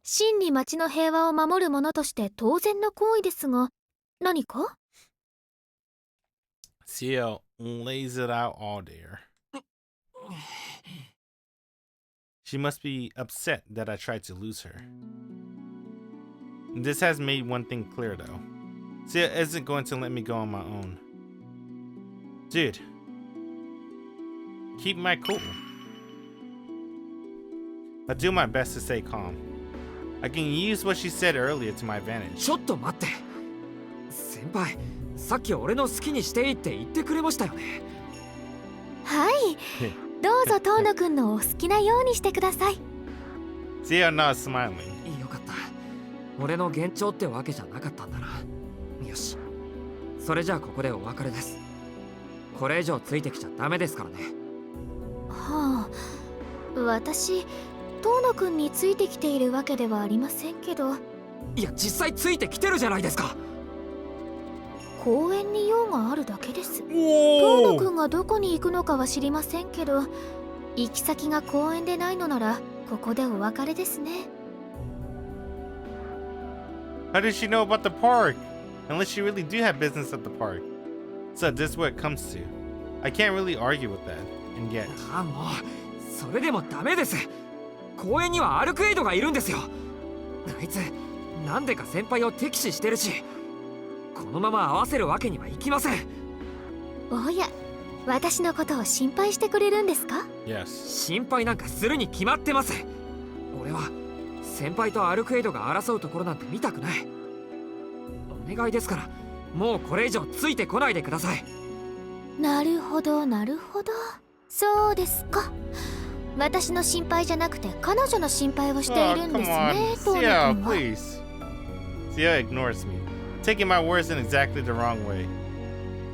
真に町の平和を守る者として当然の行為ですが、何か？ Ciel lays it out all there. She must be upset that I tried to lose her. This has made one thing clear though. Ciel isn't going to let me go on my own. Dude, keep my cool. I do my best to stay calm. I can use what she said earlier to my advantage. ちょっと待って。先輩、さっき俺の好きにしていいって言ってくれましたよね。はい。どうぞ遠野くんのお好きなようにしてください。Ciel nods, smiling. よかった。俺の幻聴ってわけじゃなかったんだな。よし。それじゃあここでお別れです。これ以上ついてきちゃダメですからね。はあ、私、遠野くんについてきているわけではありませんけど。いや、実際ついてきてるじゃないですか。公園に用があるだけです。遠野くんがどこに行くのかは知りませんけど、行き先が公園でないのならここでお別れですね。How does she know about the park? Unless she really do have business at the park. So this is what it comes to. I can't really argue with that. And yet. あ、もうそれでもダメです。公園にはアルクエイドがいるんですよ。あいつなんでか先輩を敵視してるし、このまま合わせるわけにはいきません。おや、私のことを心配してくれるんですか？ Yes. 心配なんかするに決まってます。俺は先輩とアルクエイドが争うところなんて見たくない。お願いですから、もうこれ以上ついてこないでください。なるほどなるほど、そうですか。私の心配じゃなくて彼女の心配をしているんですね、遠野君 Ciel, は。 please. Ciel ignores me, taking my words in exactly the wrong way.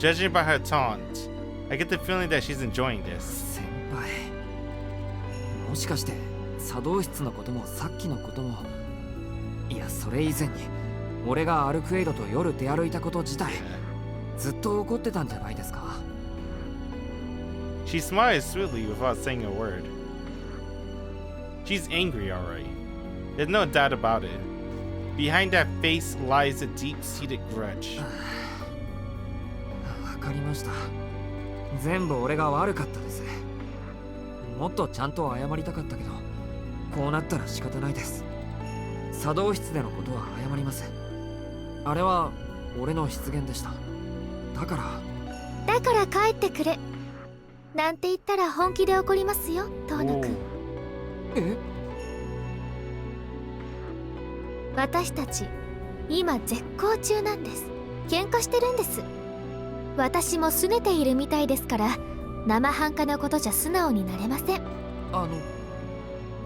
Judging by her taunt, I get the feeling that she's enjoying this. 先輩、もしかして茶道室のこともさっきのことも、いやそれ以前に俺がアルクエイドと夜出歩いたこと自体ずっと怒ってたんじゃないですか。 She smiles sweetly without saying a word. She's angry, alright. There's no doubt about it. Behind that face lies a deep-seated grudge. わかりました。全部俺が悪かったです。もっとちゃんと謝りたかったけど、こうなったら仕方ないです。茶道室でのことは謝ります。あれは俺の失言でした。だから帰ってくれなんて言ったら本気で怒りますよ、遠野くん。え？私たち今絶好中なんです。喧嘩してるんです。私も拗ねているみたいですから、生半可なことじゃ素直になれません。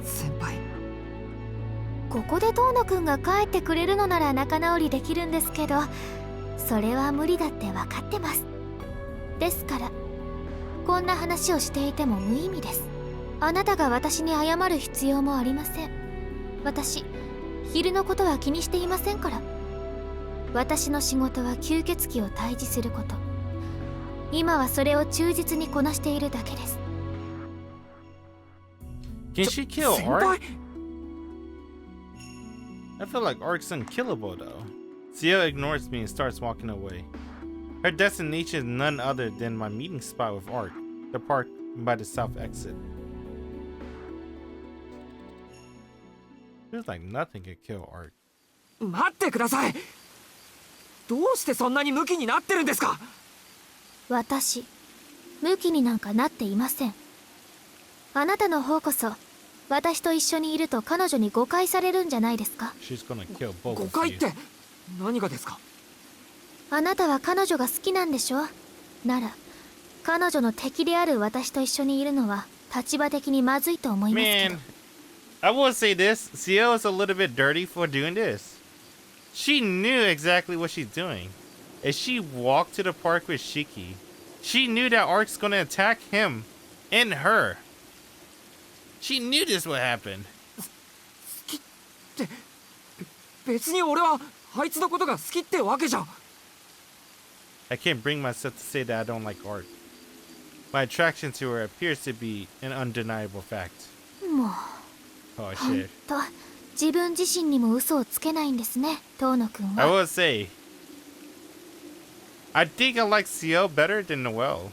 先輩、ここで遠野くんが帰ってくれるのなら仲直りできるんですけど、それは無理だって分かってます。ですからこんな話をしていても無意味です。あなたが私に謝る必要もありません。私昼のことは気にしていませんから。私の仕事は吸血鬼を退治すること。今はそれを忠実にこなしているだけです。 Can she kill 先 Arc? 輩、 I feel like Arc's unkillable though. Ciel ignores me and starts walking away. Her destination is none other than my meeting spot with Arc, the park by the south exit. Feels like nothing could kill Arc. 待ってください。どうしてそんなにムキになってるんですか？私ムキになんかなっていません。あなたの方こそ私と一緒にいると彼女に誤解されるんじゃないですか？ She's gonna kill both 誤 of 解 you. って何がですか？あなたは彼女が好きなんでしょ？なら彼女の敵である私と一緒にいるのは立場的にまずいと思いますけど。 Man, I will say this. Ciel is a little bit dirty for doing this. She knew exactly what she's doing. As she walked to the park with Shiki, she knew that Arc's gonna attack him and her. She knew this would happen. 別に俺はあいつのことが好きってわけじゃ。 I can't bring myself to say that I don't like Arc. My attraction to her appears to be an undeniable fact. もう Oh ほん shit. と自分自身にも嘘をつけないんですね、遠野くん I は。 will say, I think I like Ciel better than Noelle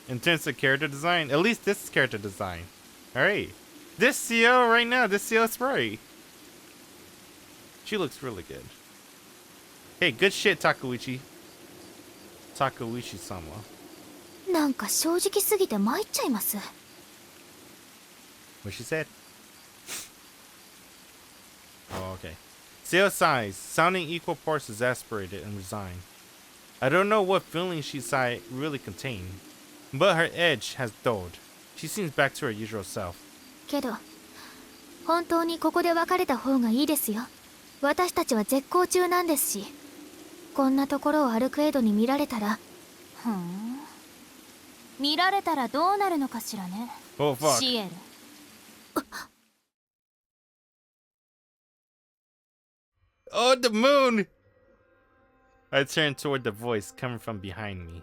in terms of character design. At least this character design. Alright. This Ciel right now, this Ciel sprite. She looks really good. Hey, good shit, Takeuchi. Takeuchi-sama. なんか正直すぎて参っちゃいます。 What she said? Oh, okay. Ciel sighs, sounding equal parts exasperated and resigned. I don't know what feeling she sighed really contained, but her edge has dulled. She seems back to her usual self. けど本当にここで別れた方がいいですよ。私たちは絶好中なんですし、こんなところをアルクエイドに見られたら。ふん、見られたらどうなるのかしらね。 Oh fuck. シエル。Oh, the moon! I turned toward the voice coming from behind me.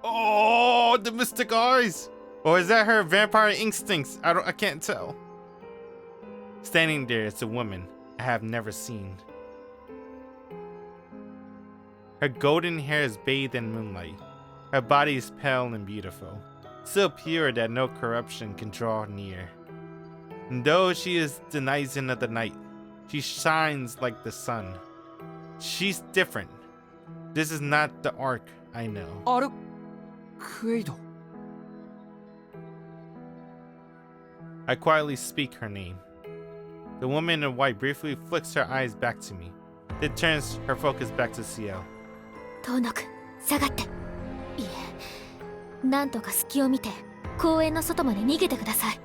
Oh, the mystic eyes! Or is that her vampire instincts? I can't tell. Standing there is a woman I have never seen. Her golden hair is bathed in moonlight. Her body is pale and beautiful, so pure that no corruption can draw near. And though she is denizen of the night, she shines like the sun. She's different. This is not the Arc I know. アルクエイド。 I quietly speak her name. The woman in white briefly flicks her eyes back to me, then turns her focus back to Ciel. 遠野くん、下がって。いえ、なんとか隙を見て公園の外まで逃げてください。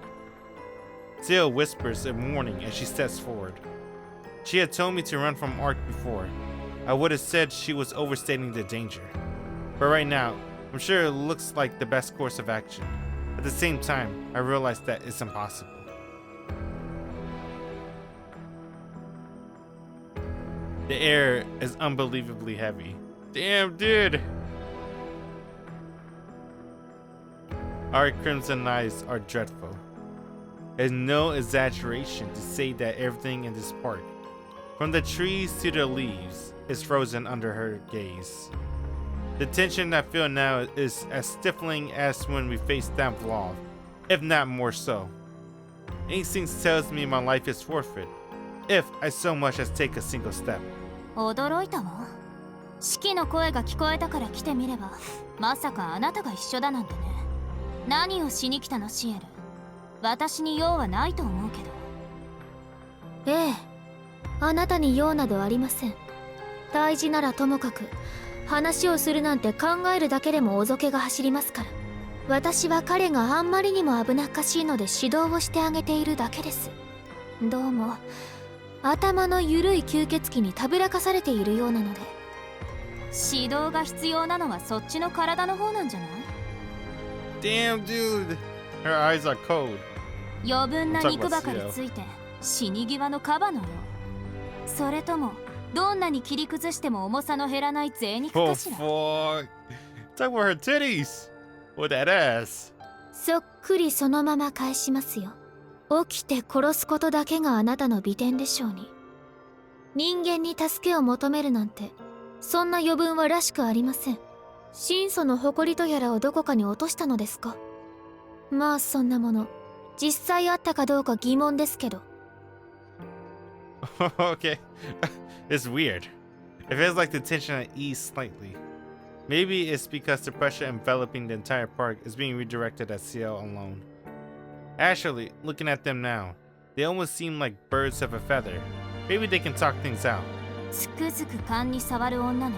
Ciel whispers a warning as she steps forward. She had told me to run from Arc before. I would have said she was overstating the danger. But right now, I'm sure it looks like the best course of action. At the same time, I realize that it's impossible. The air is unbelievably heavy. Damn, dude! Our crimson eyes are dreadful. It's no exaggeration to say that everything in this park, from the trees to the leaves, is frozen under her gaze. The tension I feel now is as stifling as when we faced down Vlov, if not more so. Instinct tells me my life is forfeit, if I so much as take a single step. 驚いたわ。四季の声が聞こえたから来てみれば、まさかあなたが一緒だなんてね。何をしに来たのシエル。私に用はないと思うけど。ええ、あなたに用などありません。大事ならともかく話をするなんて考えるだけでもおぞけが走りますから。私は彼があんまりにも危なっかしいので指導をしてあげているだけです。どうも頭の緩い吸血鬼にたぶらかされているようなので。指導が必要なのはそっちの体の方なんじゃない？ Damn, dude! Her eyes are cold. 余分な肉ばかりついて死に際のカバのよう。それともどんなに切り崩しても重さの減らない贅肉 Oh かしら。 fuck! Talk about her titties! With that ass! そっくりそのまま返しますよ。起きて殺すことだけがあなたの美点でしょうに。人間に助けを求めるなんてそんな余分はらしくありません。神祖の誇りとやらをどこかに落としたのですか？まあそんなもの実際あったかどうか疑問ですけど。Okay. It's weird. It feels like the tension had eased slightly. Maybe it's because the pressure enveloping the entire park is being redirected at Ciel alone. Actually, looking at them now, they almost seem like birds of a feather. Maybe they can talk things out. つくづく勘に触る女ね。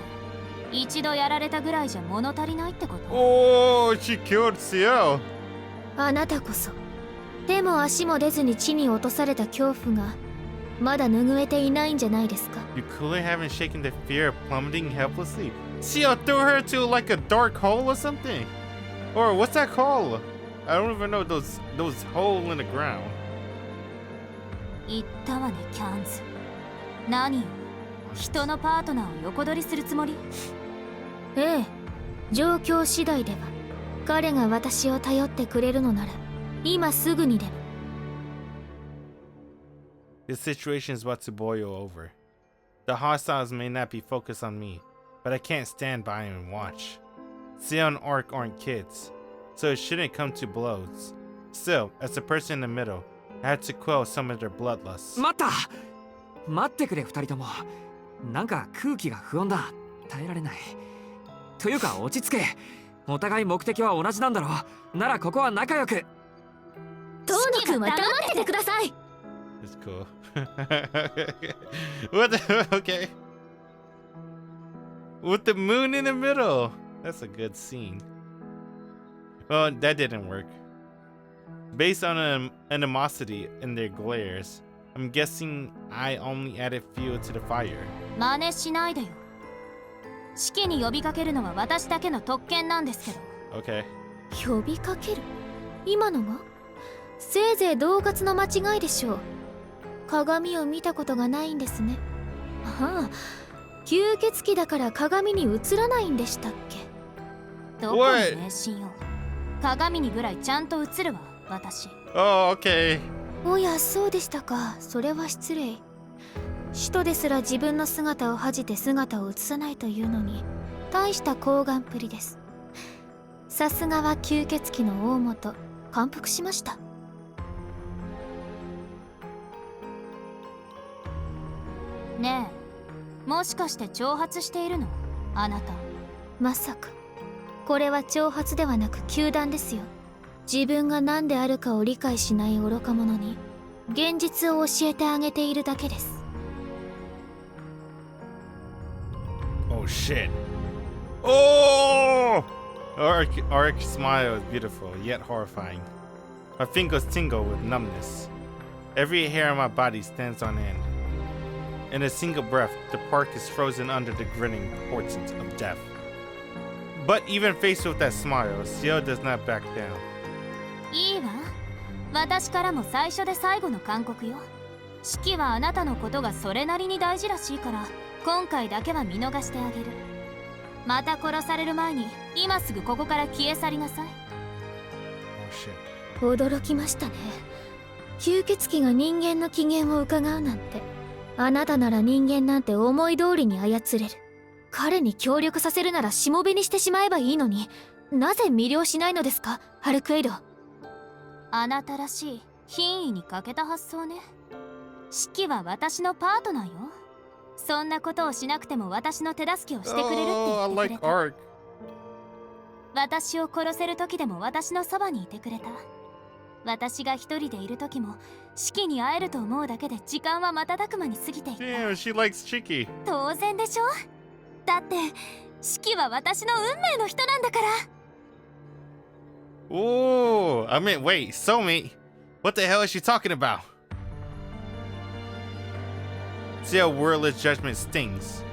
一度やられたぐらいじゃ物足りないってこと？ Oh, she killed Ciel. あなたこそ手も足も出ずに地に落とされた恐怖がまだ拭えていないんじゃないですか？ You clearly haven't shaken the fear of plummeting helplessly. Ciel threw her to like a dark hole or something. Or what's that called? I don't even know those holes in the ground. 言ったわね、キャンズ。何よ、人のパートナーを横取りするつもり？ええ、状況次第では彼が私を頼ってくれるのなら今すぐにでも。This situation is about to boil over. The hostiles may not be focused on me, but I can't stand by and watch. Ciel and Arc aren't kids, so it shouldn't come to blows. Still, as the person in the middle, I had to quell some of their bloodlust. 待ってくれ二人とも。なんか空気が不穏だ。耐えられない。というか落ち着け。お互い目的は同じなんだろう。ならここは仲良く。遠野くんは黙っててください。 It's cool. What the? Okay. With the moon in the middle. That's a good scene. Well, that didn't work. Based on an animosity in their glares, I'm guessing I only added fuel to the fire. 真似しないでよ。式に呼びかけるのは私だけの特権なんですけど。 Okay. 呼びかける？今のが？せいぜい同活の間違いでしょう。鏡を見たことがないんですね。ああ、吸血鬼だから鏡に映らないんでしたっけ？どこの迷信よ。鏡にぐらいちゃんと映るわ、私。Oh, okay. おや、そうでしたか。それは失礼。使徒ですら自分の姿を恥じて姿を映さないというのに、大した厚顔っぷりです。さすがは吸血鬼の大元、感服しました。ねえ、もしかして挑発しているの？あなた。まさかこれは挑発ではなく糾弾ですよ。自分が何であるかを理解しない愚か者に現実を教えてあげているだけです。 Oh shit. Oh! Arc's smile is beautiful, yet horrifying. My fingers tingle with numbness. Every hair on my body stands on end. In a single breath, the park is frozen under the grinning portent of death. But even faced with that smile, Ciel does not back down. いいわ。私からも最初で最後の勧告よ。式はあなたのことがそれなりに大事らしいから、今回だけは見逃してあげる。また殺される前に今すぐここから消え去りなさい。Oh shit. 驚きましたね。吸血鬼が人間の機嫌を伺うなんて。あなたなら人間なんて思い通りに操れる。彼に協力させるならしもべにしてしまえばいいのに、なぜ魅了しないのですか、アルクエイド。あなたらしい品位に欠けた発想ね。式は私のパートナーよ。そんなことをしなくても私の手助けをしてくれるって言ってくれた。Arc. 私を殺せる時でも私のそばにいてくれた。私が一人でいる時も式に会えると思うだけで時間は瞬く間に過ぎていった。 Damn, she likes Chiki. 当然でしょ。だって式は私の運命の人なんだから。 Oh, I meant, wait, soulmate? What the hell is she talking about? Ciel's wordless judgment stings.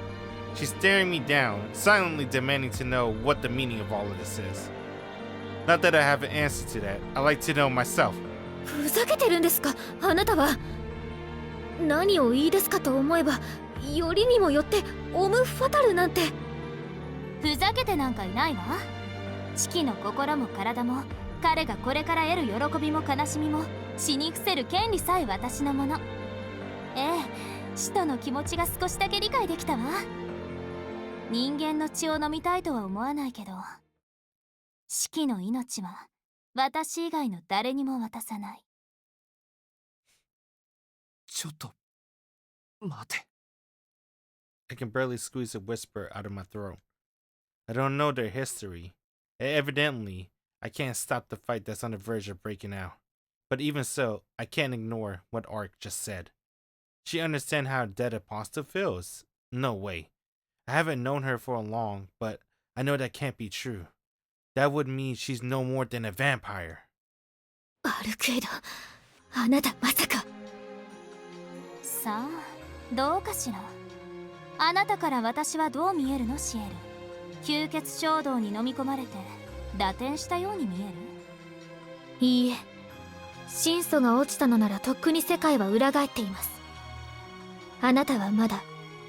She's staring me down, silently demanding to know what the meaning of all of this is. Not that I have an answer to that. I like to know myself. ふざけてるんですか、あなたは。何を言い出すかと思えば、よりにもよってオムファタルなんて。ふざけてなんかいないわ。式の心も体も彼がこれから得る喜びも悲しみも死に伏せる権利さえ私のもの。ええ、使徒の気持ちが少しだけ理解できたわ。人間の血を飲みたいとは思わないけど、式の命は私以外の誰にも渡さない。ちょっと待て。 I can barely squeeze a whisper out of my throat. I don't know their history. Evidently, I can't stop the fight that's on the verge of breaking out. But even so, I can't ignore what Arc just said. She understands how a dead apostle feels. No way. I haven't known her for long, but I know that can't be true. That would mean she's no more than a vampire. アルクエド、あなたまさか。さあ、どうかしら。あなたから私はどう見えるの、シエル。吸血衝動に飲み込まれて打点したように見える？いいえ、神祖が落ちたのならとっくに世界は裏返っています。あなたはまだ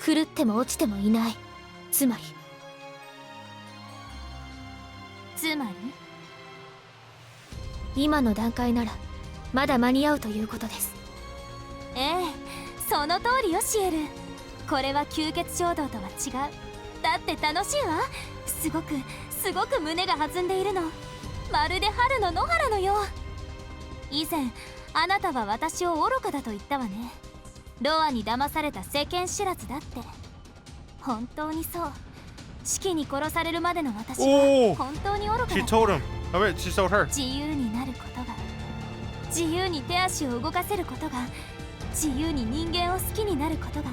狂っても落ちてもいない。つまり今の段階ならまだ間に合うということです。ええ、その通りよシエル。これは吸血衝動とは違う。だって楽しいわ。すごく胸が弾んでいるの。まるで春の野原のよう。以前あなたは私を愚かだと言ったわね。ロアに騙された世間知らずだって。本当にそう。シキに殺されるまでの私は本当に愚かだった。 She told him. I mean, she told her. 自由になることが、自由に手足を動かせることが、自由に人間を好きになることが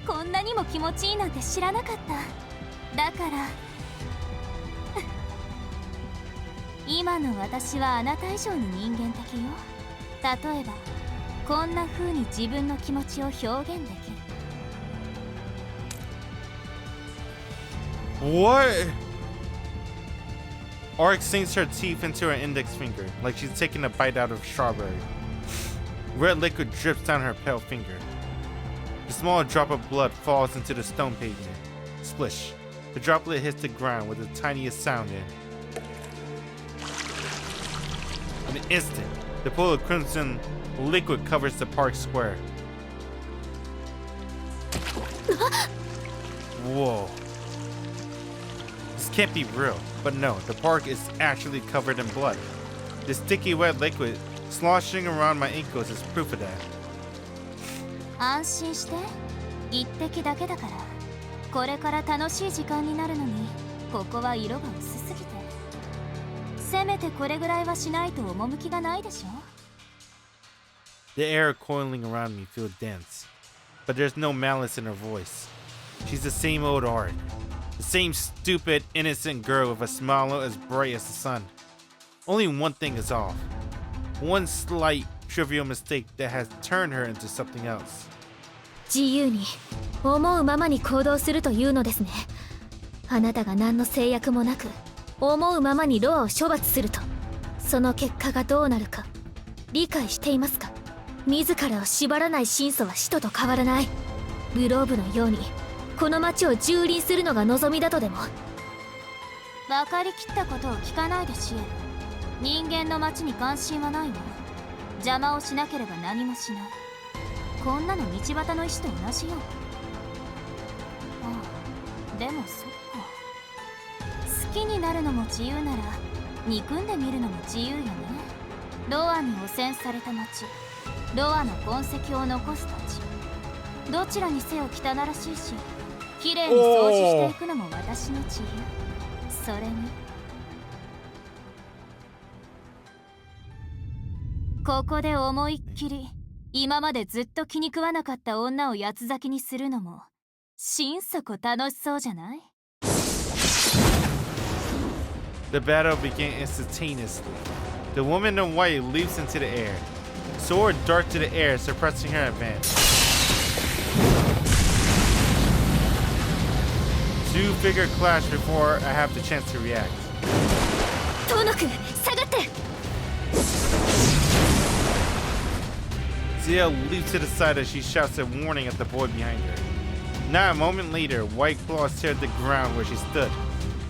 こんなにも気持ちいいなんて知らなかった。だから今の私はあなた以上に人間的よ。例えばこんな風に自分の気持ちを表現できる。 What? Arc sinks her teeth into her index finger, like she's taking a bite out of strawberry. Red liquid drips down her pale finger. A small drop of blood falls into the stone pavement. Splish. The droplet hits the ground with the tiniest sound in an instant, the pool of crimson liquid covers the park square. Whoa. This can't be real, but no, the park is actually covered in blood. The sticky wet liquid sloshing around my ankles is proof of that. 安心して。一滴だけだから。これから楽しい時間になるのに、ここは色が薄すぎて。せめてこれぐらいはしないと趣がないでしょ。 The air coiling around me feels dense, but there's no malice in her voice. She's the same old Art, the same stupid, innocent girl with a smile as bright as the sun. Only one thing is off. One slight, trivial mistake that has turned her into something else. 自由に思うままに行動するというのですね。あなたが何の制約もなく思うままにロアを処罰すると、その結果がどうなるか理解していますか？自らを縛らない真相は使徒と変わらない。グローブのようにこの町を蹂躙するのが望みだとでも。分かりきったことを聞かないでシエル。人間の町に関心はないわ。邪魔をしなければ何もしない。こんなの道端の石と同じよ。ああ、でもそっか。好きになるのも自由なら憎んでみるのも自由よね。ロアに汚染された町、ロアの痕跡を残すたち、どちらにせよ汚らしいし、きれいに掃除していくのも私の自由。それにここで思いっきり今までずっと気に食わなかった女を八つ咲きにするのも心底楽しそうじゃない？ The battle began instantaneously. The woman in white leaps into the air. Sword darts to the air, suppressing her advance. Two figure clash before I have the chance to react. 遠野くん下がって。 Ciel leaps to the side as she shouts a warning at the boy behind her. Not a moment later, white claws tear the ground where she stood.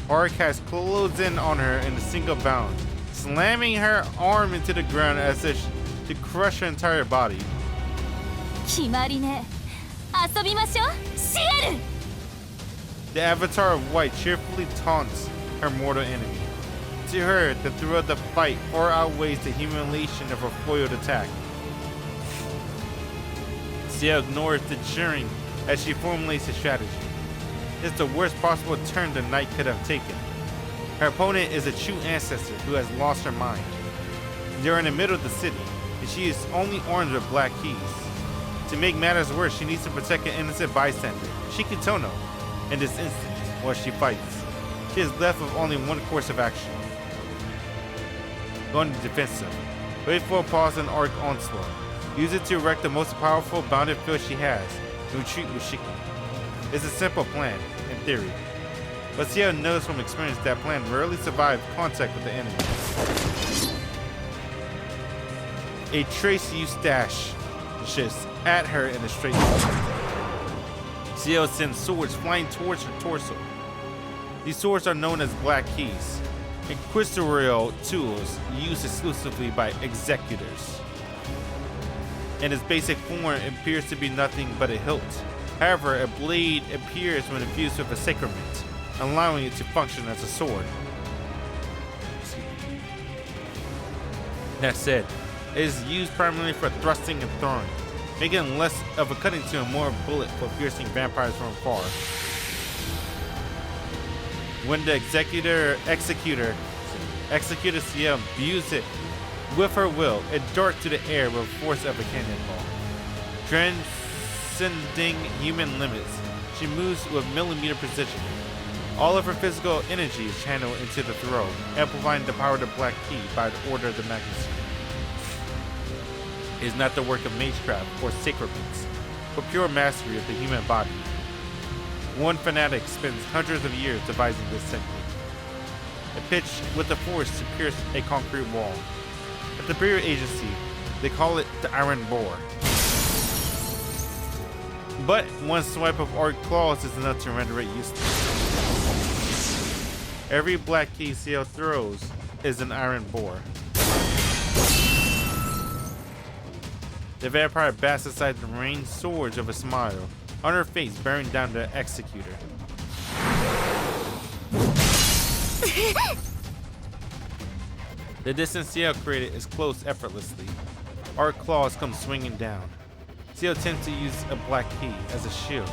Arcueid closes in on her in a single bound, slamming her arm into the ground as if to crush her entire body. 決まりね。遊びましょう、シエル。 The avatar of white cheerfully taunts her mortal enemy. To her, the thrill of the fight far outweighs the humiliation of her foiled attack. Ciel ignores the jeering as she formulates a strategy. It's the worst possible turn the night could have taken. Her opponent is a true ancestor who has lost her mind. They're in the middle of the city, and she is only armed with black keys. To make matters worse, she needs to protect an innocent bystander, Shikitono, in this instant while she fights. She is left with only one course of action. Go on the defensive. Wait for a pause and arc onslaught. Use it to erect the most powerful bounded field she has, and retreat with Shiki. It's a simple plan, in theory. But Ciel knows from experience that plan rarely survives contact with the enemy. A trace Eustache shifts at her in a straight line. Ciel sends swords flying towards her torso. These swords are known as black keys, inquisitorial tools used exclusively by executors. In its basic form, it appears to be nothing but a hilt. However, a blade appears when infused with a sacrament, allowing it to function as a sword. That said, it is used primarily for thrusting and throwing, making it less of a cutting tool and more of a bullet for piercing vampires from afar. When the executor Ciel views it with her will, it darts through the air with the force of a cannonball. Transcending human limits, she moves with millimeter precision. All of her physical energy is channeled into the throw, amplifying the power of the Black Key by the order of the magnitude. It is not the work of magecraft or sacraments, but pure mastery of the human body. One fanatic spends hundreds of years devising this technique. It pitched with the force to pierce a concrete wall. At the Bureau Agency, they call it the Iron Boar. But one swipe of arc claws is enough to render it useless. Every Black Key Ciel throws is an Iron Boar. The vampire bats aside the rain swords of a smile, on her face bearing down the executor. The distance Ciel created is closed effortlessly. Arc claws come swinging down. Ciel attempts to use a Black Key as a shield,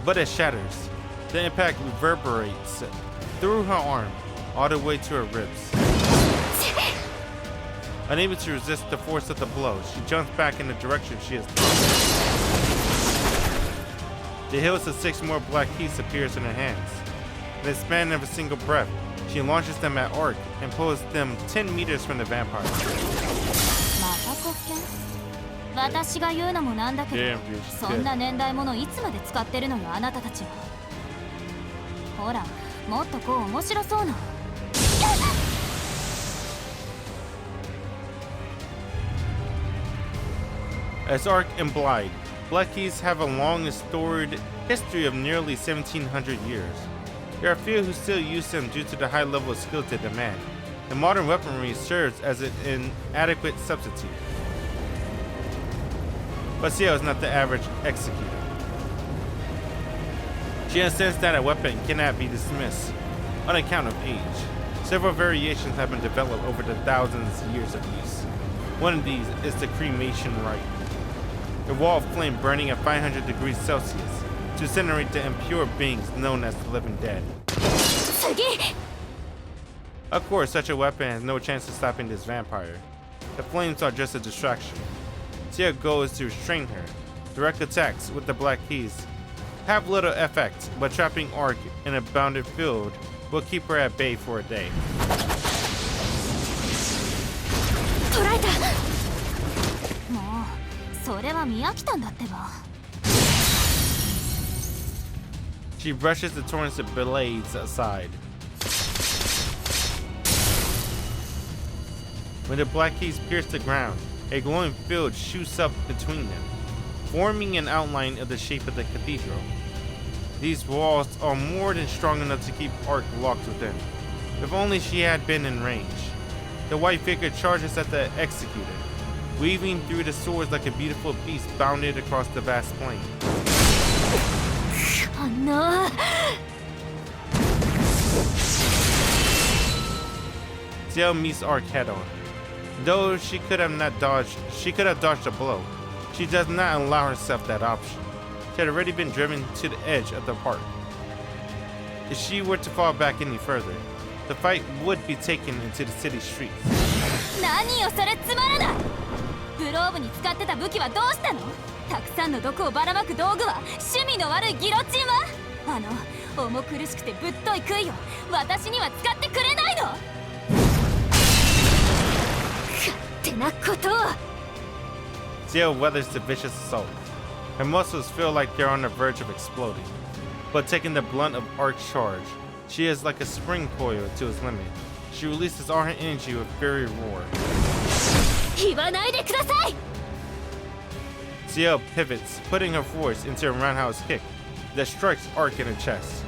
but it shatters. The impact reverberates through her arm, all the way to her ribs. Unable to resist the force of the blow, she jumps back in the direction she has thrown. The hills of 6 more Black Keys appears in her hands. In the span of a single breath, she launches them at arc and pulls them 10 meters from the vampire. 私が言うのもなんだけど、 Damn, dude, そんな年代ものいつまで使ってるのよあなたたちは。ほら、もっとこう面白そうな。As Arc implied, Black Keys have a long and storied history of nearly 1700 years. There are few who still use them due to the high level of skill they demand, and modern weaponry serves as an inadequate substitute. But Ciel is not the average executor. She understands that a weapon cannot be dismissed on account of age. Several variations have been developed over the thousands of years of use. One of these is the cremation rite. The wall of flame burning at 500 degrees Celsius to incinerate the impure beings known as the living dead. Of course, such a weapon has no chance of stopping this vampire. The flames are just a distraction. Ciel goes to restrain her. Direct attacks with the Black Keys have little effect, but trapping Arc in a bounded field will keep her at bay for a day. She brushes the torrents of blades aside. When the Black Keys pierce the ground, a glowing field shoots up between them, forming an outline of the shape of the cathedral. These walls are more than strong enough to keep Arc locked within. If only she had been in range. The white figure charges at the executor, weaving through the swords like a beautiful beast bounded across the vast plain. Oh no! Ciel meets Arc head on. Though she could have dodged a blow, she does not allow herself that option. She had already been driven to the edge of the park. If she were to fall back any further, the fight would be taken into the city streets. 何よそれつまらない。グローブに使ってた武器はどうしたの？たくさんの毒をばらまく道具は趣味の悪いギロチンは？重苦しくてぶっとい杭を私には使ってくれないの？ってなことを。 Ciel weathers the vicious assault. Her muscles feel like they're on the verge of exploding. But taking the blunt of Arc's charge, she is like a spring coil to its limit. She releases all her energy with fury roar. 言わないでください。 Ciel pivots, putting her force into a roundhouse kick that strikes Arc in the chest.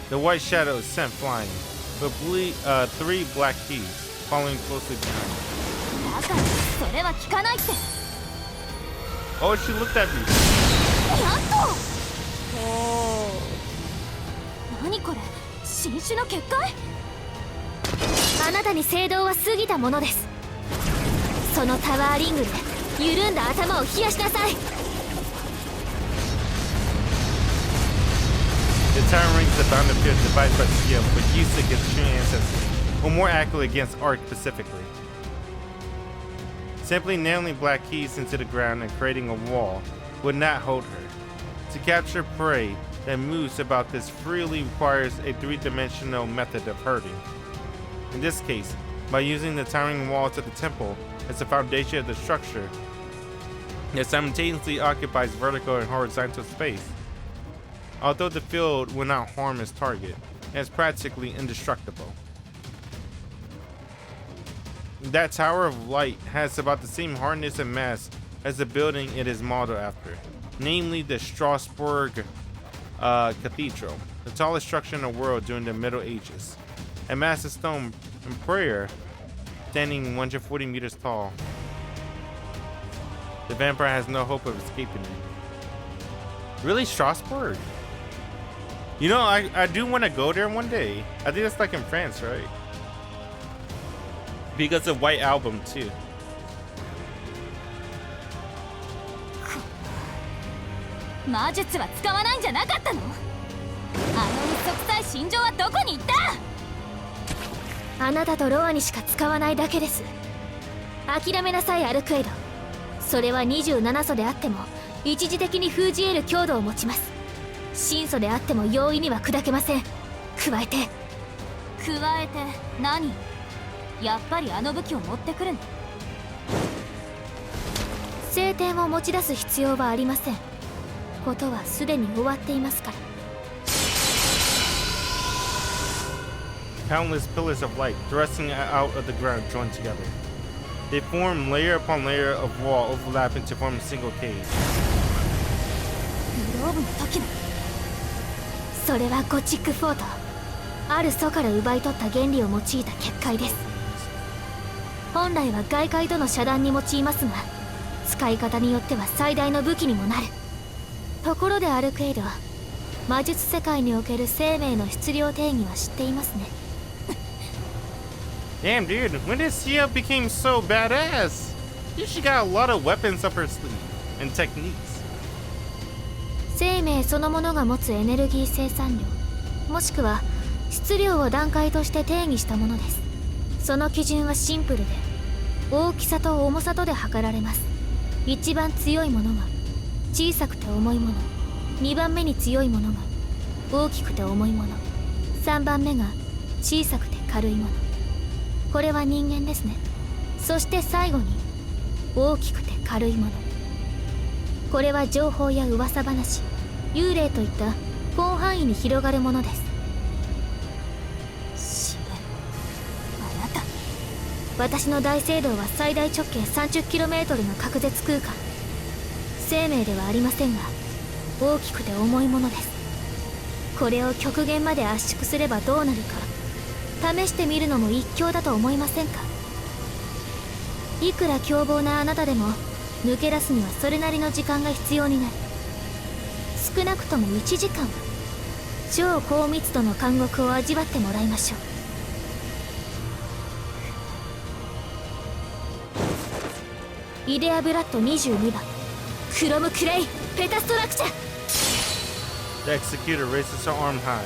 The white shadow is sent flying, with 3 Black Keys following closely behind. だからそれは聞かないって。 Oh, she looked at me. やっと。何これ、新種の結界？あなたに聖堂は過ぎたものです。そのタワーリングで緩んだ頭を冷やしなさい。 The Tyrant Ring is a bound appear devised by Ciel for use against true ancestors, or more accurately against Arc specifically. Simply nailing black keys into the ground and creating a wall would not hold her. To capture prey that moves about this freely requires a three-dimensional method of herding. In this case, by using the towering walls of the temple as the foundation of the structure, it simultaneously occupies vertical and horizontal space. Although the field will not harm its target, it is practically indestructible. That Tower of Light has about the same hardness and mass as the building it is modeled after, namely the Strasbourg Cathedral, the tallest structure in the world during the Middle Ages. A massive stone prayer standing 140 meters tall. The vampire has no hope of escaping it. Really, Strasbourg? You know, I do want to go there one day. I think that's like in France, right? Because of White Album too. 魔術は使わないんじゃなかったの？あの嘘くさい心情はどこに行った？あなたとロアにしか使わないだけです。諦めなさい、アルクエイド。それは27素であっても一時的に封じ得る強度を持ちます。神素であっても容易には砕けません。加えて何？やっぱりあの武器を持ってくるの？聖典を持ち出す必要はありません。ことはすでに終わっていますから。 Countless pillars of light thrusting out of the ground join together. They form layer upon layer of wall overlapping to form a single cave. グローブの時の。それはゴチックフォート。ある祖から奪い取った原理を用いた結界です。本来は外界との遮断に用いますが、使い方によっては最大の武器にもなる。ところでアルクエイド、魔術世界における生命の質量定義は知っていますね。Damn, dude, when did Ciel became so badass? She got a lot of weapons up her sleeve and techniques. 生命そのものが持つエネルギー生産量、もしくは質量を段階として定義したものです。その基準はシンプルで、大きさと重さとで測られます。一番強いものが小さくて重いもの、2番目に強いものが大きくて重いもの、3番目が小さくて軽いもの。これは人間ですね。そして最後に大きくて軽いもの。これは情報や噂話、幽霊といった広範囲に広がるものです。シエル、あなた。私の大聖堂は最大直径 30km の隔絶空間。生命ではありませんが、大きくて重いものです。これを極限まで圧縮すればどうなるか、試してみるのも一興だと思いませんか？いくら凶暴なあなたでも抜け出すにはそれなりの時間が必要になる。少なくとも1時間は超高密度の監獄を味わってもらいましょう。イデアブラッド22番、クロムクレイペタストラクチャー。 The executor raises her arm high.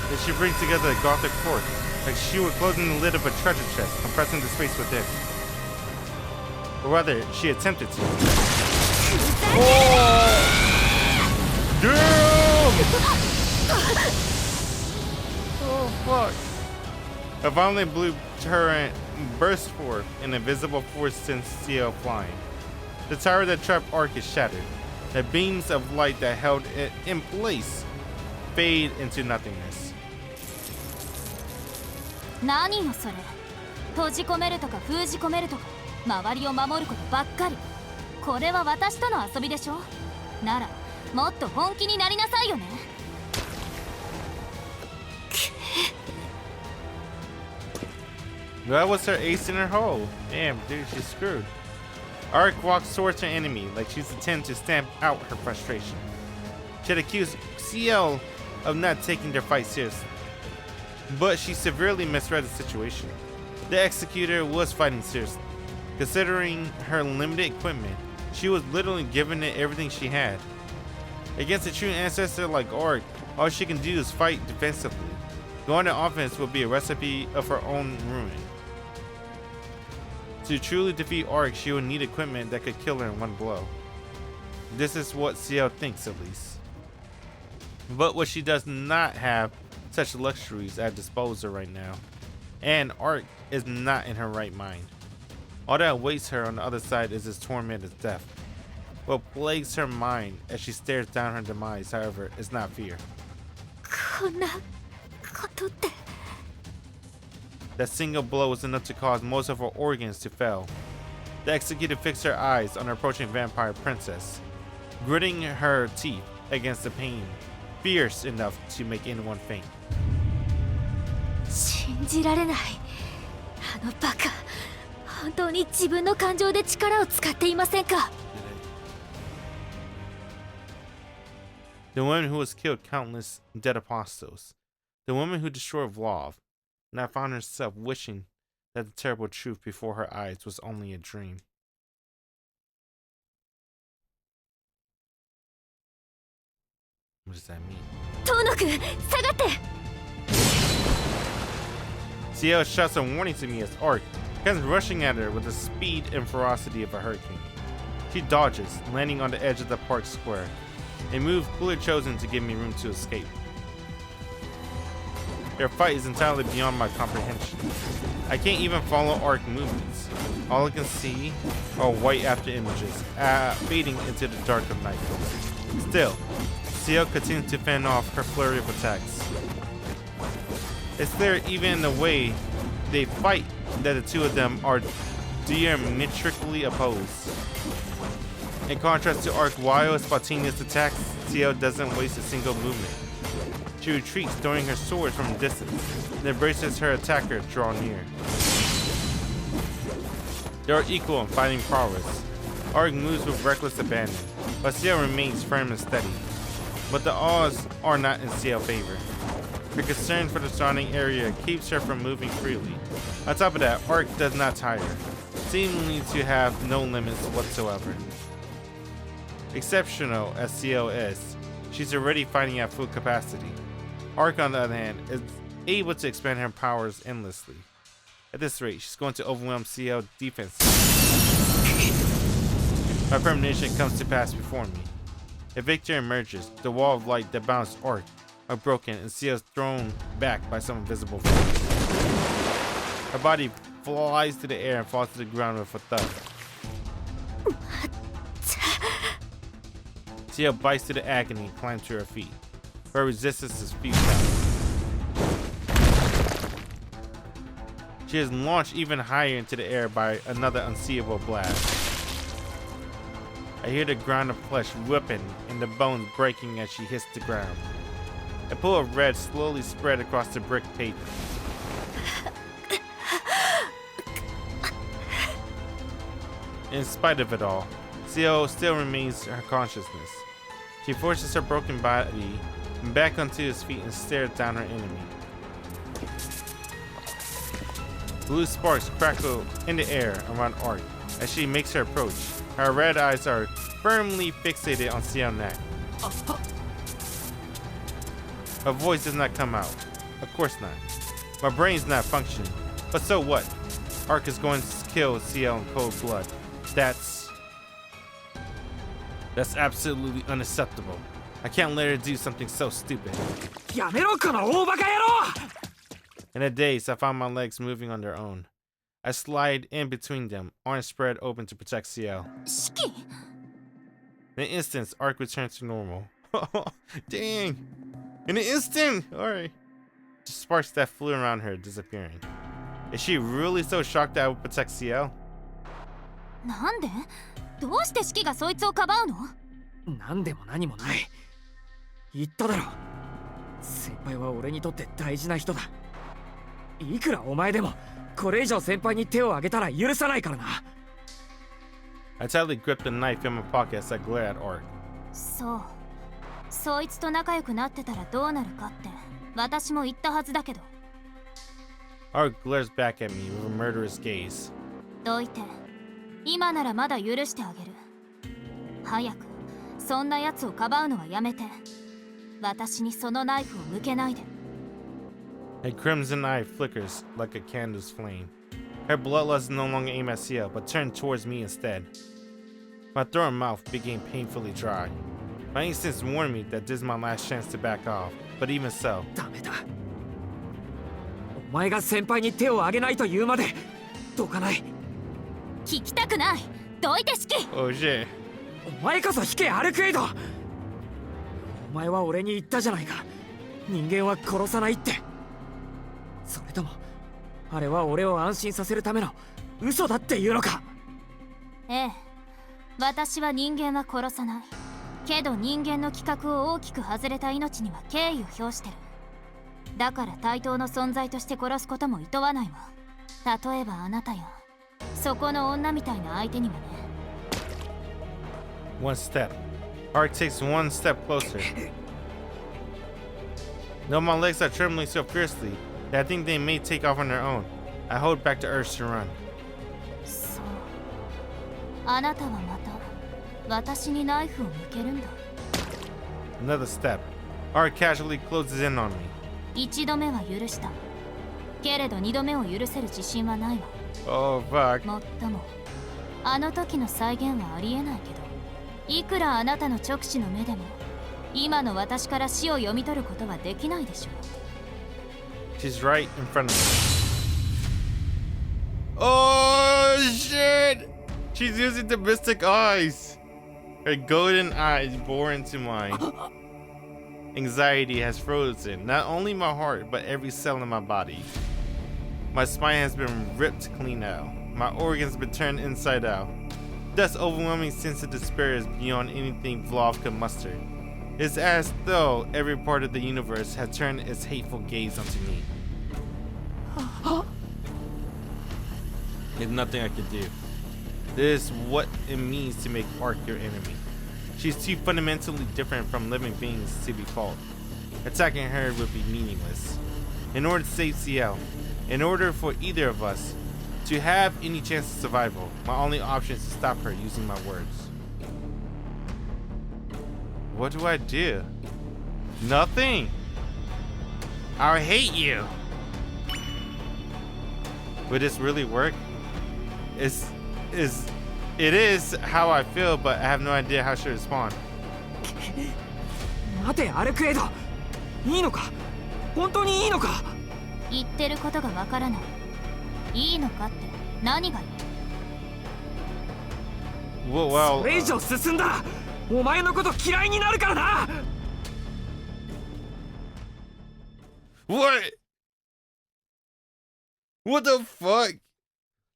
Then she brings together a gothic fork, like she were closing the lid of a treasure chest, compressing the space within. Or rather, she attempted to. Damn! Oh fuck! A violent blue torrent burst forth, and invisible force sends Ciel flying. The tower that trapped Arc is shattered. The beams of light that held it in place fade into nothingness. 何よそれ。閉じ込めるとか封じ込めるとか、周りを守ることばっかり。これは私との遊びでしょ。ならもっと本気になりなさいよね。That was her ace in her hole. Damn, dude, she's screwed. Arc walks towards her enemy like she's intending to stamp out her frustration. She had accused Ciel of not taking their fight seriously, but she severely misread the situation. The executor was fighting seriously. Considering her limited equipment, she was literally giving it everything she had. Against a true ancestor like Arc, all she can do is fight defensively. Going to offense would be a recipe of her own ruin. To truly defeat Arc, she would need equipment that could kill her in one blow. This is what Ciel thinks, at least. But what she does not have such luxuries at disposal right now, and Arc is not in her right mind. All that awaits her on the other side is his torment of death. What plagues her mind as she stares down her demise, however, is not fear. こんなことって That single blow was enough to cause most of her organs to fail. The executor fixed her eyes on her approaching vampire princess, gritting her teeth against the pain, fierce enough to make anyone faint. 信じられない。あのバカ、本当に自分の感情で力を使っていませんか？ The woman who has killed countless dead apostles. The woman who destroyed Vlov. Now found herself wishing that the terrible truth before her eyes was only a dream. What does that mean? 遠野くん、下がって。 Ciel shouts a warning to me as Arc comes rushing at her with the speed and ferocity of a hurricane. She dodges, landing on the edge of the park square, a move clearly chosen to give me room to escape. Their fight is entirely beyond my comprehension. I can't even follow Arc movements. All I can see are white after images, fading into the dark of night. Still, Ciel continues to fend off her flurry of attacks. It's clear even in the way they fight that the two of them are diametrically opposed. In contrast to Arc's wild, spontaneous attacks, Ciel doesn't waste a single movement. She retreats, throwing her sword from a distance, and embraces her attacker draw near. They are equal in fighting prowess. Arc moves with reckless abandon, but Ciel remains firm and steady. But the odds are not in Ciel's favor. Her concern for the surrounding area keeps her from moving freely. On top of that, Arc does not tire, seemingly to have no limits whatsoever. Exceptional as Ciel is, she's already fighting at full capacity. Arc, on the other hand, is able to expand her powers endlessly. At this rate, she's going to overwhelm Ciel's defense. My premonition comes to pass before me. A victor emerges, the wall of light that bounds Arc are broken and Ciel's thrown back by some invisible force. Her body flies through the air and falls to the ground with a thud. Ciel bites to the agony and climbs to her feet. Her resistance is futile. She is launched even higher into the air by another unseeable blast. I hear the ground of flesh whipping and the bones breaking as she hits the ground. A pool of red slowly spread across the brick pavement. In spite of it all, Ciel still remains her consciousness. She forces her broken body back onto his feet and stares down her enemy. Blue sparks crackle in the air around Arc as she makes her approach. Her red eyes are firmly fixated on Ciel's neck. Her voice does not come out. Of course not. My brain's not functioning. But so what? Arc is going to kill Ciel in cold blood. That's absolutely unacceptable. I can't let her do something so stupid. やめろこの大バカ野郎! In a daze, I find my legs moving on their own. I slide in between them, arms spread open to protect Ciel. 四季 In an instant, Arc returns to normal. Dang! In an instant! Alright. Sparks that flew around her disappearing. Is she really so shocked that I would protect Ciel? なんでどうして四季がそいつをかばうのなんでも何もない。言っただろ。先輩は俺にとって大事な人だ。いくらお前でもこれ以上先輩に手を挙げたら許さないからな。 I tightly gripped the knife in my pocket as I glared at Ark. そう、そいつと仲良くなってたらどうなるかって私も言ったはずだけど。 Ark glares back at me with a murderous gaze. どいて、今ならまだ許してあげる。早くそんな奴をかばうのはやめて。私にそのナイフを向けないで。 A crimson eye flickers like a candle's flame. Her bloodlust no longer aimed at Ciel, but turned towards me instead. My throat and mouth became painfully dry. My instincts warned me that this is my last chance to back off, but even so, ダメだ。お前が先輩に手を挙げないと言うまでどかない。聞きたくない。どいて式。 oh shit. お前こそ引けアルクエイド。お前は俺に言ったじゃないか。人間は殺さないって。それともあれは俺を安心させるための嘘だっていうのか。ええ、私は人間は殺さない。けど人間の規格を大きく外れた命には敬意を表してる。だから対等の存在として殺すことも厭わないわ。例えばあなたやそこの女みたいな相手にはね。 One step. Ark takes one step closer. Though my legs are trembling so fiercely that I think they may take off on their own, I hold back the urge to run. そう、あなたはまた私にナイフを向けるんだ。 Another step. Ark casually closes in on me. 一度目は許した。けれど二度目を許せる自信はないわ。 Oh fuck. もっともあの時の再現はありえないけど、いくらあなたの直視の目でも今の私から死を読み取ることはできないでしょう。 She's right in front of me. Oh shit! She's using the mystic eyes. Her golden eyes bore into mine. Anxiety has frozen not only my heart, but every cell in my body. My spine has been ripped clean out. My organs have been turned inside out. This overwhelming sense of despair is beyond anything Vlov could muster. It's as though every part of the universe had turned its hateful gaze onto me. There's nothing I can do. This is what it means to make Ark your enemy. She's too fundamentally different from living beings to be fought. Attacking her would be meaningless. In order to save Ciel, in order for either of us to have any chance of survival, my only option is to stop her using my words. What do I do? Nothing. I hate you. Would this really work? It is how I feel, but I have no idea how I should respond. 待てアルクエイド。いいのか。本当にいいのか。言ってることがわからない。いいのかって何がいい。 Well, それ以上進んだらお前のこと嫌いになるからな。 what? What the fuck?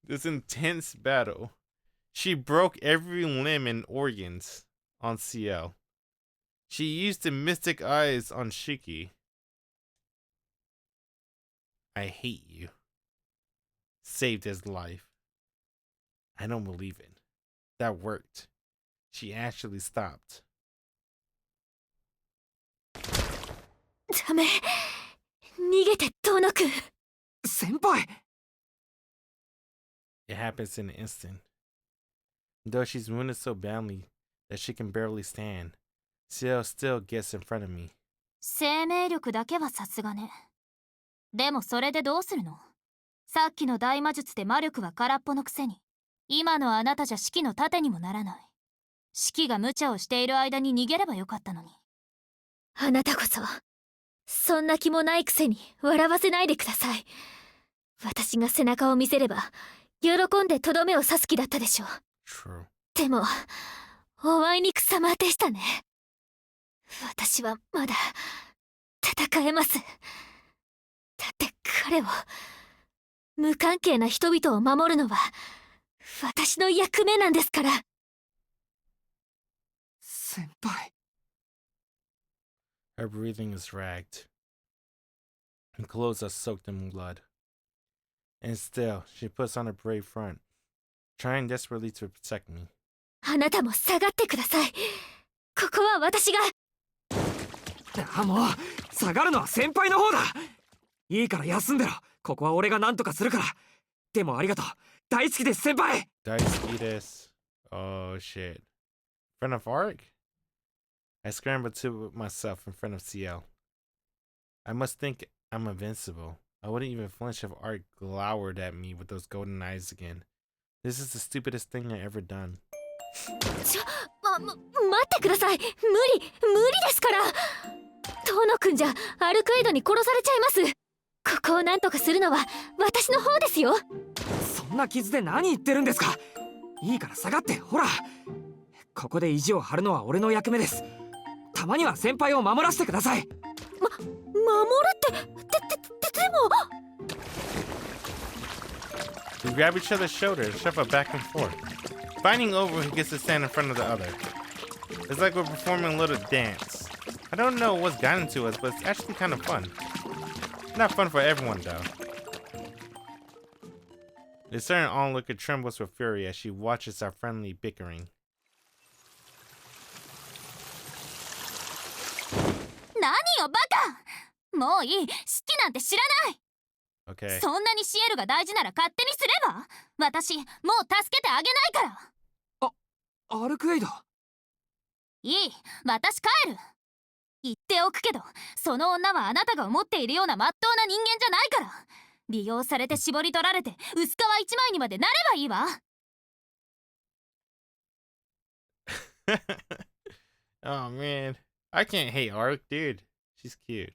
This intense battle. She broke every limb and organs on Ciel. She used the mystic eyes on Shiki. I hate you. Saved his life. I don't believe it. That worked. She actually stopped. ダメ。逃げて遠のく。先輩。 It happens in an instant. Though she's wounded so badly that she can barely stand, Ciel still gets in front of me. 生命力だけはさすがね。でもそれでどうするの。さっきの大魔術で魔力は空っぽのくせに、今のあなたじゃ式の盾にもならない。式が無茶をしている間に逃げればよかったのに。あなたこそそんな気もないくせに笑わせないでください。私が背中を見せれば喜んでとどめを刺す気だったでしょう。 True. でもおあいにくさまでしたね。私はまだ戦えます。だって彼を、無関係な人々を守るのは私の役目なんですから。先輩。 Her breathing is ragged. Her clothes are soaked in blood. And still, she puts on a brave front, trying desperately to protect me. あなたも下がってください。ここは私が。もう下がるのは先輩の方だ。いいから休んでろ。ここは俺が何とかするから。でもありがとう。大好きです先輩。大好きです. Oh shit. In front of Arc? I scrambled to myself in front of Ciel. I must think I'm invincible. I wouldn't even flinch if Arc glowered at me with those golden eyes again. This is the stupidest thing I ever done. 待ってください。無理ですから。遠野くんじゃアルクエイドに殺されちゃいます。ここを何とかするのは私の方ですよ。そんな傷で何言ってるんですか。いいから下がって。ほら、ここで意地を張るのは俺の役目です。たまには先輩を守らせてください。守るってでも。We grab each other's shoulders, shuffle back and forth, fighting over who gets to stand in front of the other. It's like we're performing a little dance. I don't know what's gotten into us, but it's actually kind of fun. Not fun for everyone, though. The certain onlooker trembles with fury as she watches our friendly bickering. 何よバカ。もういい。好きなんて知らない。 Okay. そんなにシエルが大事なら勝手にすれば。私もう助けてあげないから。アルクエイド。いい、私帰る。言っておくけど、その女はあなたが思っているようなまっとうな人間じゃないから。利用されて絞り取られて薄皮一枚にまでなればいいわ。Oh man, I can't hate Arc, dude. She's cute.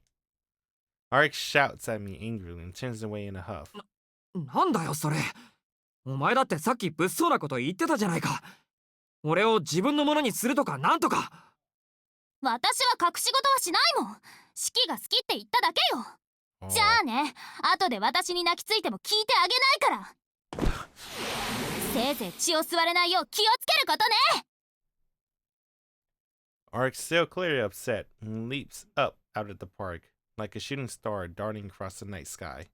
Arc shouts at me angrily and turns away in a huff. なんだよそれ。お前だってさっき物騒なこと言ってたじゃないか。俺を自分のものにするとかなんとか。私は隠し事はしないもん。式が好きって言っただけよ。じゃあね、後で私に泣きついても聞いてあげないから。せいぜい血を吸われないよう気をつけることね。Arc's still clearly upset and leaps up out of the park like a shooting star darting across the night sky.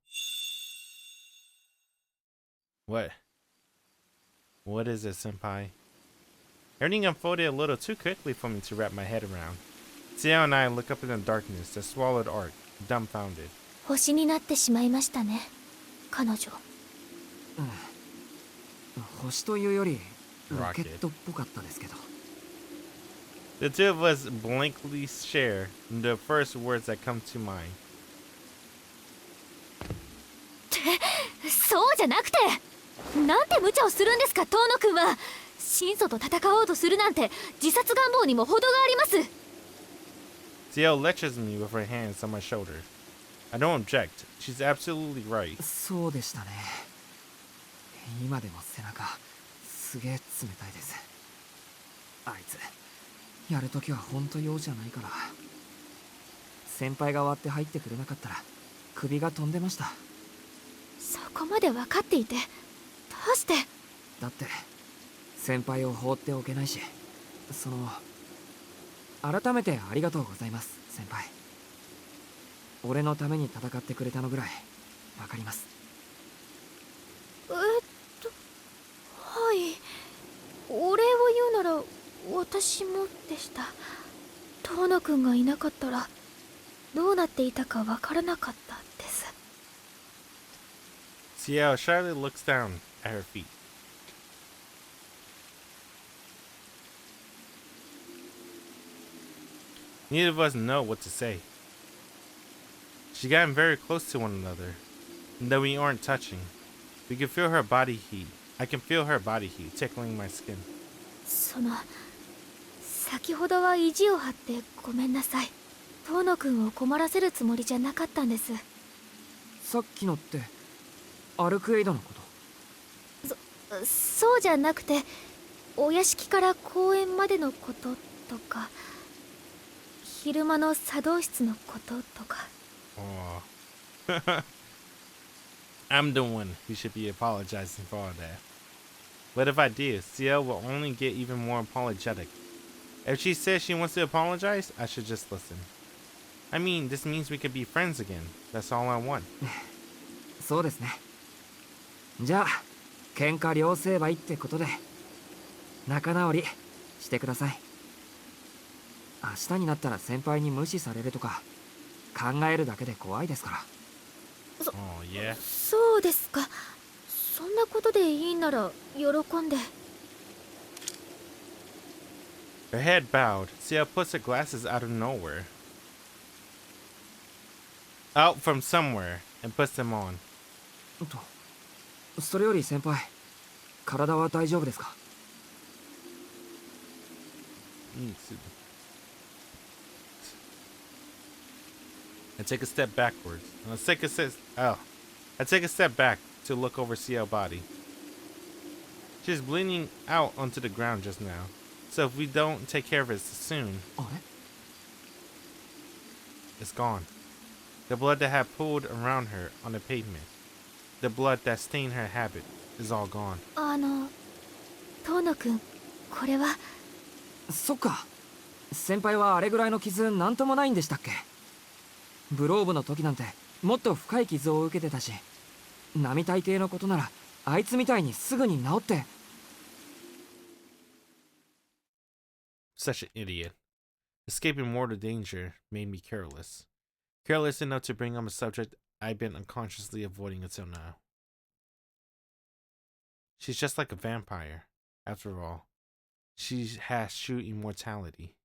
What is it, senpai? Everything unfolded a little too quickly for me to wrap my head around. Ciel and I look up in the darkness that swallowed Arc, dumbfounded. 星になってしまいましたね、彼女。星というよりロケットっぽかったですけど。The two of us blankly share the first words that come to mind. そうじゃなくて、なんて無茶をするんですか、遠野くんは。神祖と戦おうとするなんて自殺願望にも程があります。Ciel lectures me with her hands on my shoulder. I don't object. She's absolutely right. そうでしたね。今でも背中すげえ冷たいです。あいつやるときはほんと用じゃないから。先輩が割って入ってくれなかったら首が飛んでました。そこまで分かっていてどうして。だって先輩を放っておけないし。改めてありがとうございます先輩。俺のために戦ってくれたのぐらい分かります。はい、お礼を言うなら私もでした。遠野くんがいなかったらどうなっていたか分からなかったです。Ciel shyly looks down at her feet. Neither of us know what to say. She's gotten very close to one another, and though we aren't touching, we can feel her body heat. I can feel her body heat tickling my skin. 先ほどは意地を張ってごめんなさい。遠野くんを困らせるつもりじゃなかったんです。さっきのってアルクエイドのこと？そうじゃなくて、お屋敷から公園までのこととか、昼間の茶道室のこととか。Oh. I'm the one who should be apologizing for all that. But if I did, Ciel will only get even more apologetic. If she says she wants to apologize, I should just listen. I mean, this means we could be friends again. That's all I want. そうですね。じゃあ喧嘩両成敗ってことで仲直りしてください。明日になったら先輩に無視されるとか考えるだけで怖いですから。 Oh, yeah. そうですか。そんなことでいいなら喜んで。 Her head bowed. Ciel puts her glasses out of nowhere. Out from somewhere and puts them on. それより先輩、体は大丈夫ですか？ I take a step backwards. I take a step back to look over Ciel's body. She's bleeding out onto the ground just now. So if we don't take care of it soon, あれ？ it's gone. The blood that had pooled around her on the pavement, the blood that stained her habit, is all gone. 遠野くん、これは。そっか。先輩はあれぐらいの傷なんともないんでしたっけ？ブローブの時なんてもっと深い傷を受けてたし、並大抵のことならあいつみたいにすぐに治って。 Such an idiot. Escaping mortal danger made me careless. Careless enough to bring up a subject I've been unconsciously avoiding until now. She's just like a vampire. After all, she has true immortality.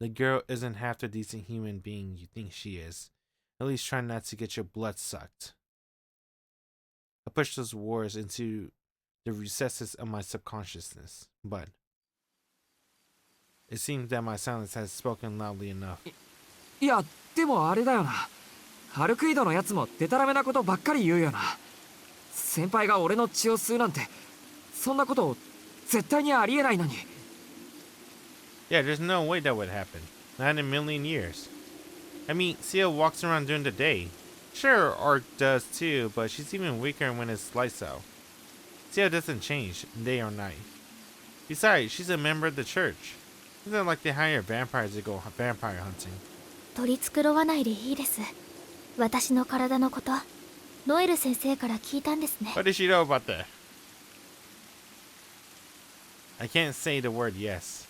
The girl isn't half the decent human being you think she is. At least try not to get your blood sucked. I push those words into the recesses of my subconsciousness, but it seems that my silence has spoken loudly enough. いや、でもあれだよな。アルクイドのやつもデタラメなことばっかり言うよな。先輩が俺の血を吸うなんて、そんなこと絶対にありえないのに。Yeah, there's no way that would happen. Not in a million years. I mean, Ciel walks around during the day. Sure, Arc does too, but she's even weaker when it's lights out. Ciel doesn't change, day or night. Besides, she's a member of the church. It's not like they hire vampires to go vampire hunting. 取り繕わないでいいです。私の体のこと、ノエル先生から聞いたんですね。 What did she know about that? I can't say the word yes.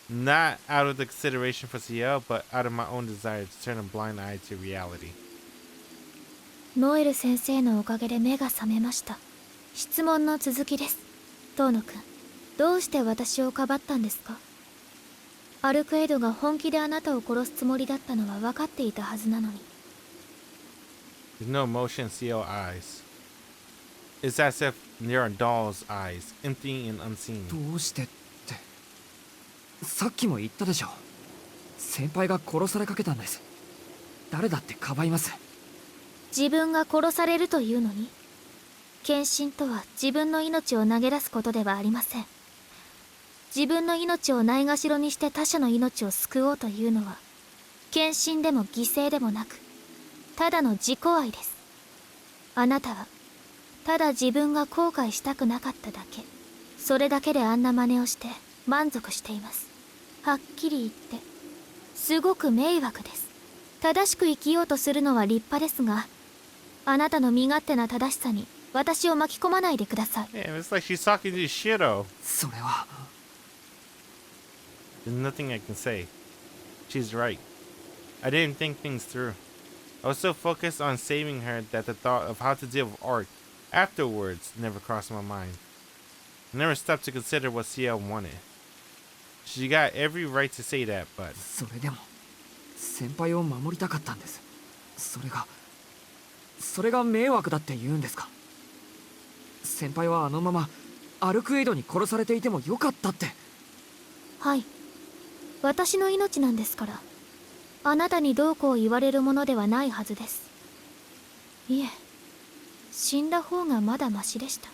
Not out of the consideration for Ciel, but out of my own desire to turn a blind eye to reality. ノエル先生のおかげで目が覚めました。質問の続きです。遠野くん、どうして私をかばったんですか？アルクエイドが本気であなたを殺すつもりだったのは分かっていたはずなのに。 There's no emotion in Ciel's eyes. It's as if there are doll's eyes, empty and unseen. どうしてって、さっきも言ったでしょ。先輩が殺されかけたんです。誰だってかばいます。自分が殺されるというのに？献身とは自分の命を投げ出すことではありません。自分の命をないがしろにして他者の命を救おうというのは、献身でも犠牲でもなく、ただの自己愛です。あなたはただ自分が後悔したくなかっただけ、それだけであんな真似をして満足しています。はっきり言ってすごく迷惑です。正しく生きようとするのは立派ですが、あなたの身勝手な正しさに私を巻き込まないでください。 Damn, it's like she's talking to Shiro. それは。 There's nothing I can say. She's right. I didn't think things through. I was so focused on saving her that the thought of how to deal with Arc afterwards never crossed my mind. I never stopped to consider what Ciel wanted. She got every right to say that, but それでも先輩を守りたかったんです。それが迷惑だって言うんですか？先輩はあのままアルクエイドに殺されていてもよかったって。はい、私の命なんですから、あなたにどうこう言われるものではないはずです。いえ、死んだ方がまだマシでした。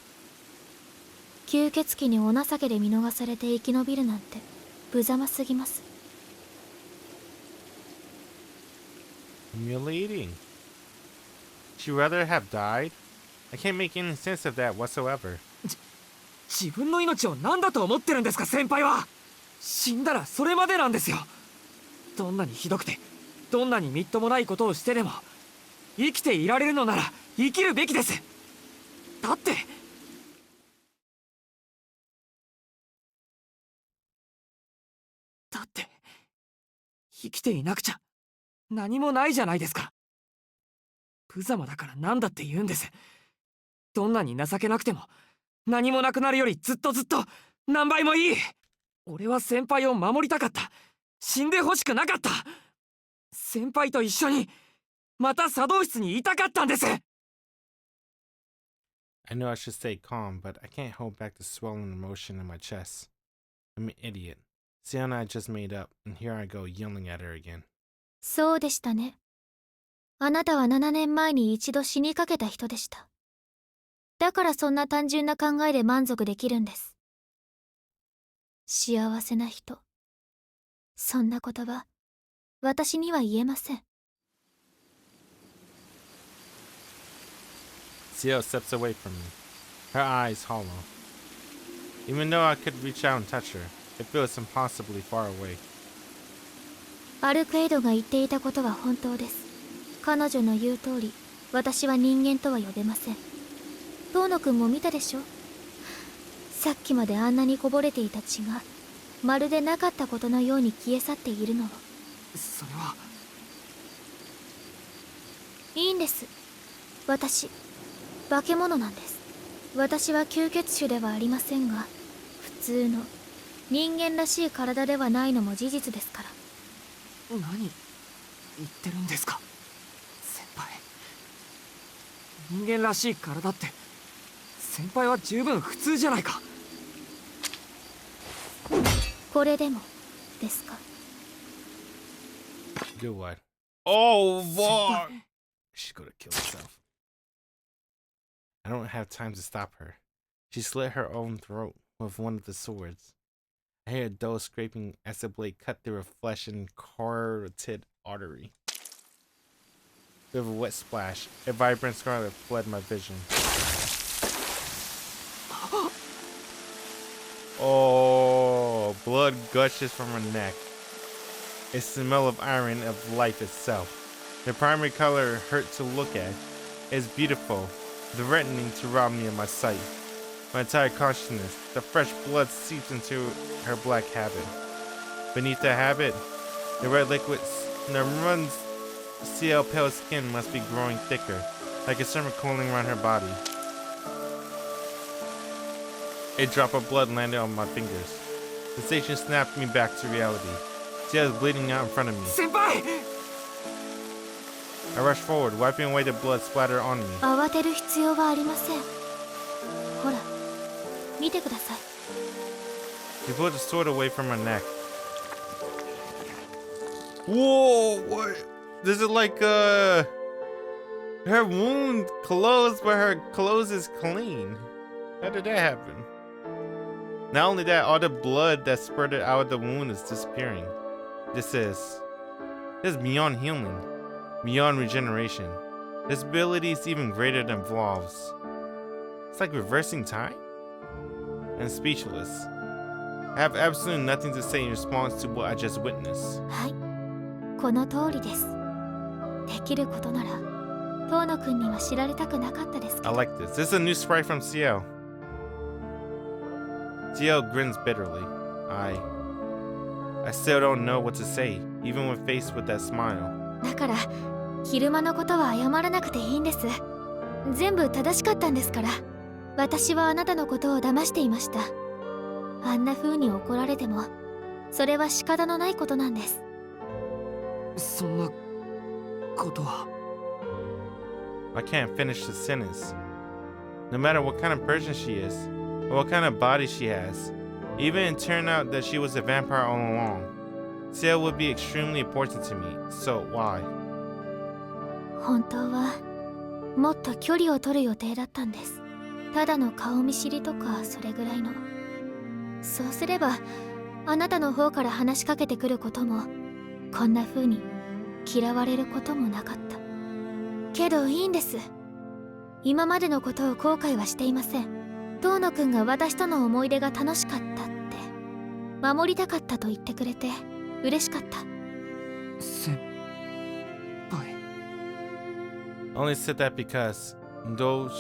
吸血鬼にお情けで見逃されて生き延びるなんて無様すぎます。 humiliating. She'd rather have died? I can't make any sense of that whatsoever. 自分の命を何だと思ってるんですか先輩は。死んだらそれまでなんですよ。どんなにひどくてどんなにみっともないことをしてでも生きていられるのなら生きるべきです。だって生きていなくちゃ何もないじゃないですか。無様だからなんだって言うんです。どんなに情けなくても何もなくなるよりずっと何倍もいい。俺は先輩を守りたかった。死んでほしくなかった。先輩と一緒にまた茶道室にいたかったんです。 I know I should stay calm, but I can't hold back the swelling emotion in my chest. I'm an idiot. Ciel and I just made up, and here I go yelling at her again. そうでしたね。あなたは7年前に一度死にかけた人でした。だからそんな単純な考えで満足できるんです。幸せな人。そんな言葉、私には言えません。Ciel steps away from me, her eyes hollow. Even though I could reach out and touch her, it feels impossibly far away. アルクエイドが言っていたことは本当です。彼女の言う通り、私は人間とは呼べません。遠野くんも見たでしょ。さっきまであんなにこぼれていた血が、まるでなかったことのように消え去っているのを。それは。いいんです。私、化け物なんです。私は吸血種ではありませんが、普通の人間らしい体ではないのも事実ですから。何言ってるんですか先輩。人間らしい体って先輩は十分普通じゃないか。これでもですか。 Do what? Oh, boy! She's gonna kill herself. I don't have time to stop her. She slit her own throat with one of the swords. I hear a dull scraping as the blade cut through a flesh and carotid artery. With a wet splash, a vibrant scarlet fled my vision. Oh, blood gushes from her neck. A smell of iron of life itself. The primary color hurt to look at. It's beautiful, threatening to rob me of my sight. My entire consciousness, the fresh blood seeps into her black habit. Beneath the habit, the red liquid that runs Ciel's pale skin must be growing thicker, like a summer cooling around her body. A drop of blood landed on my fingers. The sensation snapped me back to reality. Ciel is bleeding out in front of me. Senpai! I rush forward, wiping away the blood splatter on me. 慌てる必要はありません。ほら、見てください。 She pulled the sword away from her neck. Whoa! What? This is like her wound closed, but her clothes is clean. How did that happen? Not only that, all the blood that spurted out of the wound is disappearing. This is beyond healing, beyond regeneration. This ability is even greater than Vlov's. It's like reversing time? I'm speechless. I have absolutely nothing to say in response to what I just witnessed. はい、この通りです。できることなら、遠野くんには知られたくなかったですけ I ど。 like this. This is a new sprite from Ciel. Ciel grins bitterly. I still don't know what to say, even when faced with that smile. だから、昼間のことは謝らなくていいんです。全部正しかったんですから。私はあなたのことを騙していました。あんな風に怒られても、それは仕方のないことなんです。そんなことは。I can't finish the sentence. No matter what kind of person she is, or what kind of body she has, even it turned out that she was a vampire all along, Ciel would be extremely important to me, so why? 本当は、もっと距離を取る予定だったんです。ただの顔見知りとかそれぐらいの。そうすればあなたの方から話しかけてくることもこんな風に嫌われることもなかった。けどいいんです。今までのことを後悔はしていません。遠野くんが私との思い出が楽しかったって守りたかったと言ってくれて嬉しかった。先輩。 I only said that because Those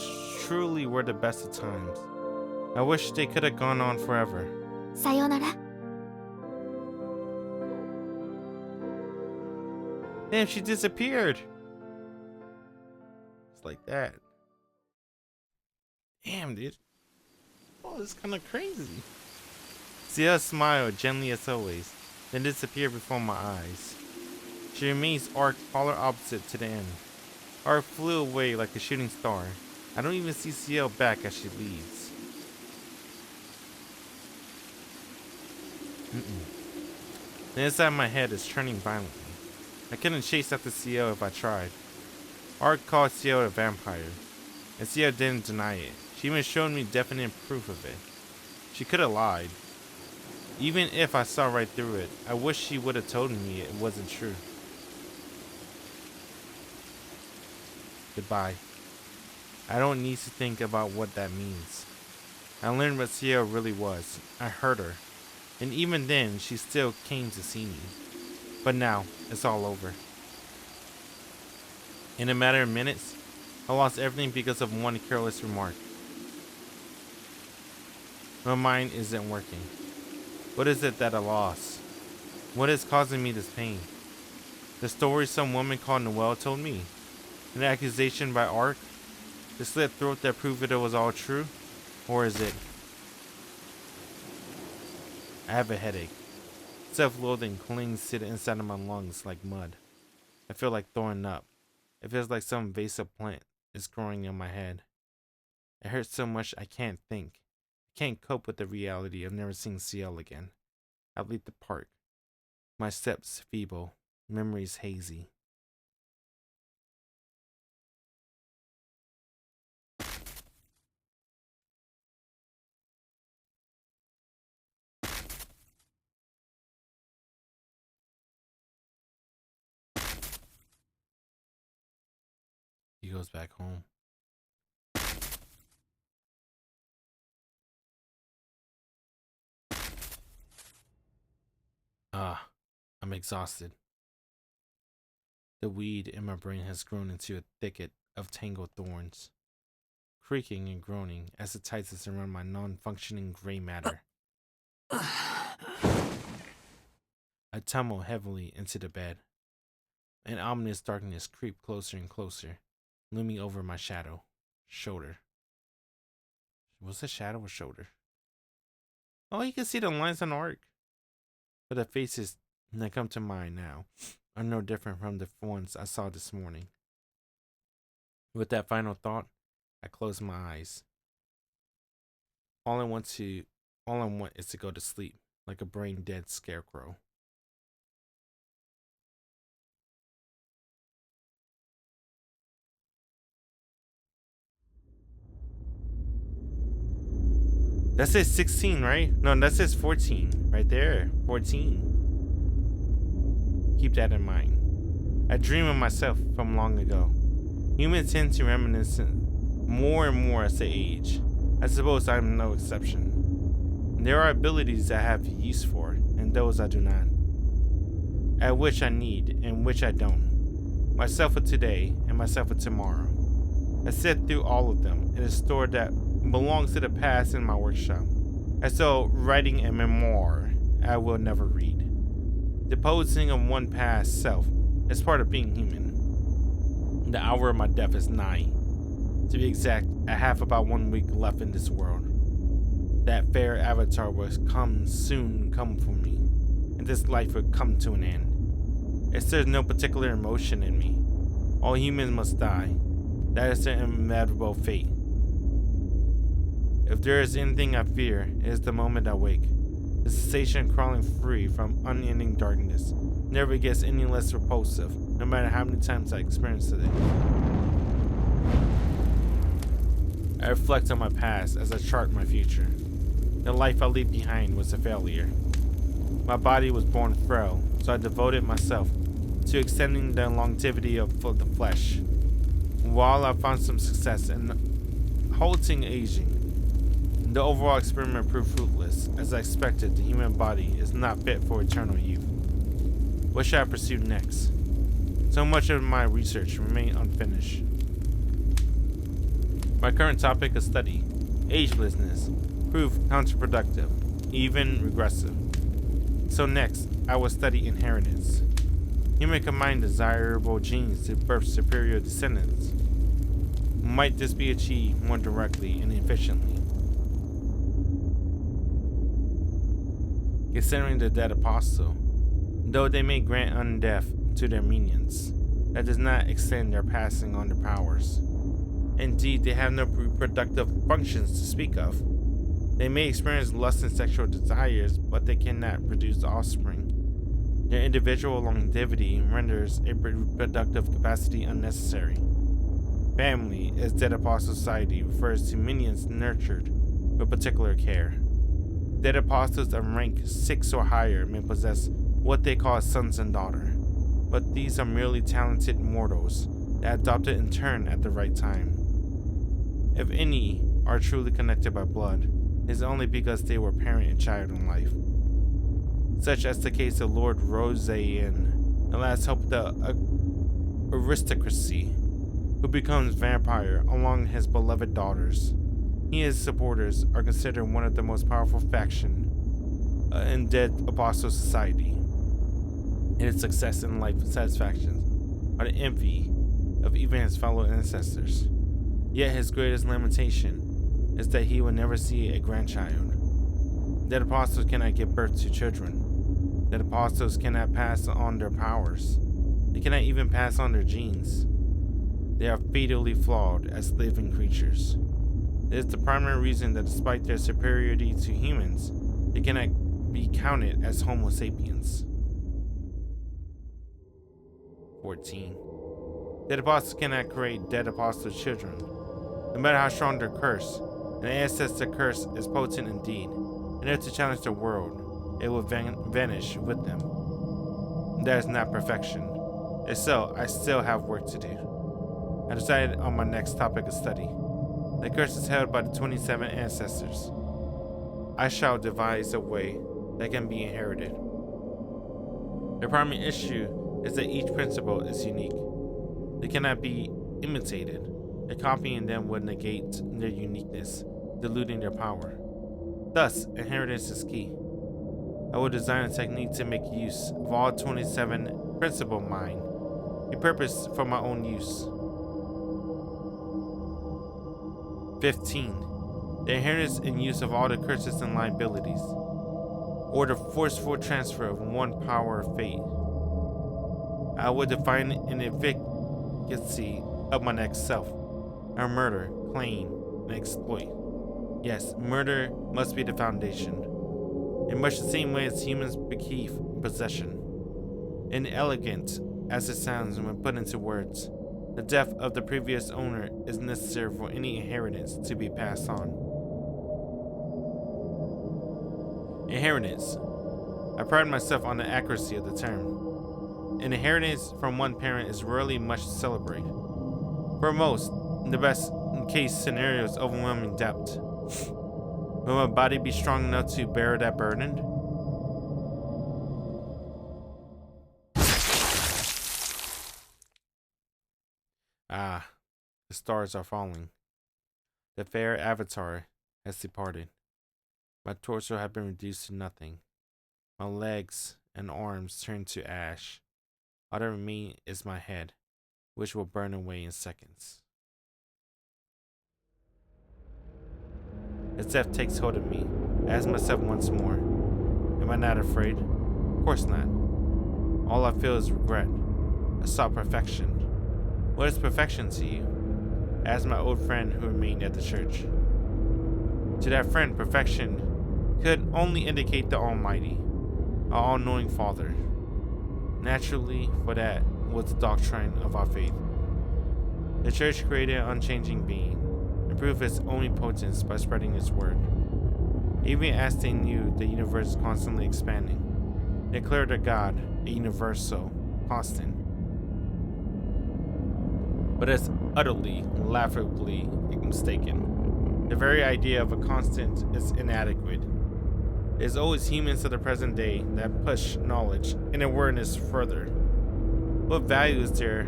truly were the best of times. I wish they could have gone on forever. さようなら。 Damn, she disappeared. It's like that. Damn, dude. Oh, this is kind of crazy. Ciel smiled gently as always, then disappeared before my eyes. She remains arc polar opposite to the end. Arc flew away like a shooting star. I don't even see Ciel back as she leaves. The inside of my head is turning violently. I couldn't chase after Ciel if I tried. Arc called Ciel a vampire, and Ciel didn't deny it. She even showed me definite proof of it. She could have lied. Even if I saw right through it, I wish she would have told me it wasn't true. Goodbye. I don't need to think about what that means. I learned what Ciel really was. I hurt her. And even then, she still came to see me. But now, it's all over. In a matter of minutes, I lost everything because of one careless remark. My mind isn't working. What is it that I lost? What is causing me this pain? The story some woman called Noelle told me? An accusation by Arc? The slit throat that proved it was all true? Or is it? I have a headache. Self-loathing clings to the inside of my lungs like mud. I feel like throwing up. It feels like some invasive plant is growing in my head. It hurts so much I can't think. I can't cope with the reality of never seeing Ciel again. I leave the park. My steps feeble, memories hazy. He goes back home. I'm exhausted. The weed in my brain has grown into a thicket of tangled thorns, creaking and groaning as it tightens around my non-functioning gray matter. I tumble heavily into the bed. An ominous darkness creeps closer and closer, looming over my shoulder. Was it shadow or shoulder? Oh, you can see the lines on the arc. But the faces that come to mind now are no different from the ones I saw this morning. With that final thought, I close my eyes. All I want is to go to sleep, like a brain-dead scarecrow. That says 16, right? No, that says 14. Right there. 14. Keep that in mind. I dream of myself from long ago. Humans tend to reminisce more and more as they age. I suppose I'm no exception. There are abilities I have use for, and those I do not. At which I need, and which I don't. Myself of today, and myself of tomorrow. I sit through all of them in a store that belongs to the past in my workshop, as though writing a memoir I will never read. Deposing of one past self is part of being human. The hour of my death is nigh. To be exact, I have about 1 week left in this world. That fair avatar will soon come for me, and this life will come to an end. If there's no particular emotion in me, all humans must die. That is their inevitable fate. If there is anything I fear, it is the moment I wake. The sensation of crawling free from unending darkness never gets any less repulsive, no matter how many times I experience it. I reflect on my past as I chart my future. The life I leave behind was a failure. My body was born frail, so I devoted myself to extending the longevity of the flesh. While I found some success in halting aging, the overall experiment proved fruitless. As I expected, the human body is not fit for eternal youth. What should I pursue next? So much of my research remained unfinished. My current topic of study, agelessness, proved counterproductive, even regressive. So next, I will study inheritance. Human combine desirable genes to birth superior descendants. Might this be achieved more directly and efficiently? Considering the dead apostle, though they may grant undeath to their minions, that does not extend their passing on their powers. Indeed, they have no reproductive functions to speak of. They may experience lust and sexual desires, but they cannot produce offspring. Their individual longevity renders a reproductive capacity unnecessary. Family, as Dead Apostle Society, refers to minions nurtured with particular care. Dead apostles of rank 6 or higher may possess what they call sons and daughters, but these are merely talented mortals that adopted in turn at the right time. If any are truly connected by blood, it is only because they were parent and child in life, such as the case of Lord Roseanne, the last hope of the aristocracy, who becomes vampire along his beloved daughters. He and his supporters are considered one of the most powerful faction in Dead Apostle Society, and its success and life satisfaction are the envy of even his fellow ancestors. Yet his greatest lamentation is that he will never see a grandchild. Dead apostles cannot give birth to children. Dead apostles cannot pass on their powers. They cannot even pass on their genes. They are fatally flawed as living creatures. It is the primary reason that despite their superiority to humans, they cannot be counted as Homo sapiens. 14. Dead apostles cannot create dead apostle children. No matter how strong their curse, an ancestor curse is potent indeed, and if to challenge the world, it will vanish with them. That is not perfection. If so, I still have work to do. I decided on my next topic of study. The curse is held by the 27 ancestors. I shall devise a way that can be inherited. The primary issue is that each principle is unique. They cannot be imitated. A copying them would negate their uniqueness, diluting their power. Thus, inheritance is key. I will design a technique to make use of all 27 principle mine, a purpose for my own use. 15. The inheritance and use of all the curses and liabilities, or the forceful transfer of one power of fate. I will define an efficacy of my next self. Our murder, claim, and exploit. Yes, murder must be the foundation. In much the same way as humans bequeath possession. Inelegant as it sounds when put into words, the death of the previous owner is necessary for any inheritance to be passed on. Inheritance. I pride myself on the accuracy of the term. An inheritance from one parent is rarely much celebrated. For most, the best case scenario is overwhelming debt. Will my body be strong enough to bear that burden? Ah, the stars are falling. The fair avatar has departed. My torso has been reduced to nothing. My legs and arms turned to ash. All that remains is my head, which will burn away in seconds. As death takes hold of me, I ask myself once more, am I not afraid? Of course not. All I feel is regret. I sought perfection. What is perfection to you? I asked my old friend who remained at the church. To that friend, perfection could only indicate the Almighty, our all-knowing Father. Naturally, for that was the doctrine of our faith. The church created an unchanging being, and proved its omnipotence by spreading its word. Even as they knew the universe is constantly expanding, they declared a God, a universal, constant. But it's utterly, laughably mistaken. The very idea of a constant is inadequate. It is always humans of the present day that push knowledge and awareness further. What value is there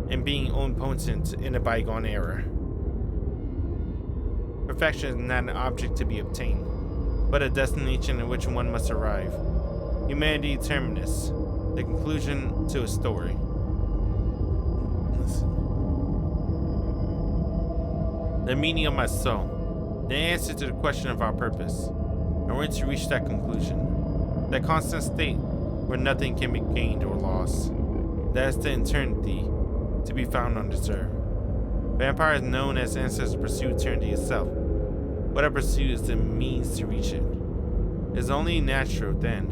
in being omnipotent in a bygone era? Perfection is not an object to be obtained, but a destination in which one must arrive. Humanity terminus, the conclusion to a story. Listen. The meaning of my soul, the answer to the question of our purpose, and when to reach that conclusion, that constant state where nothing can be gained or lost. That is the eternity to be found undeserved. Vampire is known as ancestors pursue eternity itself. What I pursue is the means to reach it. It is only natural, then,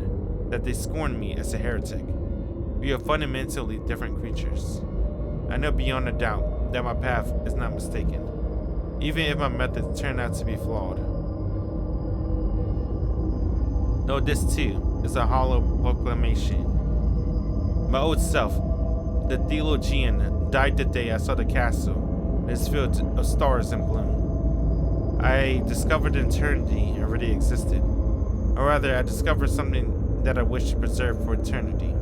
that they scorn me as a heretic. We are fundamentally different creatures. I know beyond a doubt that my path is not mistaken, even if my methods turn out to be flawed. Though this, too, is a hollow proclamation. My old self, the theologian, died the day I saw the castle. It is filled of stars in bloom. I discovered eternity already existed. Or rather, I discovered something that I wish to preserve for eternity.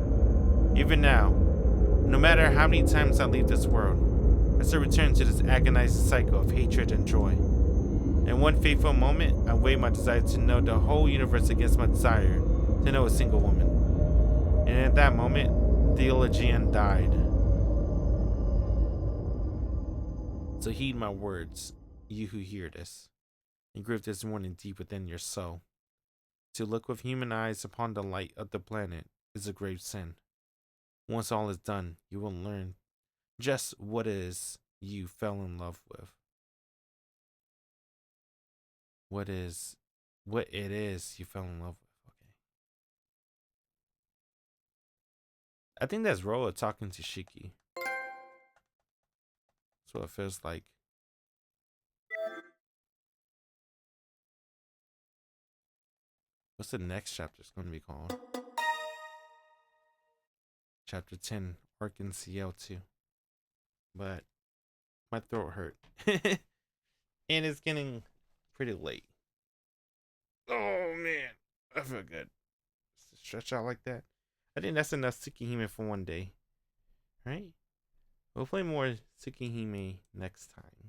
Even now, no matter how many times I leave this world, I still return to this agonizing cycle of hatred and joy. In one fateful moment, I weighed my desire to know the whole universe against my desire to know a single woman. And at that moment, the theologian died. So heed my words, you who hear this. Engrave this warning deep within your soul. To look with human eyes upon the light of the planet is a grave sin. Once all is done, you will learn just what it is you fell in love with. What it is you fell in love with. Okay. I think that's Rolla talking to Shiki. That's what it feels like. What's the next chapter going to be called? Chapter 10, Arcueid Ciel 2. But my throat hurt. And it's getting pretty late. Oh man, I feel good. Stretch out like that. I think that's enough Tsukihime for one day. Right? We'll play more Tsukihime next time.